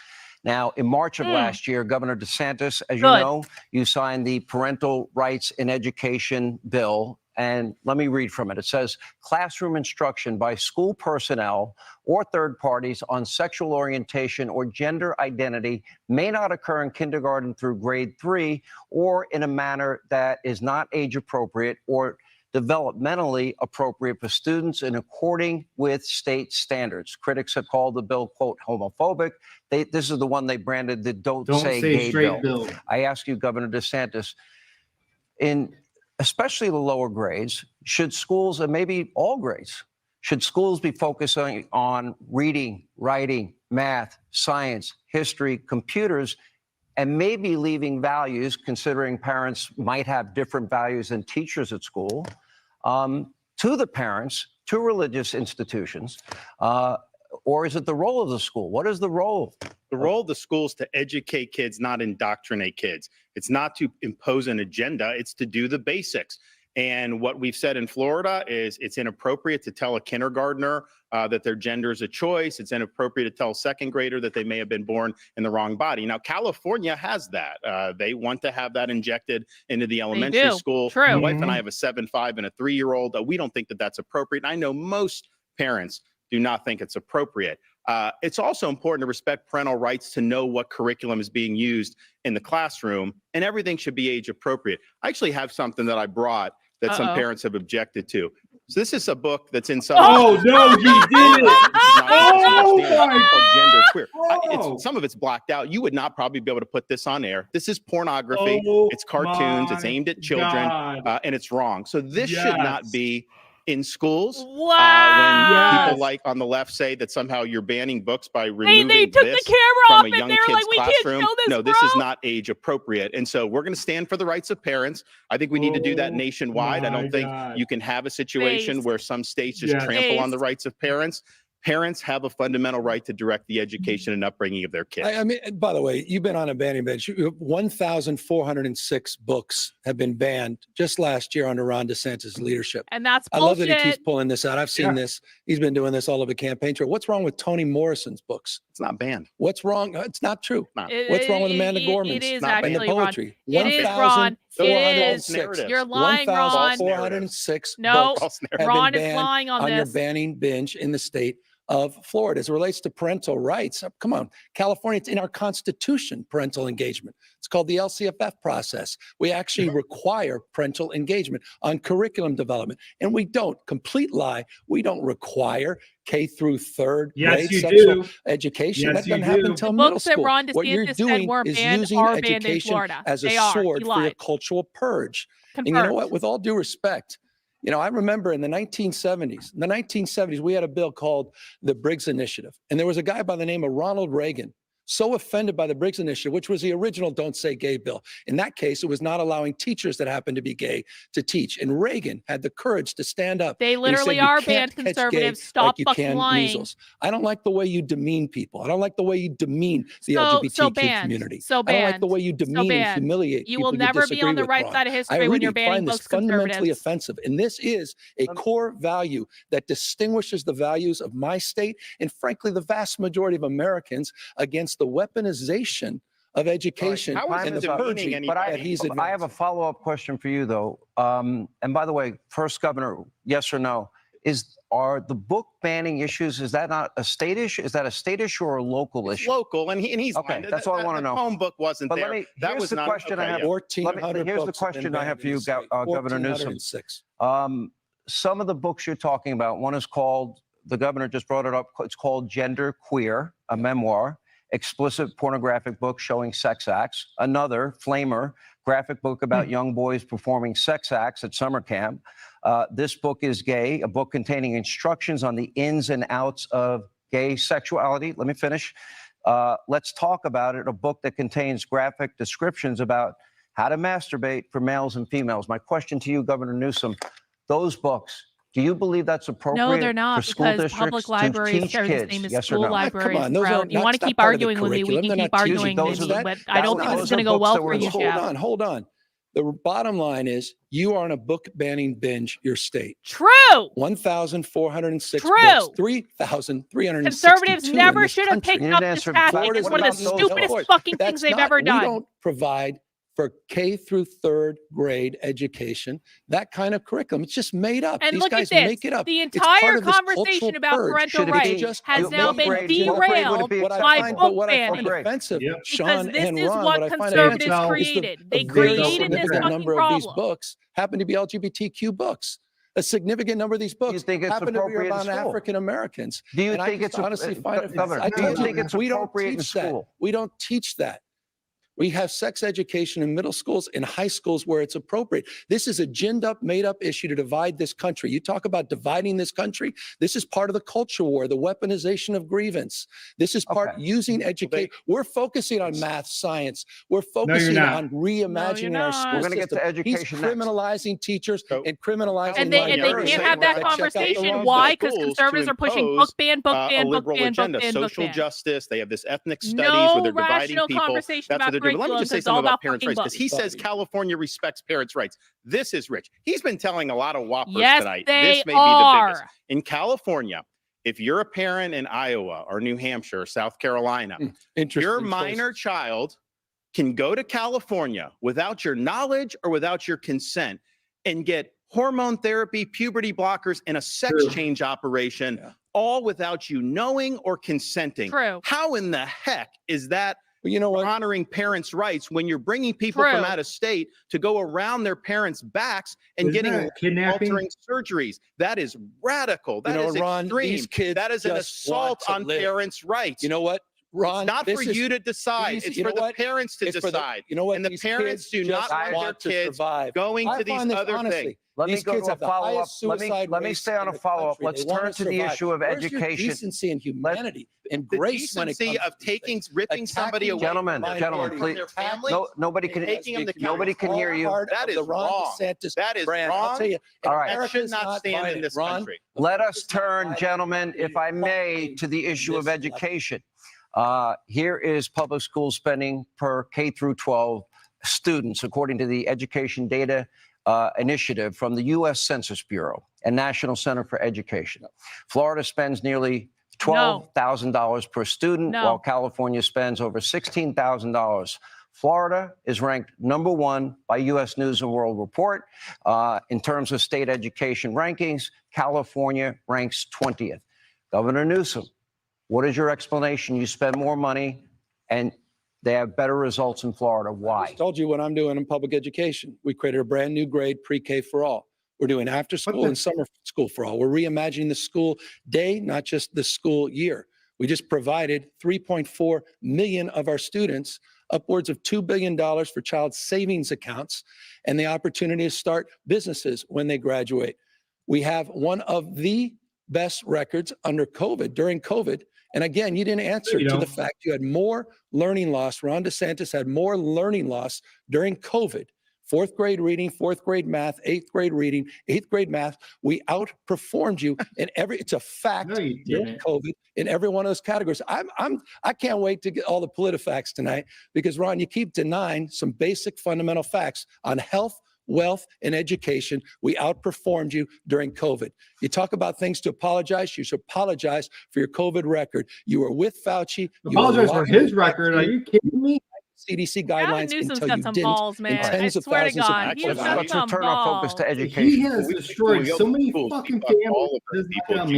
Now, in March of last year, Governor DeSantis, as you know, you signed the Parental Rights in Education bill. And let me read from it. It says, classroom instruction by school personnel or third parties on sexual orientation or gender identity may not occur in kindergarten through grade 3 or in a manner that is not age appropriate or developmentally appropriate for students in according with state standards. Critics have called the bill, quote, homophobic. This is the one they branded the Don't Say Gay bill. I ask you, Governor DeSantis, especially the lower grades, should schools, and maybe all grades, should schools be focusing on reading, writing, math, science, history, computers, and maybe leaving values, considering parents might have different values than teachers at school, to the parents, to religious institutions? Or is it the role of the school? What is the role? The role of the school is to educate kids, not indoctrinate kids. It's not to impose an agenda. It's to do the basics. And what we've said in Florida is it's inappropriate to tell a kindergartner that their gender is a choice. It's inappropriate to tell a second grader that they may have been born in the wrong body. Now, California has that. They want to have that injected into the elementary school. True. My wife and I have a 7-5 and a 3-year-old. We don't think that that's appropriate. And I know most parents do not think it's appropriate. It's also important to respect parental rights to know what curriculum is being used in the classroom, and everything should be age appropriate. I actually have something that I brought that some parents have objected to. So this is a book that's in some. Oh no, he did it! Oh my Queer. Some of it's blacked out. You would not probably be able to put this on air. This is pornography. It's cartoons. It's aimed at children, and it's wrong. So this should not be in schools. Wow. When people like on the left say that somehow you're banning books by removing they took this the camera from off a and young they were kid's like, we can't classroom. show this, No, this is bro. not age appropriate. And so we're going to stand for the rights of parents. I think we need to do that nationwide. I don't think you can have a situation where some states just trample on the rights of parents. Parents have a fundamental right to direct the education and upbringing of their kids. I mean, by the way, you've been on a banning bench. 1,406 books have been banned just last year under Ron DeSantis' leadership. And that's I bullshit. love that he keeps pulling this out. I've seen this. He's been doing this all over the campaign trail. What's wrong with Toni Morrison's books? It's not banned. What's wrong? It's not true. What's wrong with Amanda Gorman's? It is and the actually, poetry. Ron. It is, Ron. It is. 1,406. You're lying, Ron. 1,406 No, books have Ron been is banned lying on your this. banning binge in the state of Florida. As it relates to parental rights, come on, California, it's in our Constitution, parental engagement. It's called the LCFF process. We actually require parental engagement on curriculum development, and we don't. Complete lie. We don't require K through third grade sexual education. That doesn't happen until middle school. What you're doing is using education as a sword for your cultural purge. And you know what? With all due respect, you know, I remember in the 1970s, we had a bill called the Briggs Initiative. And there was a guy by the name of Ronald Reagan, so offended by the Briggs Initiative, which was the original Don't Say Gay bill. In that case, it was not allowing teachers that happened to be gay to teach. And Reagan had the courage to stand up. They literally are banned conservatives. Stop fucking lying. Measles. I don't like the way you demean people. I don't like the way you demean the LGBTQ community. I don't like the way you demean and humiliate people. You will never be on the right side of history when you're banning books. Fundamentally offensive. And this is a core value that distinguishes the values of my state and, frankly, the vast majority of Americans against the weaponization of education and the purging that he's advancing. I have a follow-up question for you, though. And by the way, first, Governor, yes or no? Are the book banning issues, is that not a state issue? Is that a state issue or a local issue? Local, and he's okay. That's all I want to know. The home book wasn't but there. That was the question I have. Here's the question I have for you, Governor Newsom. Some of the books you're talking about, one is called, the governor just brought it up, it's called Gender Queer, a memoir. Explicit pornographic book showing sex acts. Another, Flamer, graphic book about young boys performing sex acts at summer camp. This book is Gay, a book containing instructions on the ins and outs of gay sexuality. Let me finish. Let's Talk About It, a book that contains graphic descriptions about how to masturbate for males and females. My question to you, Governor Newsom, those books, do you believe that's appropriate? No, they're not, for school because districts public libraries are the same as school libraries. Come on, those are you want to keep arguing with me, we can keep arguing with me, but I don't think it's going to go well for you, Jeff. Hold on. The bottom line is you are on a book banning binge, your state. True. 1,406 True. books, 3,362. Conservatives never should have picked up this tactic. It's one of the stupidest fucking things they've ever done. We don't provide for K through third grade education, that kind of curriculum. It's just made up. And These look guys at this. make it up. The entire conversation about parental rights has now been derailed by book banning. Offensive, Because Sean this and is Ron, what conservatives created. They created this fucking number problem. of these books happen to be LGBTQ books. A significant number of these books happen to be about African Americans. Do you think it's honestly find it? Governor, do you think it's appropriate in school? We don't teach that. We have sex education in middle schools and high schools where it's appropriate. This is a ginned up, made up issue to divide this country. You talk about dividing this country. This is part of the culture war, the weaponization of grievance. This is part using education. We're focusing on math, science. We're focusing on reimagining our school system. We're going to get to education. He's criminalizing teachers and criminalizing and they can't have that conversation. Why? Because conservatives are pushing book ban, book ban, book ban, book ban, social justice. They have this ethnic studies where they're dividing people. That's what they're doing. But let me just say something about parents' rights, because he says California respects parents' rights. This is rich. He's been telling a lot of whoppers tonight. This may be the biggest. In California, if you're a parent in Iowa or New Hampshire or South Carolina, your minor child can go to California without your knowledge or without your consent and get hormone therapy, puberty blockers, and a sex change operation, all without you knowing or consenting. True. How in the heck is that honoring parents' rights when you're bringing people from out of state to go around their parents' backs and getting altering surgeries? That is radical. That is Ron, extreme. these kids that is an assault on parents' rights. You know what? Ron, it's not for you to decide. It's for the parents to decide. You know what? And the parents do not want their kids going to these other things. Let me go to a follow-up. Let me stay on a follow-up. Let's turn to the issue of education. Decency and humanity and grace when it comes of ripping somebody away. Gentlemen, please. No, nobody can hear you. That is wrong. That is wrong. I'll tell you. All right. That should not stand in this country. Let us turn, gentlemen, if I may, to the issue of education. Here is public school spending per K through 12 students, according to the Education Data Initiative from the U.S. Census Bureau and National Center for Education. Florida spends nearly $12,000 per student, while California spends over $16,000. Florida is ranked #1 by U.S. News and World Report. In terms of state education rankings, California ranks 20th. Governor Newsom, what is your explanation? You spend more money and they have better results in Florida. Why? I told you what I'm doing in public education. We created a brand new grade pre-K for all. We're doing after school and summer school for all. We're reimagining the school day, not just the school year. We just provided 3.4 million of our students upwards of $2 billion for child savings accounts and the opportunity to start businesses when they graduate. We have one of the best records under COVID, during COVID. And again, you didn't answer to the fact you had more learning loss. Ron DeSantis had more learning loss during COVID. 4th grade reading, 4th grade math, 8th grade reading, 8th grade math. We outperformed you in it's a fact during COVID in every one of those categories. I can't wait to get all the PolitiFacts tonight because Ron, you keep denying some basic fundamental facts on health, wealth, and education. We outperformed you during COVID. You talk about things to apologize. You should apologize for your COVID record. You were with Fauci. Apologize for his record. Are you kidding me? CDC guidelines until you didn't. Balls, man. Tens of thousands of people. Let's return our focus to education. He has destroyed so many fucking families.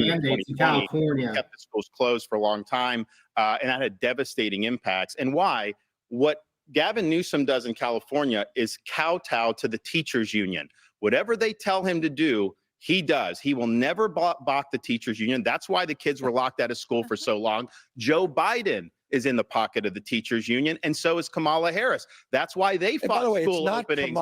Mandates in California. Kept the schools closed for a long time, and that had devastating impacts. And why? What Gavin Newsom does in California is kowtow to the teachers union. Whatever they tell him to do, he does. He will never balk the teachers union. That's why the kids were locked out of school for so long. Joe Biden is in the pocket of the teachers union, and so is Kamala Harris. That's why they fought school openings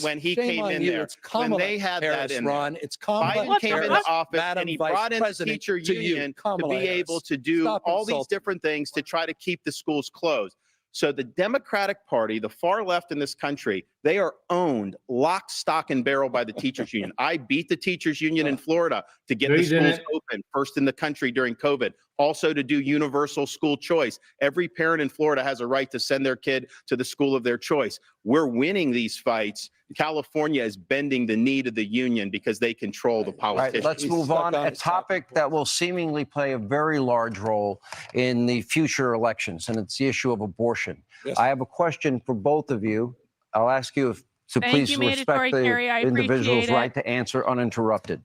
when he came in there. When they had that in there. It's Kamala Biden came Harris, into office Madam and he Vice brought in the President, teacher union to be able to do all these different things to try to keep the schools closed. So the Democratic Party, the far left in this country, they are owned lock, stock, and barrel by the teachers union. I beat the teachers union in Florida to get the schools open, first in the country during COVID. Also to do universal school choice. Every parent in Florida has a right to send their kid to the school of their choice. We're winning these fights. California is bending the knee to the union because they control the politicians. All right, let's move on. A topic that will seemingly play a very large role in the future elections, and it's the issue of abortion. Yes. I have a question for both of you. I'll ask you to please respect the individual's right to answer uninterrupted.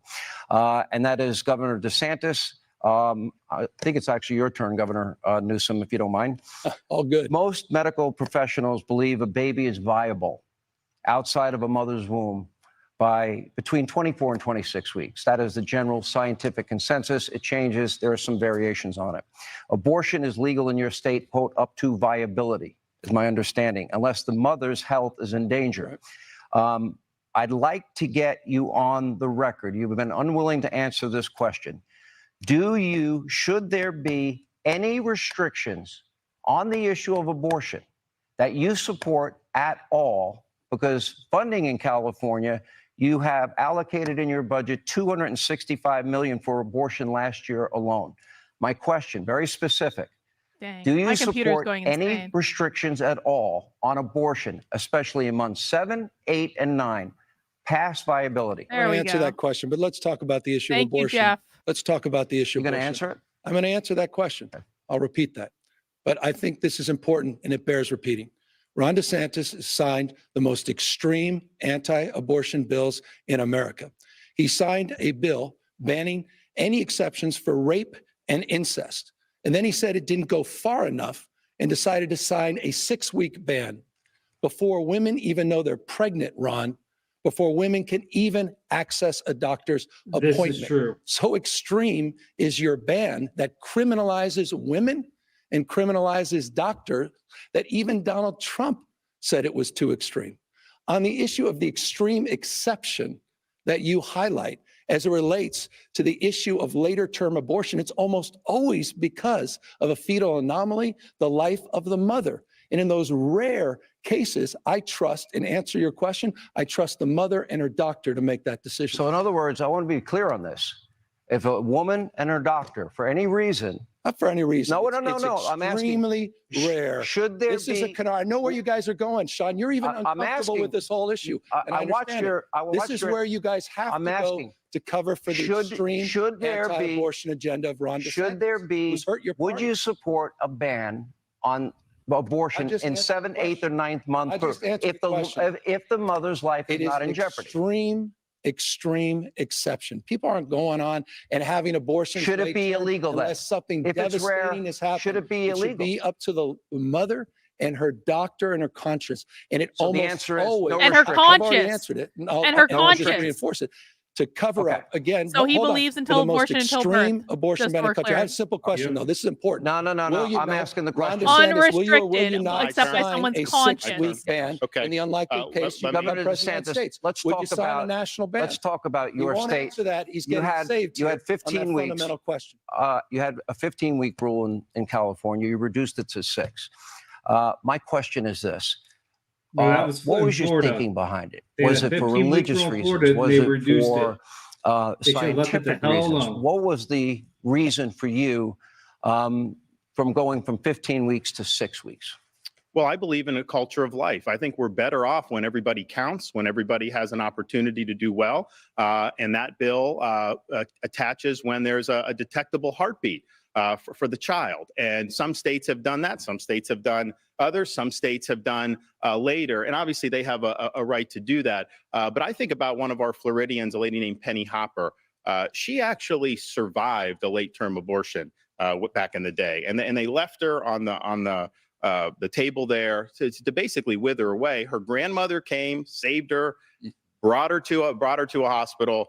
And that is Governor DeSantis. I think it's actually your turn, Governor Newsom, if you don't mind. All good. Most medical professionals believe a baby is viable outside of a mother's womb by between 24 and 26 weeks. That is the general scientific consensus. It changes. There are some variations on it. Abortion is legal in your state, quote, up to viability, is my understanding, unless the mother's health is in danger. I'd like to get you on the record. You've been unwilling to answer this question. Should there be any restrictions on the issue of abortion that you support at all? Because funding in California, you have allocated in your budget $265 million for abortion last year alone. My question, very specific. Dang. Do you support any restrictions at all on abortion, especially in months 7, 8, and 9, past viability? I'm going to answer that question, but let's talk about the issue of abortion. Jeff. Let's talk about the issue of abortion. You're going to answer it? I'm going to answer that question. I'll repeat that. But I think this is important and it bears repeating. Ron DeSantis has signed the most extreme anti-abortion bills in America. He signed a bill banning any exceptions for rape and incest. And then he said it didn't go far enough and decided to sign a 6-week ban before women even know they're pregnant, Ron, before women can even access a doctor's appointment. This is true. So extreme is your ban that criminalizes women and criminalizes doctors that even Donald Trump said it was too extreme. On the issue of the extreme exception that you highlight as it relates to the issue of later term abortion, it's almost always because of a fetal anomaly, the life of the mother. And in those rare cases, I trust, and answer your question, I trust the mother and her doctor to make that decision. So in other words, I want to be clear on this. If a woman and her doctor, for any reason, not for any reason. No. I'm extremely rare. Should there this be? I know where you guys are going, Sean. You're even uncomfortable with this whole issue. I watched your. This is where you guys have to go to cover for the extreme anti-abortion agenda of Ron DeSantis. Should there be? Would you support a ban on abortion in 7th, 8th, or 9th month if the mother's life is not in jeopardy? Extreme exception. People aren't going on and having abortions. Should it be illegal then? Unless something devastating has happened. Should it be illegal? It should be up to the mother and her doctor and her conscience. And it so almost the answer is always. No and her conscience. I've already answered it. And her conscience. Reinforce it. To cover up again. So he believes until abortion until birth. Abortion ban in the country. I have a simple question though. This is important. No. I'm asking the question. Unrestricted, except by someone's conscience. 6-week ban in the unlikely case you Governor become president of the United States. Would you sign a national ban? Let's talk about your state. Answer that. He's getting saved. You had 15 weeks. Fundamental question. You had a 15-week rule in California. You reduced it to 6. My question is this. What was your thinking behind it? Was it for religious reasons? Was it for scientific reasons? What was the reason for you from going from 15 weeks to 6 weeks? Well, I believe in a culture of life. I think we're better off when everybody counts, when everybody has an opportunity to do well. And that bill attaches when there's a detectable heartbeat for the child. And some states have done that. Some states have done others. Some states have done later. And obviously they have a right to do that. But I think about one of our Floridians, a lady named Penny Hopper. She actually survived a late-term abortion back in the day. And they left her on the table there to basically wither away. Her grandmother came, saved her, brought her to a hospital,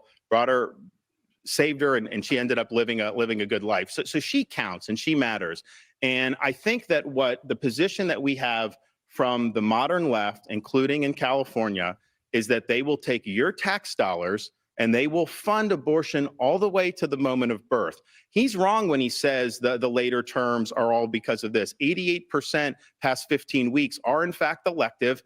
saved her, and she ended up living a good life. So she counts and she matters. And I think that what the position that we have from the modern left, including in California, is that they will take your tax dollars and they will fund abortion all the way to the moment of birth. He's wrong when he says the later terms are all because of this. 88% past 15 weeks are in fact elective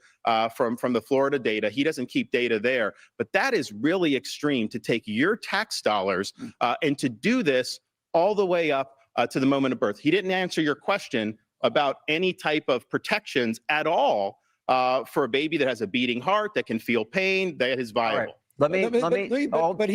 from the Florida data. He doesn't keep data there, but that is really extreme to take your tax dollars and to do this all the way up to the moment of birth. He didn't answer your question about any type of protections at all for a baby that has a beating heart, that can feel pain, that is viable. Let me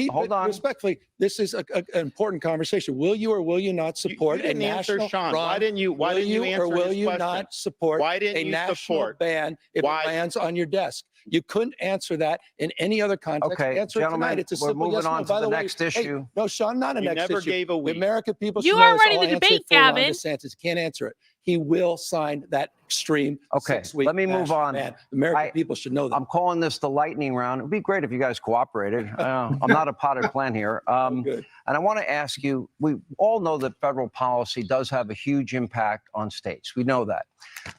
hold on. Respectfully, this is an important conversation. Will you or will you not support a national Sean, why didn't you answer or will his you question? not support a national ban if it lands on your desk? You couldn't answer that in any other context. Okay, answer gentlemen, it tonight. It's a we're simple moving yes, on no. By to the way, next issue. Hey, no, Sean, not a You next never issue. gave a week. The American people You should know are this. ready I'll to answer debate, it for Ron Gavin. DeSantis. Can't answer it. He will sign that extreme. Okay, 6-week let me move on. ban. American people should know that. I'm calling this the lightning round. It'd be great if you guys cooperated. I'm not a potted plant here. Good. And I want to ask you, we all know that federal policy does have a huge impact on states. We know that.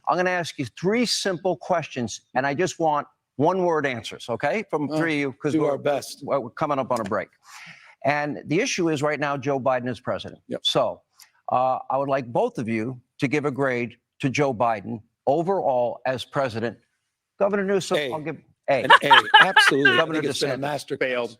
I'm going to ask you 3 simple questions, and I just want one-word answers, okay, from 3 of you, because we're coming up on a break. And the issue is right now Joe Biden is president. Yep. So I would like both of you to give a grade to Joe Biden overall as president. Governor Newsom, I'll give A. An A, absolutely. Governor DeSantis been a DeSantis master failed.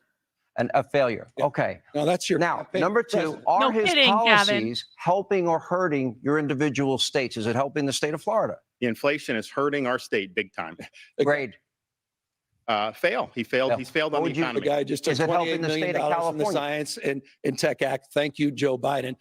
And a failure. Yeah. Okay. No, that's your now. Number 2, president. are his kidding, policies helping or hurting your individual states? Is it helping the state of Florida? The inflation is hurting our state big time. Grade. Fail. He failed. Yeah. He's failed on the economy. The guy just took Is it helping $28 the state million of from the California? Science and Tech Act. Thank you, Joe Biden.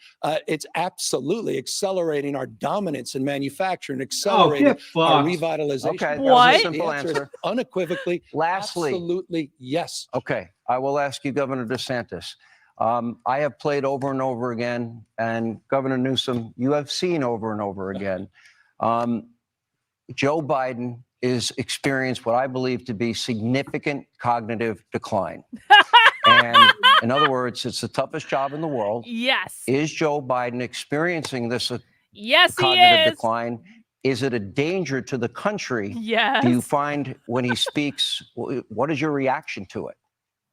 It's absolutely accelerating our dominance in manufacturing, accelerating our revitalization. Okay, What? that's a simple The answer is answer. unequivocally, Lastly, absolutely yes. okay, I will ask you, Governor DeSantis. I have played over and over again, and Governor Newsom, you have seen over and over again. Joe Biden is experienced what I believe to be significant cognitive decline. And in other words, it's the toughest job in the world. Yes. Is Joe Biden experiencing this Yes, he cognitive is. decline? Is it a danger to the country? Yes. Do you find when he speaks, what is your reaction to it?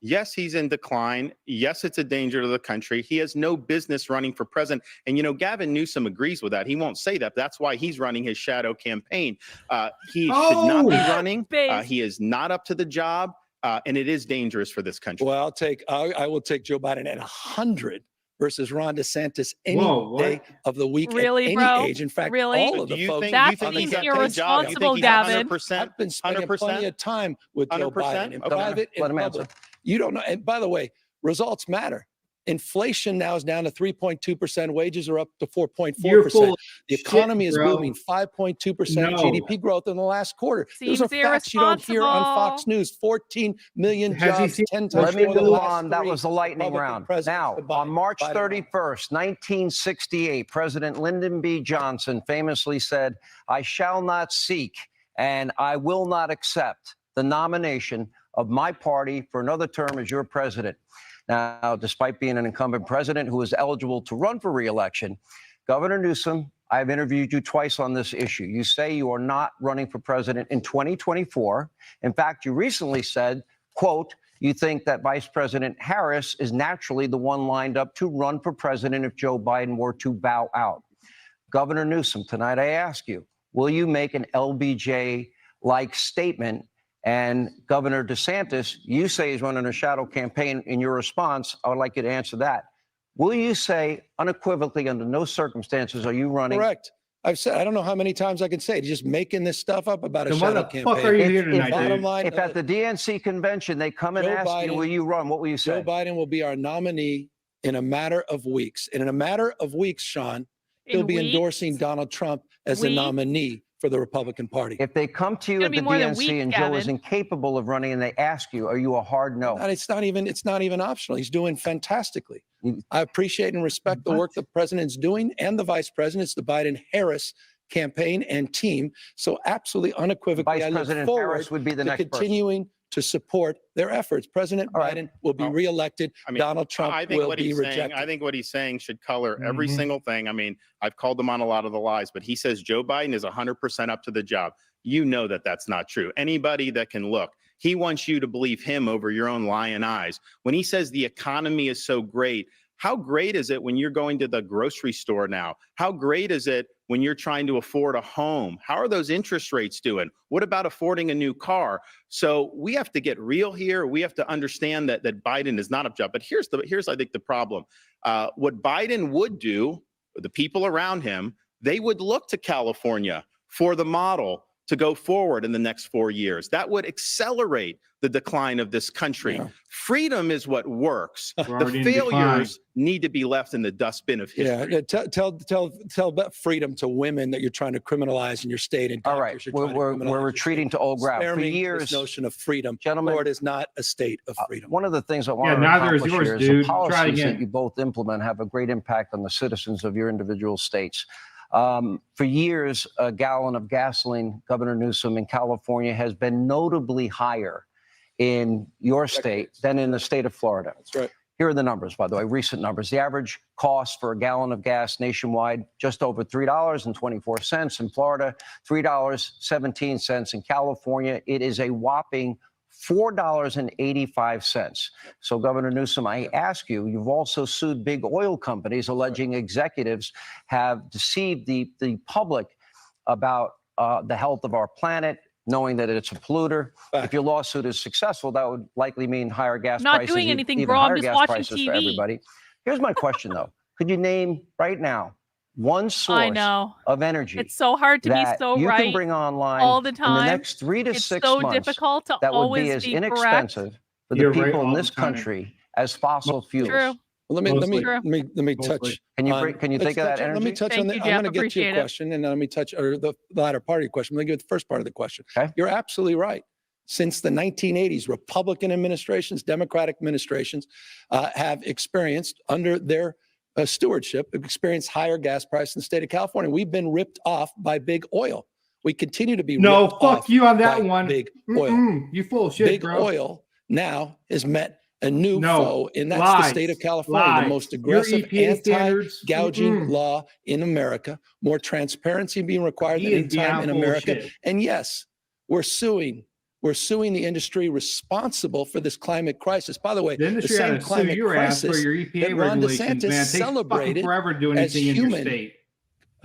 Yes, he's in decline. Yes, it's a danger to the country. He has no business running for president. And, Gavin Newsom agrees with that. He won't say that. That's why he's running his shadow campaign. He should not be running. He is not up to the job. And it is dangerous for this country. Well, I will take Joe Biden at 100 versus Ron DeSantis any day of the week at any age. In fact, all of the folks. That seems irresponsible, Gavin. I've been spending plenty of time with Joe Biden in private and public. You don't know. And by the way, results matter. Inflation now is down to 3.2%. Wages are up to 4.4%. The economy is booming, 5.2% GDP grose in the last quarter. Those are facts you don't hear on Fox News. 14 million jobs, 10 times Let me more than move last on. That was the lightning round. Now, on March 31st, 1968, President Lyndon B. Johnson famously said, "I shall not seek and I will not accept the nomination of my party for another term as your president." Now, despite being an incumbent president who is eligible to run for re-election, Governor Newsom, I've interviewed you twice on this issue. You say you are not running for president in 2024. In fact, you recently said, quote, you think that Vice President Harris is naturally the one lined up to run for president if Joe Biden were to bow out. Governor Newsom, tonight I ask you, will you make an LBJ-like statement? And Governor DeSantis, you say he's running a shadow campaign. In your response, I would like you to answer that. Will you say unequivocally, under no circumstances are you running? Correct. I've said, I don't know how many times I can say it. Just making this stuff up about a shadow campaign. What the fuck are you here tonight, bottom line, if at the DNC convention they come and ask you, will you run? What will you say? Joe Biden will be our nominee in a matter of weeks. And in a matter of weeks, Sean, he'll be endorsing Donald Trump as the nominee for the Republican Party. If they come to you at the DNC and Joe is incapable of running and they ask you, are you a hard no? It's not even optional. He's doing fantastically. I appreciate and respect the work the president's doing and the vice president's, the Biden-Harris campaign and team. So absolutely unequivocally, Vice President Harris would be the next continuing to support their efforts. President Biden will be reelected. Donald Trump will be rejected. I think what he's saying should color every single thing. I mean, I've called him on a lot of the lies, but he says Joe Biden is 100% up to the job. You know that that's not true. Anybody that can look, he wants you to believe him over your own lying eyes. When he says the economy is so great, how great is it when you're going to the grocery store now? How great is it when you're trying to afford a home? How are those interest rates doing? What about affording a new car? So we have to get real here. We have to understand that Biden is not a job. But here's I think the problem. What Biden would do, the people around him, they would look to California for the model to go forward in the next 4 years. That would accelerate the decline of this country. Yeah. Freedom is what works. The failures need to be left in the dustbin of history. Yeah, tell about freedom to women that you're trying to criminalize in your state. And all right, we're retreating to old ground. For years, this notion of freedom, gentlemen, Florida is not a state of freedom. One of the things I want to accomplish here is the policies that you both implement have a great impact on the citizens of your individual states. For years, a gallon of gasoline, Governor Newsom, in California has been notably higher in your state than in the state of Florida. That's right. Here are the numbers, by the way, recent numbers. The average cost for a gallon of gas nationwide, just over $3.24. In Florida, $3.17. In California, it is a whopping $4.85. So, Governor Newsom, I ask you, you've also sued big oil companies alleging executives have deceived the public about the health of our planet, knowing that it's a polluter. If your lawsuit is successful, that would likely mean higher gas prices. Not doing anything, even bro. higher I'm just gas watching prices TV. For everybody. Here's my question, though. Could you name right now one source of energy? It's so hard to be so you right can bring online all the time. In the next 3 to 6 so months difficult to that would always be as be inexpensive for the people in this country as fossil fuels. True. Well, let me touch. Can you think of that energy? Let me touch on that. I'm going to get to your question, and then let me touch the latter part of your question. Let me get to the first part of the question. Okay. You're absolutely right. Since the 1980s, Republican administrations, Democratic administrations have experienced under their stewardship, experienced higher gas prices in the state of California. We've been ripped off by big oil. We continue to be ripped off. No, fuck you on that one. Big oil. You full of shit, big bro. Oil now is met a new foe, and that's the state of California, the most aggressive anti-gouging law in America, more transparency being required than any time in America. And yes, we're suing the industry responsible for this climate crisis. By the way, the same climate crisis that Ron DeSantis celebrated as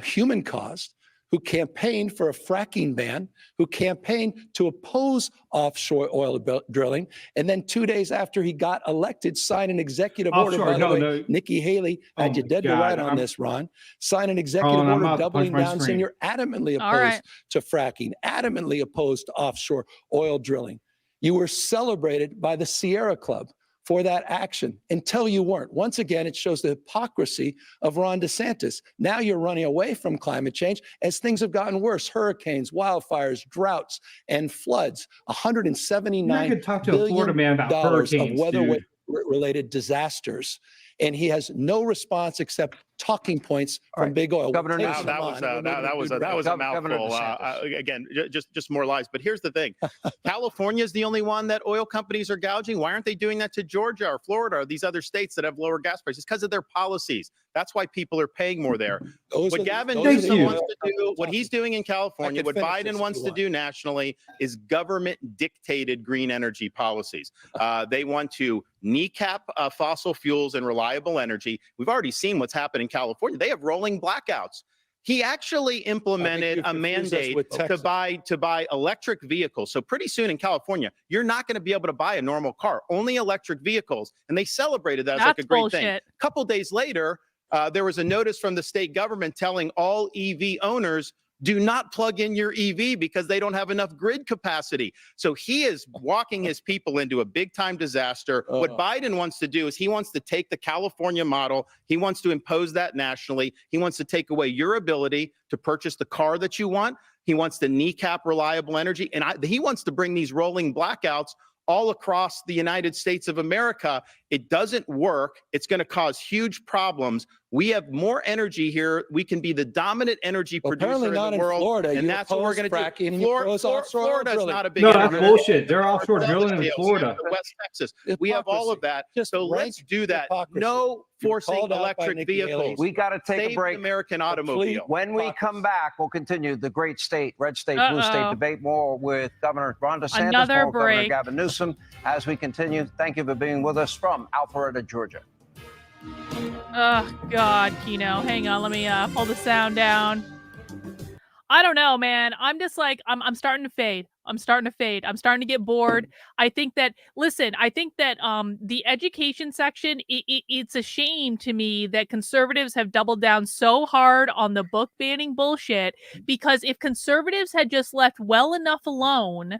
human caused, who campaigned for a fracking ban, who campaigned to oppose offshore oil drilling, and then 2 days after he got elected, signed an executive order. By the way, Nikki Haley had you dead to right on this, Ron. Sign an executive order doubling down, saying you're adamantly opposed to fracking, adamantly opposed to offshore oil drilling. You were celebrated by the Sierra Club for that action until you weren't. Once again, it shows the hypocrisy of Ron DeSantis. Now you're running away from climate change as things have gotten worse. Hurricanes, wildfires, droughts, and floods. $179 billion of weather-related disasters. And he has no response except talking points from big oil. Governor, that was a mouthful. Again, just more lies. But here's the thing: California is the only one that oil companies are gouging. Why aren't they doing that to Georgia or Florida or these other states that have lower gas prices? Because of their policies. That's why people are paying more there. What Gavin Newsom wants to do, what he's doing in California, what Biden wants to do nationally, is government-dictated green energy policies. They want to kneecap fossil fuels and reliable energy. We've already seen what's happened in California. They have rolling blackouts. He actually implemented a mandate to buy electric vehicles. So pretty soon in California, you're not going to be able to buy a normal car, only electric vehicles. And they celebrated that as like a great thing. A couple days later, there was a notice from the state government telling all EV owners, do not plug in your EV because they don't have enough grid capacity. So he is walking his people into a big time disaster. What Biden wants to do is he wants to take the California model. He wants to impose that nationally. He wants to take away your ability to purchase the car that you want. He wants to kneecap reliable energy. And he wants to bring these rolling blackouts all across the United States of America. It doesn't work. It's going to cause huge problems. We have more energy here. We can be the dominant energy producer in the world. Florida, and that's what we're going to do. Florida is not a big that's bullshit. They're offshore drilling in Florida. West Texas. We have all of that. So let's do that. No forcing electric vehicles. We got to take a break. The American automobile. When we come back, we'll continue the great state, red state, blue state debate more with Governor Ron DeSantis, Governor Gavin Newsom as we continue. Thank you for being with us from Alpharetta, Georgia. Oh, God, Kino. Hang on. Let me pull the sound down. I don't know, man. I'm just like, I'm starting to fade. I'm starting to get bored. I think that, the education section, it's a shame to me that conservatives have doubled down so hard on the book banning bullshit, because if conservatives had just left well enough alone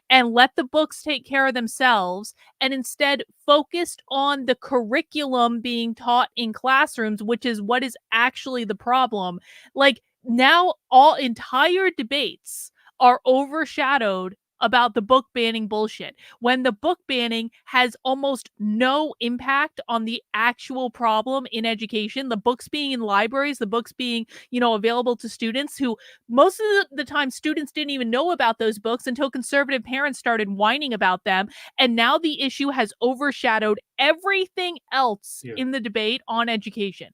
and let the books take care of themselves, and instead focused on the curriculum being taught in classrooms, which is what is actually the problem. Like, now all entire debates are overshadowed about the book banning bullshit, when the book banning has almost no impact on the actual problem in education. The books being in libraries, the books being, available to students, who most of the time students didn't even know about those books until conservative parents started whining about them. And now the issue has overshadowed everything else in the debate on education.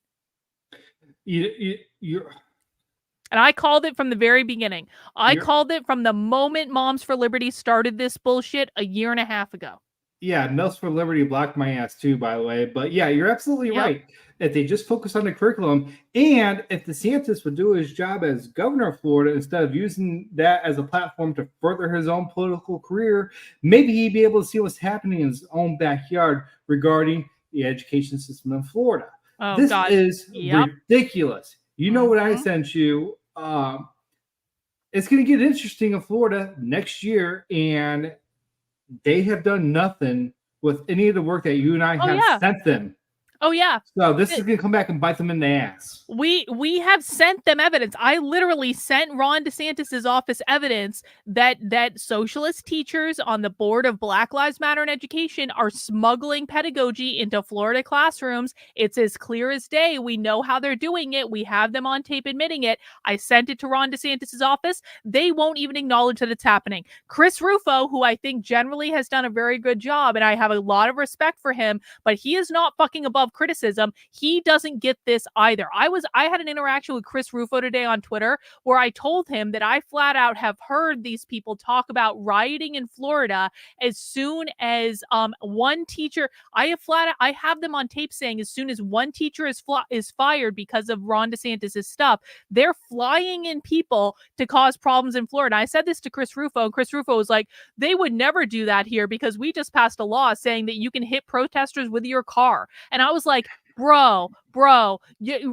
And I called it from the very beginning. I called it from the moment Moms for Liberty started this bullshit a year and a half ago. Yeah, Moms for Liberty blocked my ass too, by the way. But yeah, you're absolutely right. If they just focus on the curriculum, and if DeSantis would do his job as governor of Florida instead of using that as a platform to further his own political career, maybe he'd be able to see what's happening in his own backyard regarding the education system in Florida. Oh, this God. is ridiculous. You know what I sent you? It's going to get interesting in Florida next year, and they have done nothing with any of the work that you and I have sent them. Oh yeah. So this is going to come back and bite them in the ass. We have sent them evidence. I literally sent Ron DeSantis's office evidence that socialist teachers on the board of Black Lives Matter in Education are smuggling pedagogy into Florida classrooms. It's as clear as day. We know how they're doing it. We have them on tape admitting it. I sent it to Ron DeSantis's office. They won't even acknowledge that it's happening. Chris Rufo, who I think generally has done a very good job, and I have a lot of respect for him, but he is not fucking above criticism. He doesn't get this either. I had an interaction with Chris Rufo today on Twitter where I told him that I flat out have heard these people talk about rioting in Florida as soon as one teacher. I have them on tape saying as soon as one teacher is fired because of Ron DeSantis' stuff, they're flying in people to cause problems in Florida. I said this to Chris Rufo, and Chris Rufo was like, they would never do that here because we just passed a law saying that you can hit protesters with your car. And I was like, bro,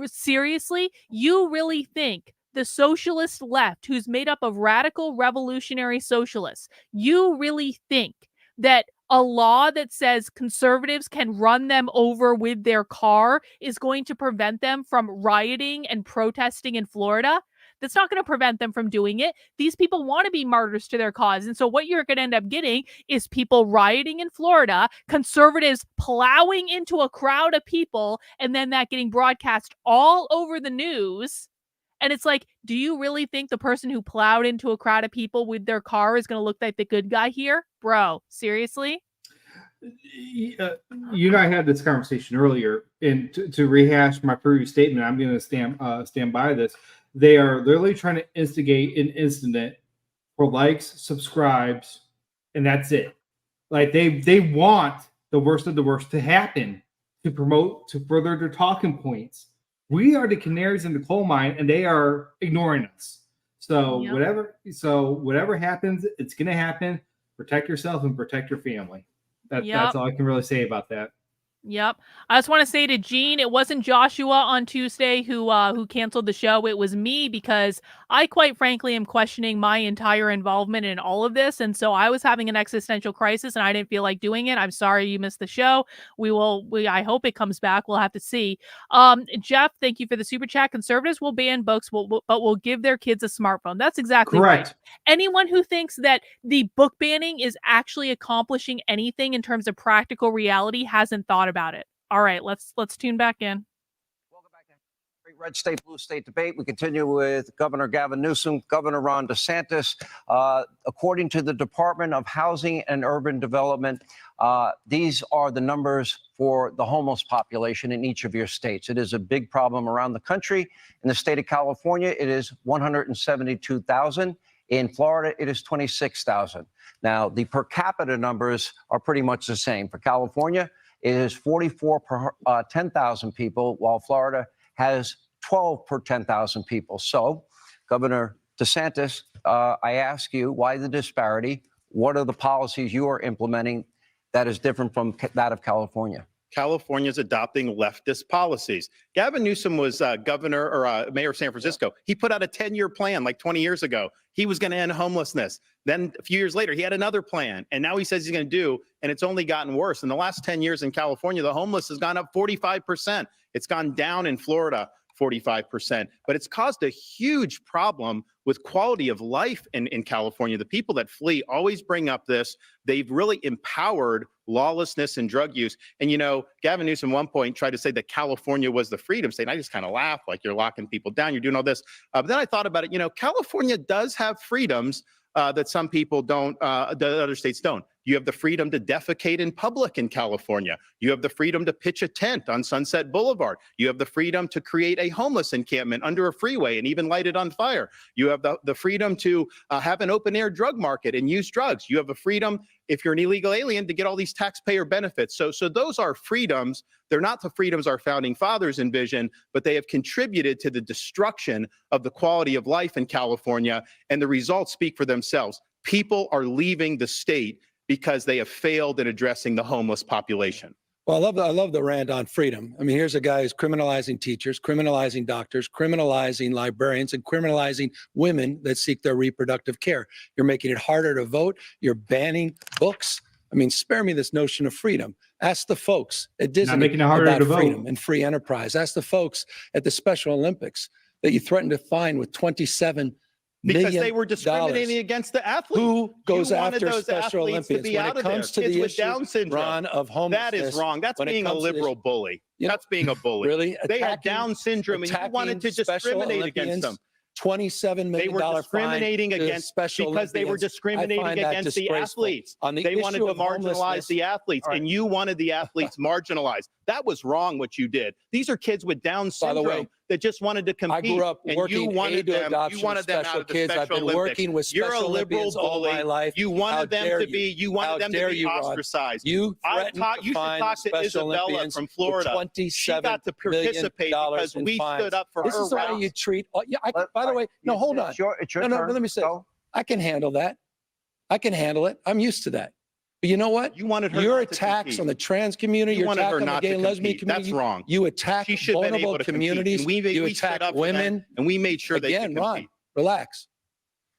seriously? You really think the socialist left, who's made up of radical revolutionary socialists, you really think that a law that says conservatives can run them over with their car is going to prevent them from rioting and protesting in Florida? That's not going to prevent them from doing it. These people want to be martyrs to their cause. And so what you're going to end up getting is people rioting in Florida, conservatives plowing into a crowd of people, and then that getting broadcast all over the news. And it's like, do you really think the person who plowed into a crowd of people with their car is going to look like the good guy here? Bro, seriously? You and I had this conversation earlier, and to rehash my previous statement, I'm going to stand by this. They are literally trying to instigate an incident for likes, subscribes, and that's it. Like they want the worst of the worst to happen to promote, to further their talking points. We are the canaries in the coal mine, and they are ignoring us. So whatever happens, it's going to happen. Protect yourself and protect your family. That's all I can really say about that. Yep. I just want to say to Gene, it wasn't Joshua on Tuesday who canceled the show. It was me, because I quite frankly am questioning my entire involvement in all of this. And so I was having an existential crisis and I didn't feel like doing it. I'm sorry you missed the show. I hope it comes back. We'll have to see. Jeff, thank you for the super chat. Conservatives will ban books, but will give their kids a smartphone. That's exactly correct. Right. Anyone who thinks that the book banning is actually accomplishing anything in terms of practical reality hasn't thought about it. All right, let's tune back in. Welcome back to Great Red State, Blue State debate. We continue with Governor Gavin Newsom, Governor Ron DeSantis. According to the Department of Housing and Urban Development, these are the numbers for the homeless population in each of your states. It is a big problem around the country. In the state of California, it is 172,000. In Florida, it is 26,000. Now, the per capita numbers are pretty much the same. For California, it is 44 per 10,000 people, while Florida has 12 per 10,000 people. So, Governor DeSantis, I ask you, why the disparity? What are the policies you are implementing that is different from that of California? California is adopting leftist policies. Gavin Newsom was governor or mayor of San Francisco. He put out a 10-year plan like 20 years ago. He was going to end homelessness. Then a few years later, he had another plan. And now he says he's going to do, and it's only gotten worse. In the last 10 years in California, the homeless has gone up 45%. It's gone down in Florida 45%. But it's caused a huge problem with quality of life in California. The people that flee always bring up this. They've really empowered lawlessness and drug use. And, you know, Gavin Newsom at one point tried to say that California was the freedom state. And I just kind of laughed, like, you're locking people down, you're doing all this. But then I thought about it, you know, California does have freedoms that some people don't, that other states don't. You have the freedom to defecate in public in California. You have the freedom to pitch a tent on Sunset Boulevard. You have the freedom to create a homeless encampment under a freeway and even light it on fire. You have the freedom to have an open air drug market and use drugs. You have the freedom, if you're an illegal alien, to get all these taxpayer benefits. So those are freedoms. They're not the freedoms our founding fathers envisioned, but they have contributed to the destruction of the quality of life in California. And the results speak for themselves. People are leaving the state because they have failed in addressing the homeless population. Well, I love the rant on freedom. I mean, here's a guy who's criminalizing teachers, criminalizing doctors, criminalizing librarians, and criminalizing women that seek their reproductive care. You're making it harder to vote. You're banning books. I mean, spare me this notion of freedom. Ask the folks at Disney making it harder about to vote. freedom and free enterprise. Ask the folks at the Special Olympics that you threatened to fine with $27 million. Because they were discriminating against the athletes. Who goes You wanted after those Special athletes to Olympians be when out it of there. comes to Kids the with issue, Down syndrome. Ron, of homelessness? That is wrong. That's when it being a comes to this- liberal bully. You know- That's being a bully. Really? They had Attacking- Down syndrome and you wanted to attacking Special discriminate against Olympians, them. $27 They million were discriminating fine to against Special because they were Olympians. I discriminating find that against the disgraceful. athletes. On the They issue wanted to of marginalize homelessness- the athletes, and you wanted the athletes marginalized. That was wrong what you did. These are kids with Down By the syndrome way, that just wanted to compete. I grew up and working you wanted aid to them, adoption you wanted of them out special of the kids. Special I've been Olympics. working with You're Special a liberal Olympians all bully. my life. You How wanted them dare to be. You How wanted them to dare be you, Ron. ostracized. You I threatened talk, to you should fine talk to Special Isabella Olympians from with Florida. She got to $27 million participate because in we fines. stood up for This her is the way rights. you treat. By the way, no, hold on. It's your No, turn. let me say. Go. I can handle that. I can handle it. I'm used to that. But you know what? You wanted her Your not to attacks compete. on the trans community, You your wanted attack her on the not gay to and lesbian compete. community. That's wrong. You attack She should have been vulnerable able to communities. compete. And You we stood attack up for them, women. and we made sure they could Again, compete. Ron, relax.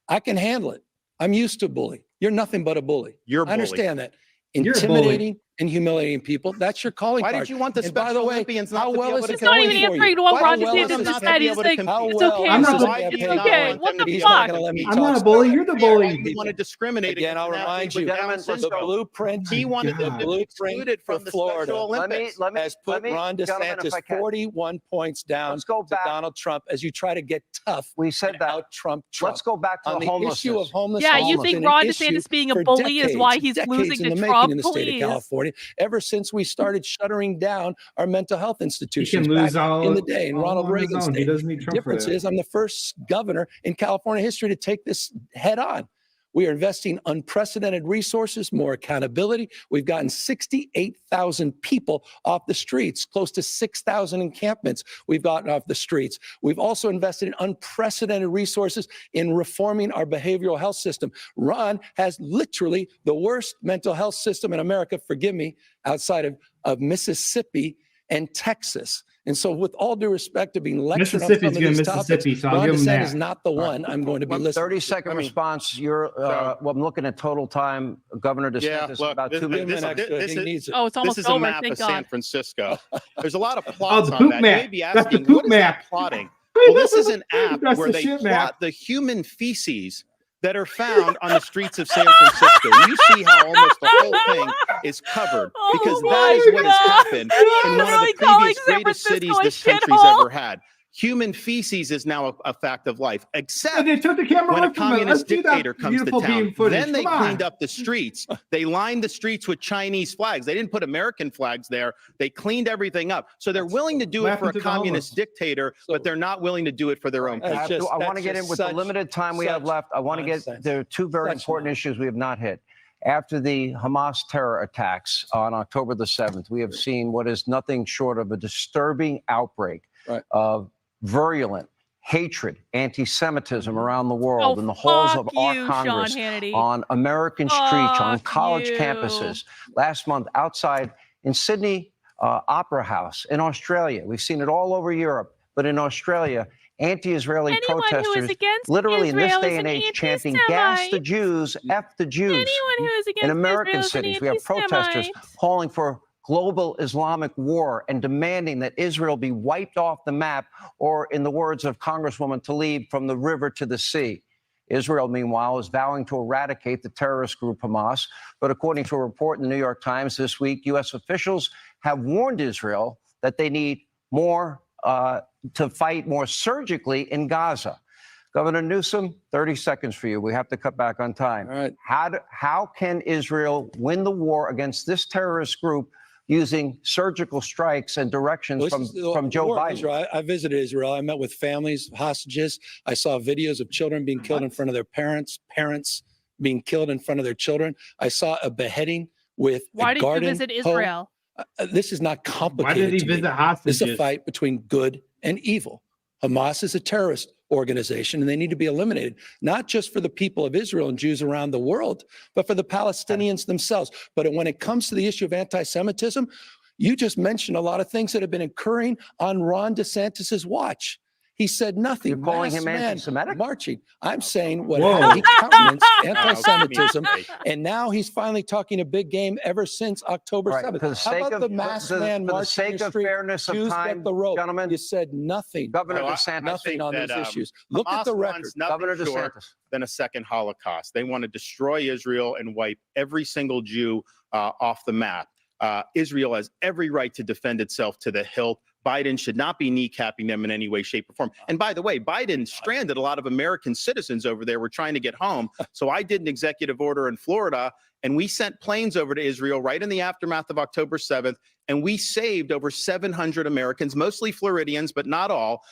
I can handle it. I'm used to bully. You're nothing but a bully. You're a I bully. understand that. You're a bully. Intimidating and humiliating people. That's your calling Why card. did you want the And by Special the way, Olympians not how to be well able is to it He's not going even for answering you? to what Why Ron do you want DeSantis them just not to said. be He's able to like, compete? it's okay. I'm It's not- Why okay. do It's you not okay. want What them the to be- He's not fuck? gonna let me I'm talk. not a bully. You're the Why bully. do you want to discriminate Again, I'll against an remind athlete with you, Down Gentlemen, let's syndrome? the blueprint, He wanted God. them to be blueprint excluded for from the Florida. Special Olympics. has put Ron gentlemen, DeSantis if I can. 41 points down Let's go to back. Donald Trump as you try to get tough. We said and that. out-Trump Trump. Let's go back to On the the homelessness. issue of homelessness. Yeah, you it's think been an Ron issue DeSantis being a for bully is why decades, he's losing in the to making Trump? in the state Please. of California. Ever since we started shuttering down our mental health He institutions can lose back all in the day in all Ronald on his Reagan's own. day. He doesn't need The Trump for difference that. is I'm the first governor in California history to take this head on. We are investing unprecedented resources, more accountability. We've gotten 68,000 people off the streets, close to 6,000 encampments we've gotten off the streets. We've also invested in unprecedented resources in reforming our behavioral health system. Ron has literally the worst mental health system in America, forgive me, outside of Mississippi and Texas. And so with all due respect to being lectured on some Mississippi's of good these Mississippi, topics, so I'll Ron give him DeSantis that. is not the one I'm going to be listening 30-second response. You're, So- well, I'm looking at total time. Governor DeSantis, Yeah, look, about this- 2 this- minutes. Give him an extra. this He is- needs it. Oh, it's This almost is a over. map Thank of San God. Francisco. There's a lot of Oh, plots the on poop that. map. You may be That's the asking, poop what is map. that plotting? Well, this is an app That's where the they shit plot map. the human feces that are found on the streets of San Francisco. You see how almost the whole thing is covered because Oh that is my what has God. happened in one of Literally the calling previous San greatest cities Francisco a this country's shithole. ever had. Human feces is now a fact of life, except And they took the camera when a away from it. Let's communist do that dictator comes to beautiful town. beam footage. Then they Come on. cleaned up the streets. They lined the streets with Chinese flags. They didn't put American flags there. They cleaned everything up. So they're willing to do What it for a happened to the communist homeless? dictator, but they're not willing to do it for their own That's people. just- I want to that's get in just with the such- limited time we have such left. I want to get, nonsense. there are two very Such important nonsense. issues we have not hit. After the Hamas terror attacks on October the 7th, we have seen what is nothing short of a disturbing outbreak Right. of virulent hatred, anti-Semitism around the world Oh, in the halls fuck of our you, Congress, Sean Hannity. on American streets, on Fuck college you. campuses. Last month, outside in Sydney Opera House in Australia. We've seen it all over Europe, but in Australia, anti-Israeli Anyone who is protesters, against literally in this Israel day is and an age, chanting "Gas the anti-Semite. Jews, F the Jews." Anyone who is against In American Israel is an cities, we have protesters anti-Semite. calling for global Islamic war and demanding that Israel be wiped off the map, or in the words of Congresswoman Tlaib, from the river to the sea. Israel, meanwhile, is vowing to eradicate the terrorist group Hamas. But according to a report in the New York Times this week, U.S. officials have warned Israel that they need more to fight more surgically in Gaza. Governor Newsom, 30 seconds for you. We have to cut back on time. All right. How can Israel win the war against this terrorist group using surgical strikes and directions Well, this is the from Joe war in Biden? Israel. I visited Israel. I met with families, hostages. I saw videos of children being killed in front of their parents, parents being killed in front of their children. I saw a beheading with Why a did you garden visit hoe. Israel? This is not complicated. Why did he to me. visit hostages? This is a fight between good and evil. Hamas is a terrorist organization, and they need to be eliminated, not just for the people of Israel and Jews around the world, but for the Palestinians themselves. But when it comes to the issue of anti-Semitism, you just mentioned a lot of things that have been occurring on Ron DeSantis's watch. He said nothing. You're calling him Masked man anti-Semitic? marching. I'm saying what Whoa. happened. He countenanced anti-Semitism, and now he's finally talking a big game ever since October Right, 7th. for the How sake about of- the masked for the- man for the marching sake in the of street? fairness of Jews time, get the rope. gentlemen, You said nothing. Governor No, I DeSantis. Nothing think on that, these issues. Look at Hamas the record. wants nothing Governor short DeSantis. than a second Holocaust. They want to destroy Israel and wipe every single Jew off the map. Israel has every right to defend itself to the hilt. Biden should not be kneecapping them in any way, shape, or form. And by the way, Biden stranded a lot of American citizens over there. We're trying to get home. So I did an executive order in Florida, and we sent planes over to Israel right in the aftermath of October 7th. And we saved over 700 Americans, mostly Floridians, but not all,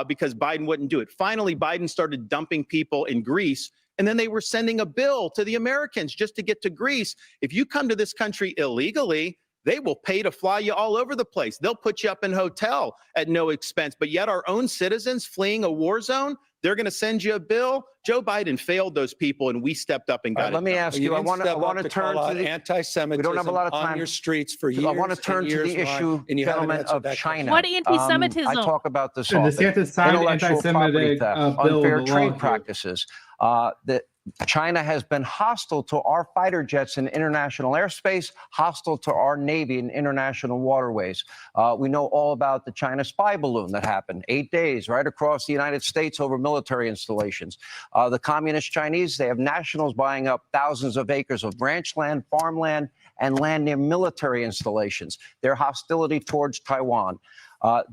because Biden wouldn't do it. Finally, Biden started dumping people in Greece. And then they were sending a bill to the Americans just to get to Greece. If you come to this country illegally, they will pay to fly you all over the place. They'll put you up in a hotel at no expense. But yet our own citizens fleeing a war zone, they're going to send you a bill. Joe Biden failed those people, and we stepped up and got it. Let me done. ask you. I want to turn to the anti-Semitism We don't have a lot of on time. your streets for years. I want to turn and to years, the Ron, issue, and you haven't gentlemen, answered of that China. What anti-Semitism? I talk about this And often. DeSantis signed Intellectual property anti-Semitic theft, bill unfair into law trade here. practices. That China has been hostile to our fighter jets in international airspace, hostile to our Navy in international waterways. We know all about the China spy balloon that happened 8 days right across the United States over military installations. The communist Chinese, they have nationals buying up thousands of acres of ranch land, farmland, and land near military installations. Their hostility towards Taiwan.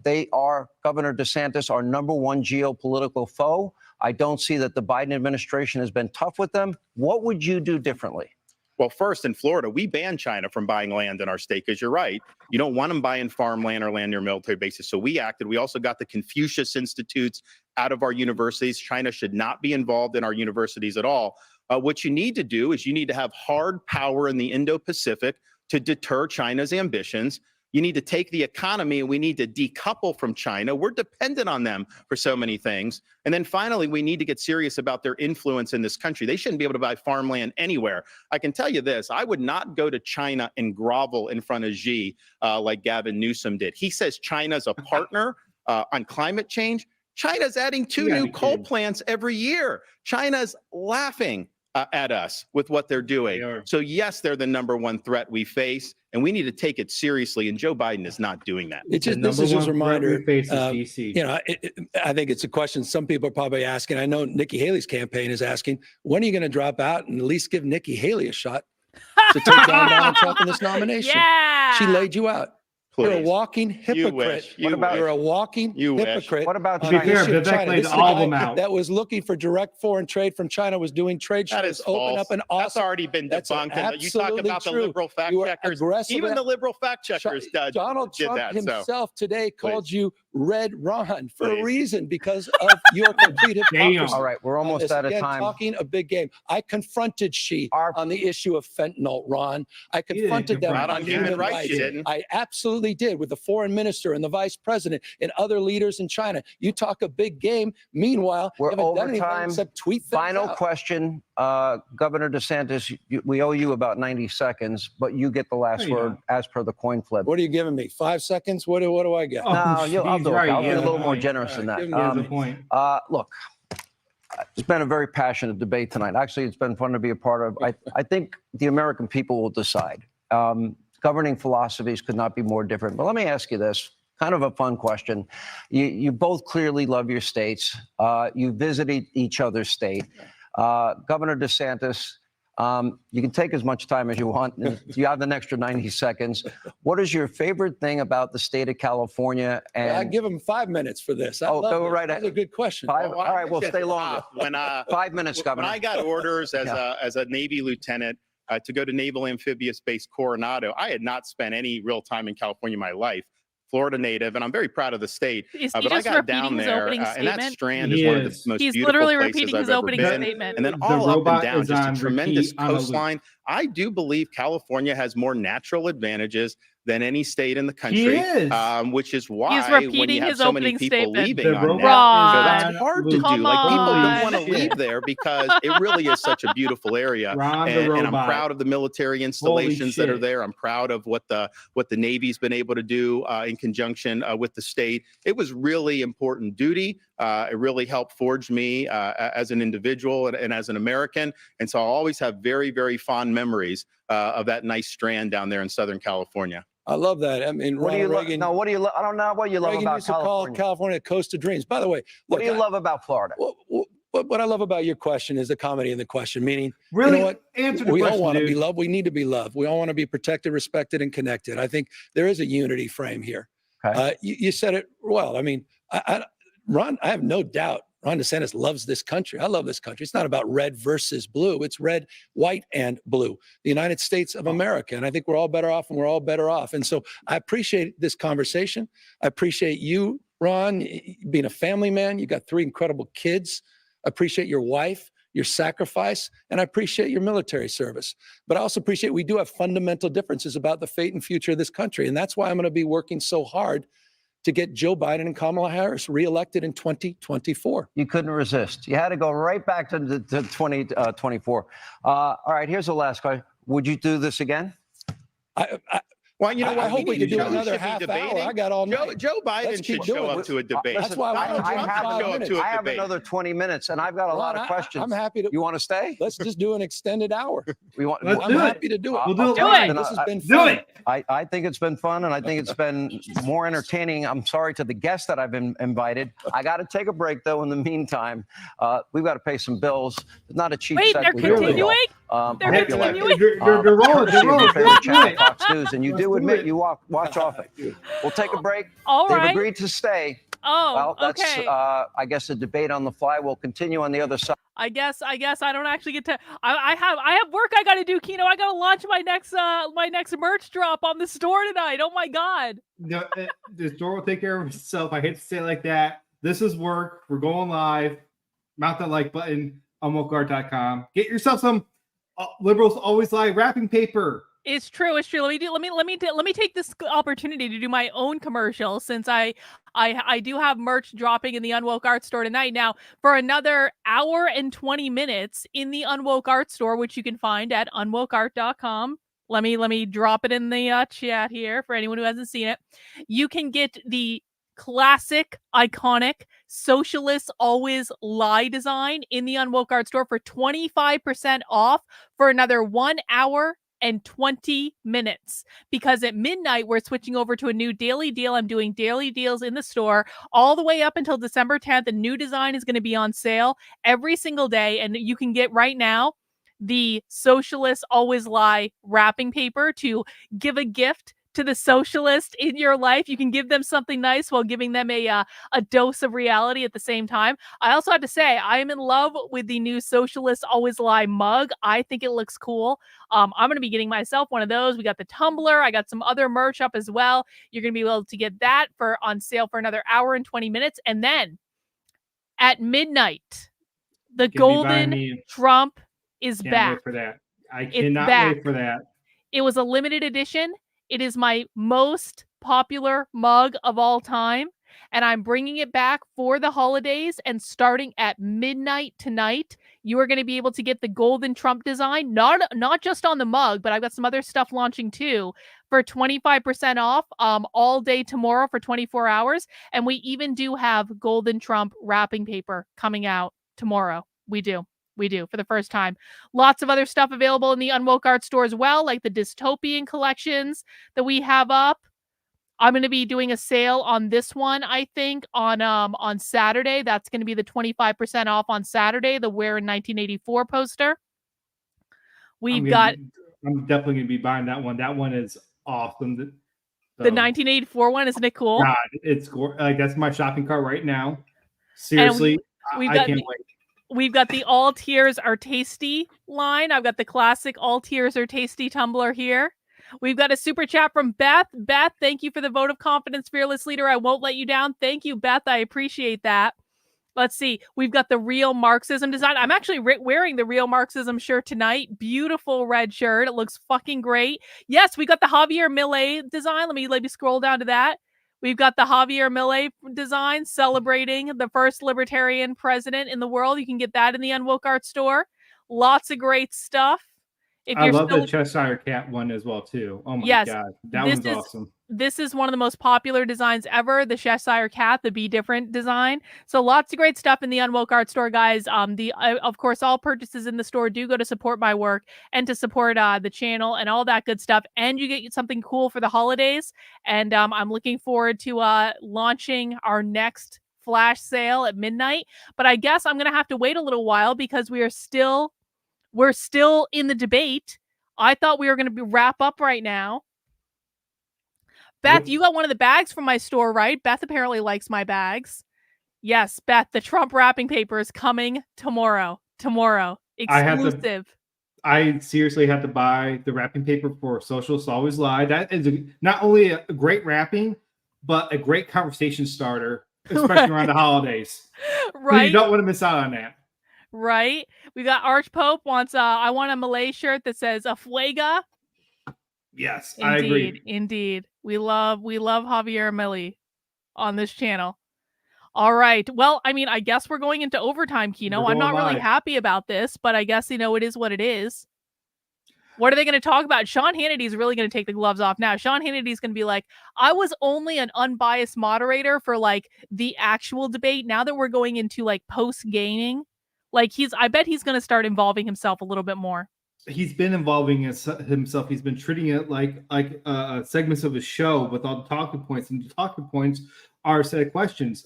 They are, Governor DeSantis, our #1 geopolitical foe. I don't see that the Biden administration has been tough with them. What would you do differently? Well, first, in Florida, we banned China from buying land in our state because you're right. You don't want them buying farmland or land near military bases. So we acted. We also got the Confucius Institutes out of our universities. China should not be involved in our universities at all. What you need to do is you need to have hard power in the Indo-Pacific to deter China's ambitions. You need to take the economy and we need to decouple from China. We're dependent on them for so many things. And then finally, we need to get serious about their influence in this country. They shouldn't be able to buy farmland anywhere. I can tell you this, I would not go to China and grovel in front of Xi like Gavin Newsom did. He says China's a partner on climate change. China's adding 2 new coal plants every year. China's laughing at us with what they're doing. So yes, they're the #1 threat we face, and we need to take it seriously. And Joe Biden is not doing that. This is just a reminder. You know, I think it's a question some people are probably asking. I know Nikki Haley's campaign is asking, when are you going to drop out and at least give Nikki Haley a shot to take down Donald Trump in this nomination? Yeah. She laid you out. Please. You're a walking hypocrite. You're a walking hypocrite. What about China? To be fair, Vivek laid all of them out. That was looking for direct foreign trade from China, was doing trade shows. That is open false. up an awesome. That's already been debunked. And you talk about the true. liberal fact You are checkers. aggressive. Even the liberal fact checkers Donald did Trump that. himself today called you Red Ron for Please. a reason, because of your complete hypocrisy. All right, we're almost out of time. Talking a big game. I confronted Xi on the issue of fentanyl, Ron. I confronted them Not on human rights, you didn't. I absolutely did, with the foreign minister and the vice president and other leaders in China. You talk a big game. Meanwhile, We're you haven't done over anything time. except tweet things Final out. question, Governor DeSantis. We owe you about 90 seconds, but you get the last word as per the coin flip. What are you giving me? 5 seconds? What do I get? No, I'll do it. I'll be a little more point. generous than that. Give him the point. Look, it's been a very passionate debate tonight. Actually, it's been fun to be a part of. I think the American people will decide. Governing philosophies could not be more different. But let me ask you this, kind of a fun question. You both clearly love your states. You visited each other's state. Governor DeSantis, you can take as much time as you want. You have an extra 90 seconds. What is your favorite thing about the state of California? And I give him 5 minutes for this. go right ahead. That's a good question. All right, we'll stay longer. When 5 minutes, Governor. When I got orders as a Navy lieutenant to go to Naval Amphibious Base Coronado, I had not spent any real time in California in my life. Florida native, and I'm very proud of the state. But I got down there, and that Strand is one of the most He's beautiful literally places repeating I've his ever opening been. statement. And then The all up robot and down, is just on a tremendous repeat on a loop. coastline. I do believe California has more natural advantages than any state in the country, which is why when you have so many people leaving on that, so that's hard to do. Like people don't want to leave there because it really is such a beautiful area, and I'm proud of the military installations that are there. I'm proud of what the Navy's been able to do in conjunction with the state. It was really important duty. It really helped forge me as an individual and as an American, and so I'll always have very, very fond memories of that nice strand down there in Southern California. I love that. I mean, what do you Reagan, no, what do you? I don't know what you love Reagan about used to call California Coast of Dreams. By the way, what do you love about Florida? What I love about your question is the comedy in the question. Meaning, really, you know what? Answer the we question, all want to dude. be loved. We need to be loved. We all want to be protected, respected, and connected. I think there is a unity frame here. Okay. You said it well. I mean, Ron, I have no doubt Ron DeSantis loves this country. I love this country. It's not about red versus blue. It's red, white, and blue. The United States of America. And I think we're all better off, and we're all better off. And so I appreciate this conversation. I appreciate you, Ron, being a family man. You got 3 incredible kids. I appreciate your wife, your sacrifice, and I appreciate your military service. But I also appreciate we do have fundamental differences about the fate and future of this country. And that's why I'm going to be working so hard to get Joe Biden and Kamala Harris reelected in 2024. You couldn't resist. You had to go right back to 2024. All right, here's the last question. Would you do this again? Well, you know what? I hope we can do another half hour. I got all night. Joe Biden should show up to a debate. That's why I have another 20 minutes, and I've got a lot of questions. I'm happy to. You want to stay? Let's just do an extended hour. I'm happy to do it. We'll do it. This has been fun. I think it's been fun, and I think it's been more entertaining. I'm sorry to the guests that I've been invited. I got to take a break, though. In the meantime, we've got to pay some bills. It's not a cheap they're continuing? They're continuing? They're rolling. Fox News, and you do admit you watch off it. We'll take a break. All They've right. agreed to stay. Oh, well, that's, okay. I guess a debate on the fly. We'll continue on the other side. I guess I don't actually get to. I have work I got to do, Kino. I got to launch my next merch drop on the store tonight. Oh my God. No, the store will take care of itself. I hate to say it like that. This is work. We're going live. Mount that like button on unwokeart.com. Get yourself some Liberals Always Lie wrapping paper. It's true. It's true. Let me take this opportunity to do my own commercial, since I do have merch dropping in the Unwoke Art Store tonight. Now, for another hour and 20 minutes in the Unwoke Art Store, which you can find at unwokeart.com. Let me drop it in the chat here for anyone who hasn't seen it. You can get the classic, iconic Socialists Always Lie design in the Unwoke Art Store for 25% off for another 1 hour and 20 minutes, because at midnight we're switching over to a new daily deal. I'm doing daily deals in the store all the way up until December 10th. A new design is going to be on sale every single day, and you can get right now the Socialists Always Lie wrapping paper to give a gift to the socialist in your life. You can give them something nice while giving them a dose of reality at the same time. I also have to say, I am in love with the new Socialists Always Lie mug. I think it looks cool. I'm going to be getting myself one of those. We got the tumbler. I got some other merch up as well. You're going to be able to get that on sale for another hour and 20 minutes. And then at midnight, the golden Trump is back. Wait for that. I cannot wait for that. It was a limited edition. It is my most popular mug of all time, and I'm bringing it back for the holidays. And starting at midnight tonight, you are going to be able to get the golden Trump design, not just on the mug, but I've got some other stuff launching too, for 25% off all day tomorrow for 24 hours. And we even do have golden Trump wrapping paper coming out tomorrow. We do for the first time. Lots of other stuff available in the Unwoke Art Store as well, like the dystopian collections that we have up. I'm going to be doing a sale on this one, I think, on Saturday. That's going to be the 25% off on Saturday, the Wear in 1984 poster. I'm definitely going to be buying that one. That one is awesome. The 1984 one, isn't it cool? God, it's like that's my shopping cart right now. Seriously, I can't wait. We've got the All Tears Are Tasty line. I've got the classic All Tears Are Tasty tumbler here. We've got a super chat from Beth. Beth, thank you for the vote of confidence, fearless leader. I won't let you down. Thank you, Beth. I appreciate that. Let's see. We've got the Real Marxism design. I'm actually wearing the Real Marxism shirt tonight. Beautiful red shirt. It looks fucking great. Yes, we got the Javier Milei design. Let me scroll down to that. We've got the Javier Milei design celebrating the first libertarian president in the world. You can get that in the Unwoke Art store. Lots of great stuff. I love the Cheshire Cat one as well too. Oh my god, that one's awesome. This is one of the most popular designs ever, the Cheshire Cat, the Be Different design. So lots of great stuff in the Unwoke Art store, guys. Of course, all purchases in the store do go to support my work and to support the channel and all that good stuff. And you get something cool for the holidays. And I'm looking forward to launching our next flash sale at midnight. But I guess I'm gonna have to wait a little while because we're still in the debate. I thought we were going to wrap up right now. Beth, you got one of the bags from my store, right? Beth apparently likes my bags. Yes, Beth, the Trump wrapping paper is coming tomorrow. Exclusive. I seriously had to buy the wrapping paper for Socialists Always Lie. That is not only a great wrapping, but a great conversation starter, especially around the holidays. Right. You don't want to miss out on that. Right. We got Archpope wants I want a Malay shirt that says a Fuega. Yes, indeed, I agree. Indeed. We love Javier Milei on this channel. All right. Well, I mean, I guess we're going into overtime, Kino. I'm not really happy about this, but I guess, it is what it is. What are they going to talk about? Sean Hannity's really going to take the gloves off now. Sean Hannity's going to be like, I was only an unbiased moderator for like the actual debate. Now that we're going into like post gaming, like I bet he's going to start involving himself a little bit more. He's been involving himself. He's been treating it like segments of his show with all the talking points, and the talking points are a set of questions.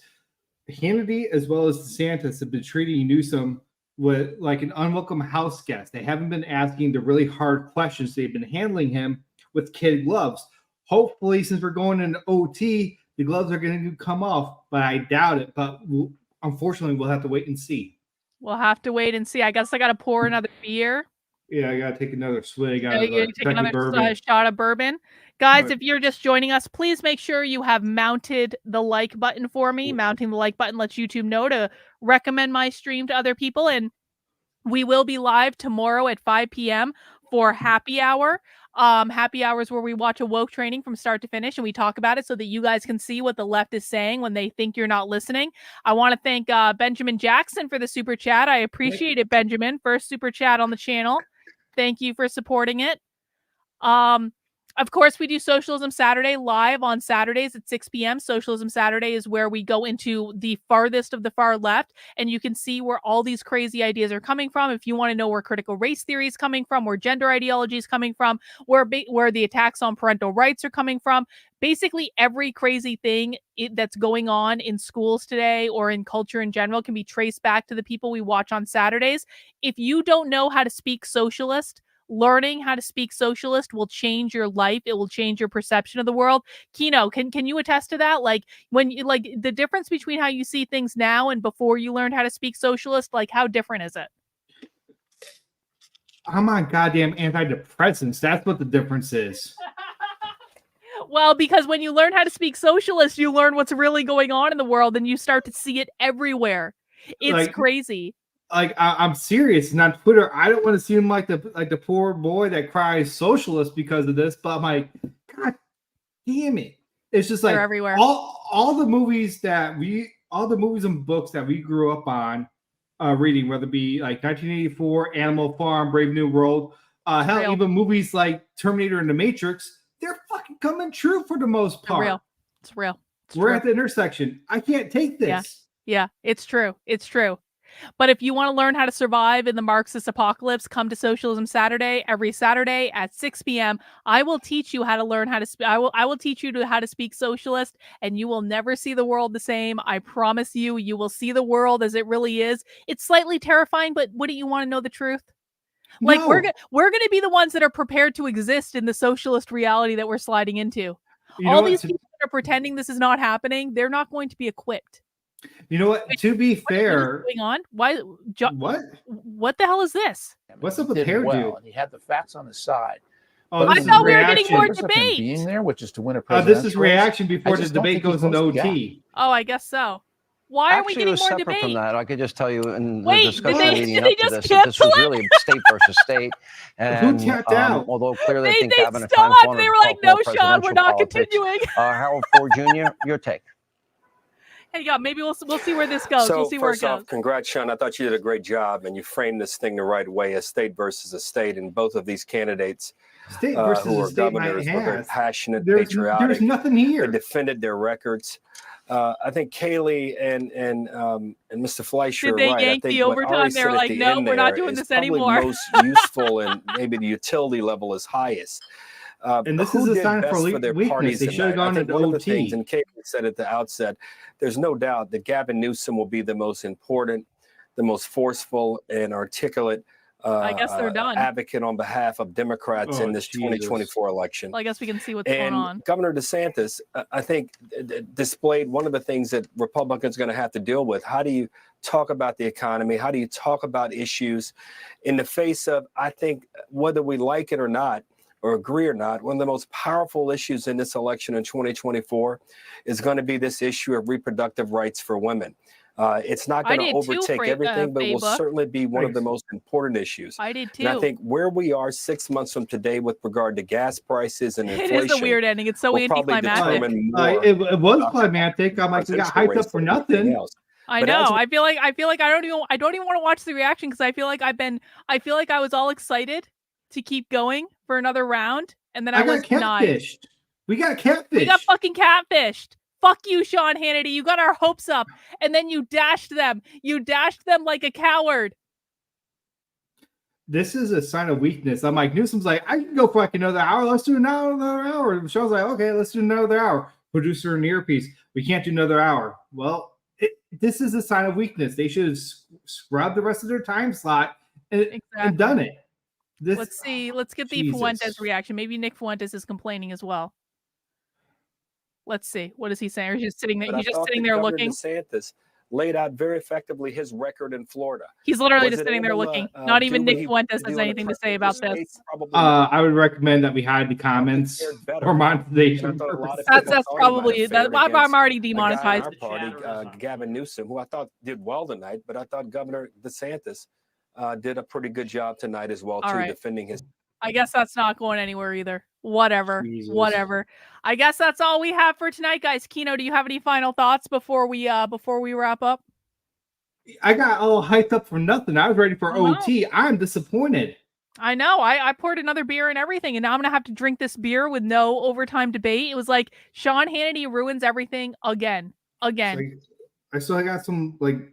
Hannity as well as DeSantis have been treating Newsom with like an unwelcome house guest. They haven't been asking the really hard questions. They've been handling him with kid gloves. Hopefully, since we're going into OT, the gloves are going to come off, but I doubt it. But unfortunately, we'll have to wait and see. We'll have to wait and see. I guess I got to pour another beer. Yeah, I got to take another swig. Take another shot of bourbon. Guys, if you're just joining us, please make sure you have mounted the like button for me. Mounting the like button lets YouTube know to recommend my stream to other people. And we will be live tomorrow at 5 p.m. for happy hour. Happy hours where we watch a woke training from start to finish and we talk about it so that you guys can see what the left is saying when they think you're not listening. I want to thank Benjamin Jackson for the super chat. I appreciate it, Benjamin. First super chat on the channel. Thank you for supporting it. Of course, we do Socialism Saturday live on Saturdays at 6 p.m. Socialism Saturday is where we go into the farthest of the far left, and you can see where all these crazy ideas are coming from. If you want to know where critical race theory is coming from, where gender ideology is coming from, where the attacks on parental rights are coming from, basically every crazy thing that's going on in schools today or in culture in general can be traced back to the people we watch on Saturdays. If you don't know how to speak socialist, learning how to speak socialist will change your life. It will change your perception of the world. Kino, can you attest to that? Like when you like the difference between how you see things now and before you learned how to speak socialist, like how different is it? I'm on goddamn antidepressants. That's what the difference is. Well, because when you learn how to speak socialist, you learn what's really going on in the world and you start to see it everywhere. It's crazy. Like I'm serious, and on Twitter, I don't want to seem like the poor boy that cries socialist because of this, but I'm like, God damn it! It's just like everywhere. All the movies and books that we grew up on reading, whether it be like 1984, Animal Farm, Brave New World, hell, even movies like Terminator and The Matrix, they're fucking coming true for the most part. It's real. We're at the intersection. I can't take this. Yeah, it's true. It's true. But if you want to learn how to survive in the Marxist apocalypse, come to Socialism Saturday every Saturday at 6 p.m. I will teach you how to learn how to speak. I will teach you how to speak socialist, and you will never see the world the same. I promise you, you will see the world as it really is. It's slightly terrifying, but wouldn't you want to know the truth? Like we're gonna be the ones that are prepared to exist in the socialist reality that we're sliding into. All these people that are pretending this is not happening, they're not going to be equipped. You know what? To be fair, what's going on? Why? What the hell is this? What's up with hairdo? And he had the facts on his side. Oh, I thought we were getting more debate. Being there, which is to win a presidential this is reaction before the debate goes into OT. Oh, I guess so. Why are we Actually, it getting was more separate debate? from that. I could just tell you in the Wait, discussion did leading they up to just this, that this was cancel it? really state versus state. And Who tapped out? although clearly I They think Gavin at stopped. times wanted They to were like, talk more no, Sean, we're presidential not politics. continuing. Harold Ford Jr., your take. Hey, yeah, maybe we'll see where this goes. So we'll see where it first goes. off, congrats, Sean. I thought you did a great job, and you framed this thing the right way, a state versus a state. And both of these candidates State versus who a are state governors were very passionate, there's patriotic. nothing here. They defended their records. I think Kaylee and Mr. Fleischer Did they are right. yank I think the what overtime? Ari They said were at like, the no, end we're not there doing is this probably anymore. most useful and maybe the utility level is highest. And this Who is a did sign best for for their weakness. parties They should have tonight? I gone think to one of the OT. things, and Kate said at the outset, there's no doubt that Gavin Newsom will be the most important, the most forceful and articulate I guess they're done. advocate on behalf of Democrats in this 2024 election. Well, I guess we can see what's going And on. Governor DeSantis, I think, displayed one of the things that Republicans are going to have to deal with. How do you talk about the economy? How do you talk about issues in the face of, I think, whether we like it or not, or agree or not, one of the most powerful issues in this election in 2024 is going to be this issue of reproductive rights for women. It's not going to overtake everything, but it will certainly be one of the most important issues. I did too. And I think where we are 6 months from today with regard to gas prices and inflation, it is a weird ending. It's so will probably anticlimactic. determine more It was climactic. I'm like, we got hyped up for nothing. I know. I feel like I don't even want to watch the reaction because I feel like I was all excited to keep going for another round, and then I was catfished. We got catfished. We got fucking catfished. Fuck you, Sean Hannity. You got our hopes up, and then you dashed them. You dashed them like a coward. This is a sign of weakness. I'm like, Newsom's like, I can go for like another hour. Let's do another hour. Michelle's like, okay, let's do another hour. Producer and earpiece. We can't do another hour. Well, this is a sign of weakness. They should have scrubbed the rest of their time slot and done it. Let's see. Let's get the Fuentes reaction. Maybe Nick Fuentes is complaining as well. Let's see. What is he saying? Or he's just sitting there. He's just sitting there looking. DeSantis laid out very effectively his record in Florida. He's literally just sitting there looking. Not even Nick Fuentes has anything to say about this. I would recommend that we hide the comments for monetization. That's probably that. I'm already demonetized. Gavin Newsom, who I thought did well tonight, but I thought Governor DeSantis did a pretty good job tonight as well, too, defending his. I guess that's not going anywhere either. Whatever. I guess that's all we have for tonight, guys. Kino, do you have any final thoughts before we wrap up? I got all hyped up for nothing. I was ready for OT. I'm disappointed. I know. I poured another beer and everything, and now I'm gonna have to drink this beer with no overtime debate. It was like Sean Hannity ruins everything again. I still got some bourbon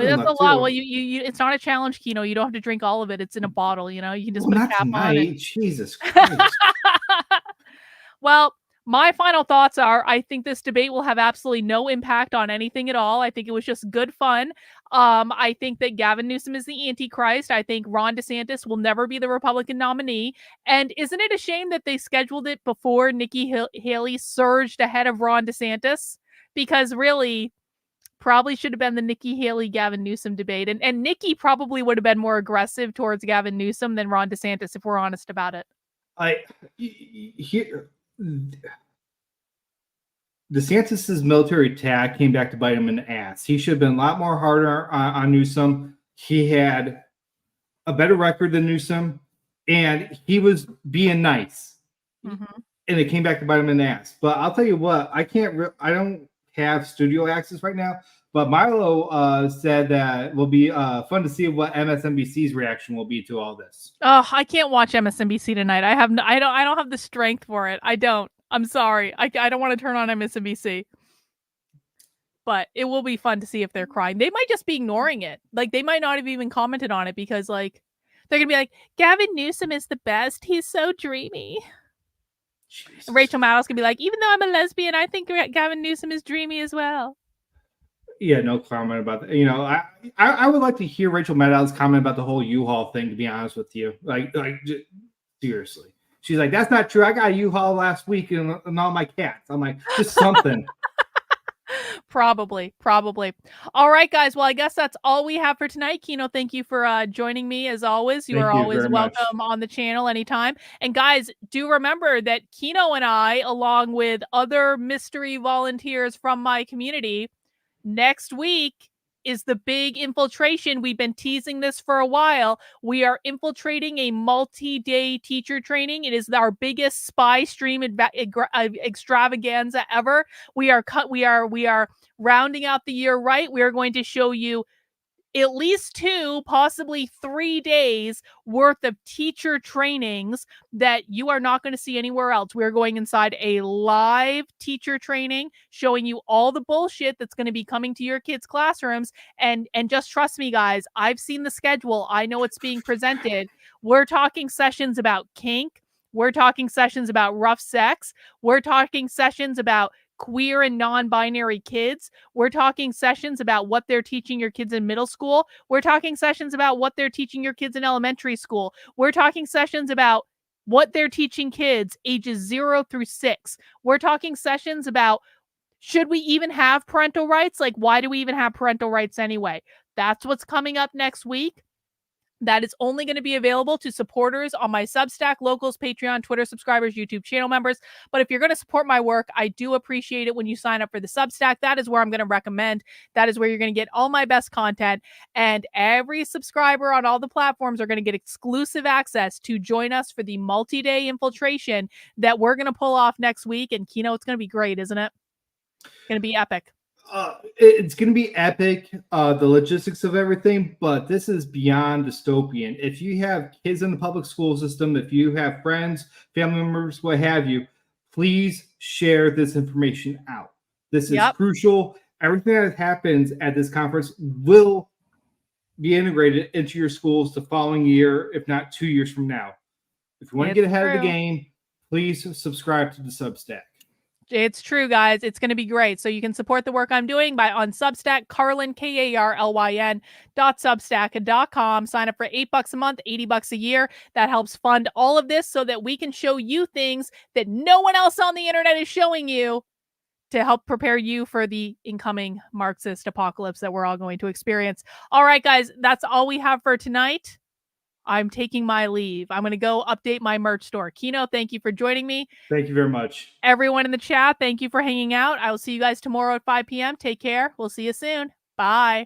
that's left a lot. too. Well, you it's not a challenge, Kino. You don't have to drink all of it. It's in a bottle. You know, you can just put a cap on it. Jesus Christ. Well, my final thoughts are: I think this debate will have absolutely no impact on anything at all. I think it was just good fun. I think that Gavin Newsom is the Antichrist. I think Ron DeSantis will never be the Republican nominee. And isn't it a shame that they scheduled it before Nikki Haley surged ahead of Ron DeSantis? Because really, probably should have been the Nikki Haley Gavin Newsom debate. And Nikki probably would have been more aggressive towards Gavin Newsom than Ron DeSantis, if we're honest about it. DeSantis's military attack came back to bite him in the ass. He should have been a lot more harder on Newsom. He had a better record than Newsom, and he was being nice. Mm-hmm. And it came back to bite him in the ass. But I'll tell you what, I don't have studio access right now, but Milo said that it will be fun to see what MSNBC's reaction will be to all this. Oh, I can't watch MSNBC tonight. I don't have the strength for it. I don't. I'm sorry. I don't want to turn on MSNBC. But it will be fun to see if they're crying. They might just be ignoring it. Like, they might not have even commented on it because, like, they're going to be like, Gavin Newsom is the best. He's so dreamy. Rachel Maddow's going to be like, even though I'm a lesbian, I think Gavin Newsom is dreamy as well. Yeah, no comment about that. You know, I would like to hear Rachel Maddow's comment about the whole U-Haul thing, to be honest with you. Like seriously. She's like, that's not true. I got a U-Haul last week and all my cats. I'm like, just something. Probably. All right, guys. Well, I guess that's all we have for tonight. Kino, thank you for joining me as always. You are always welcome on the channel anytime. And guys, do remember that Kino and I, along with other mystery volunteers from my community, next week is the big infiltration. We've been teasing this for a while. We are infiltrating a multi-day teacher training. It is our biggest spy stream extravaganza ever. We are rounding out the year right. We are going to show you at least 2, possibly 3 days worth of teacher trainings that you are not going to see anywhere else. We're going inside a live teacher training, showing you all the bullshit that's going to be coming to your kids' classrooms. And just trust me, guys, I've seen the schedule. I know it's being presented. We're talking sessions about kink. We're talking sessions about rough sex. We're talking sessions about queer and non-binary kids. We're talking sessions about what they're teaching your kids in middle school. We're talking sessions about what they're teaching your kids in elementary school. We're talking sessions about what they're teaching kids ages 0 through 6. We're talking sessions about, should we even have parental rights? Like, why do we even have parental rights anyway? That's what's coming up next week. That is only going to be available to supporters on my Substack, Locals, Patreon, Twitter subscribers, YouTube channel members. But if you're going to support my work, I do appreciate it when you sign up for the Substack. That is where I'm going to recommend. That is where you're going to get all my best content. And every subscriber on all the platforms are going to get exclusive access to join us for the multi-day infiltration that we're going to pull off next week. And Kino, it's going to be great, isn't it? It's going to be epic. It's going to be epic, the logistics of everything, but this is beyond dystopian. If you have kids in the public school system, if you have friends, family members, what have you, please share this information out. This is crucial. Everything that happens at this conference will be integrated into your schools the following year, if not 2 years from now. If you want to get ahead of the game, please subscribe to the Substack. It's true, guys. It's going to be great. So you can support the work I'm doing on Substack, Carlin, KARLYN.substack.com. Sign up for $8 a month, $80 a year. That helps fund all of this so that we can show you things that no one else on the internet is showing you to help prepare you for the incoming Marxist apocalypse that we're all going to experience. All right, guys, that's all we have for tonight. I'm taking my leave. I'm going to go update my merch store. Kino, thank you for joining me. Thank you very much. Everyone in the chat, thank you for hanging out. I will see you guys tomorrow at 5 p.m. Take care. We'll see you soon. Bye.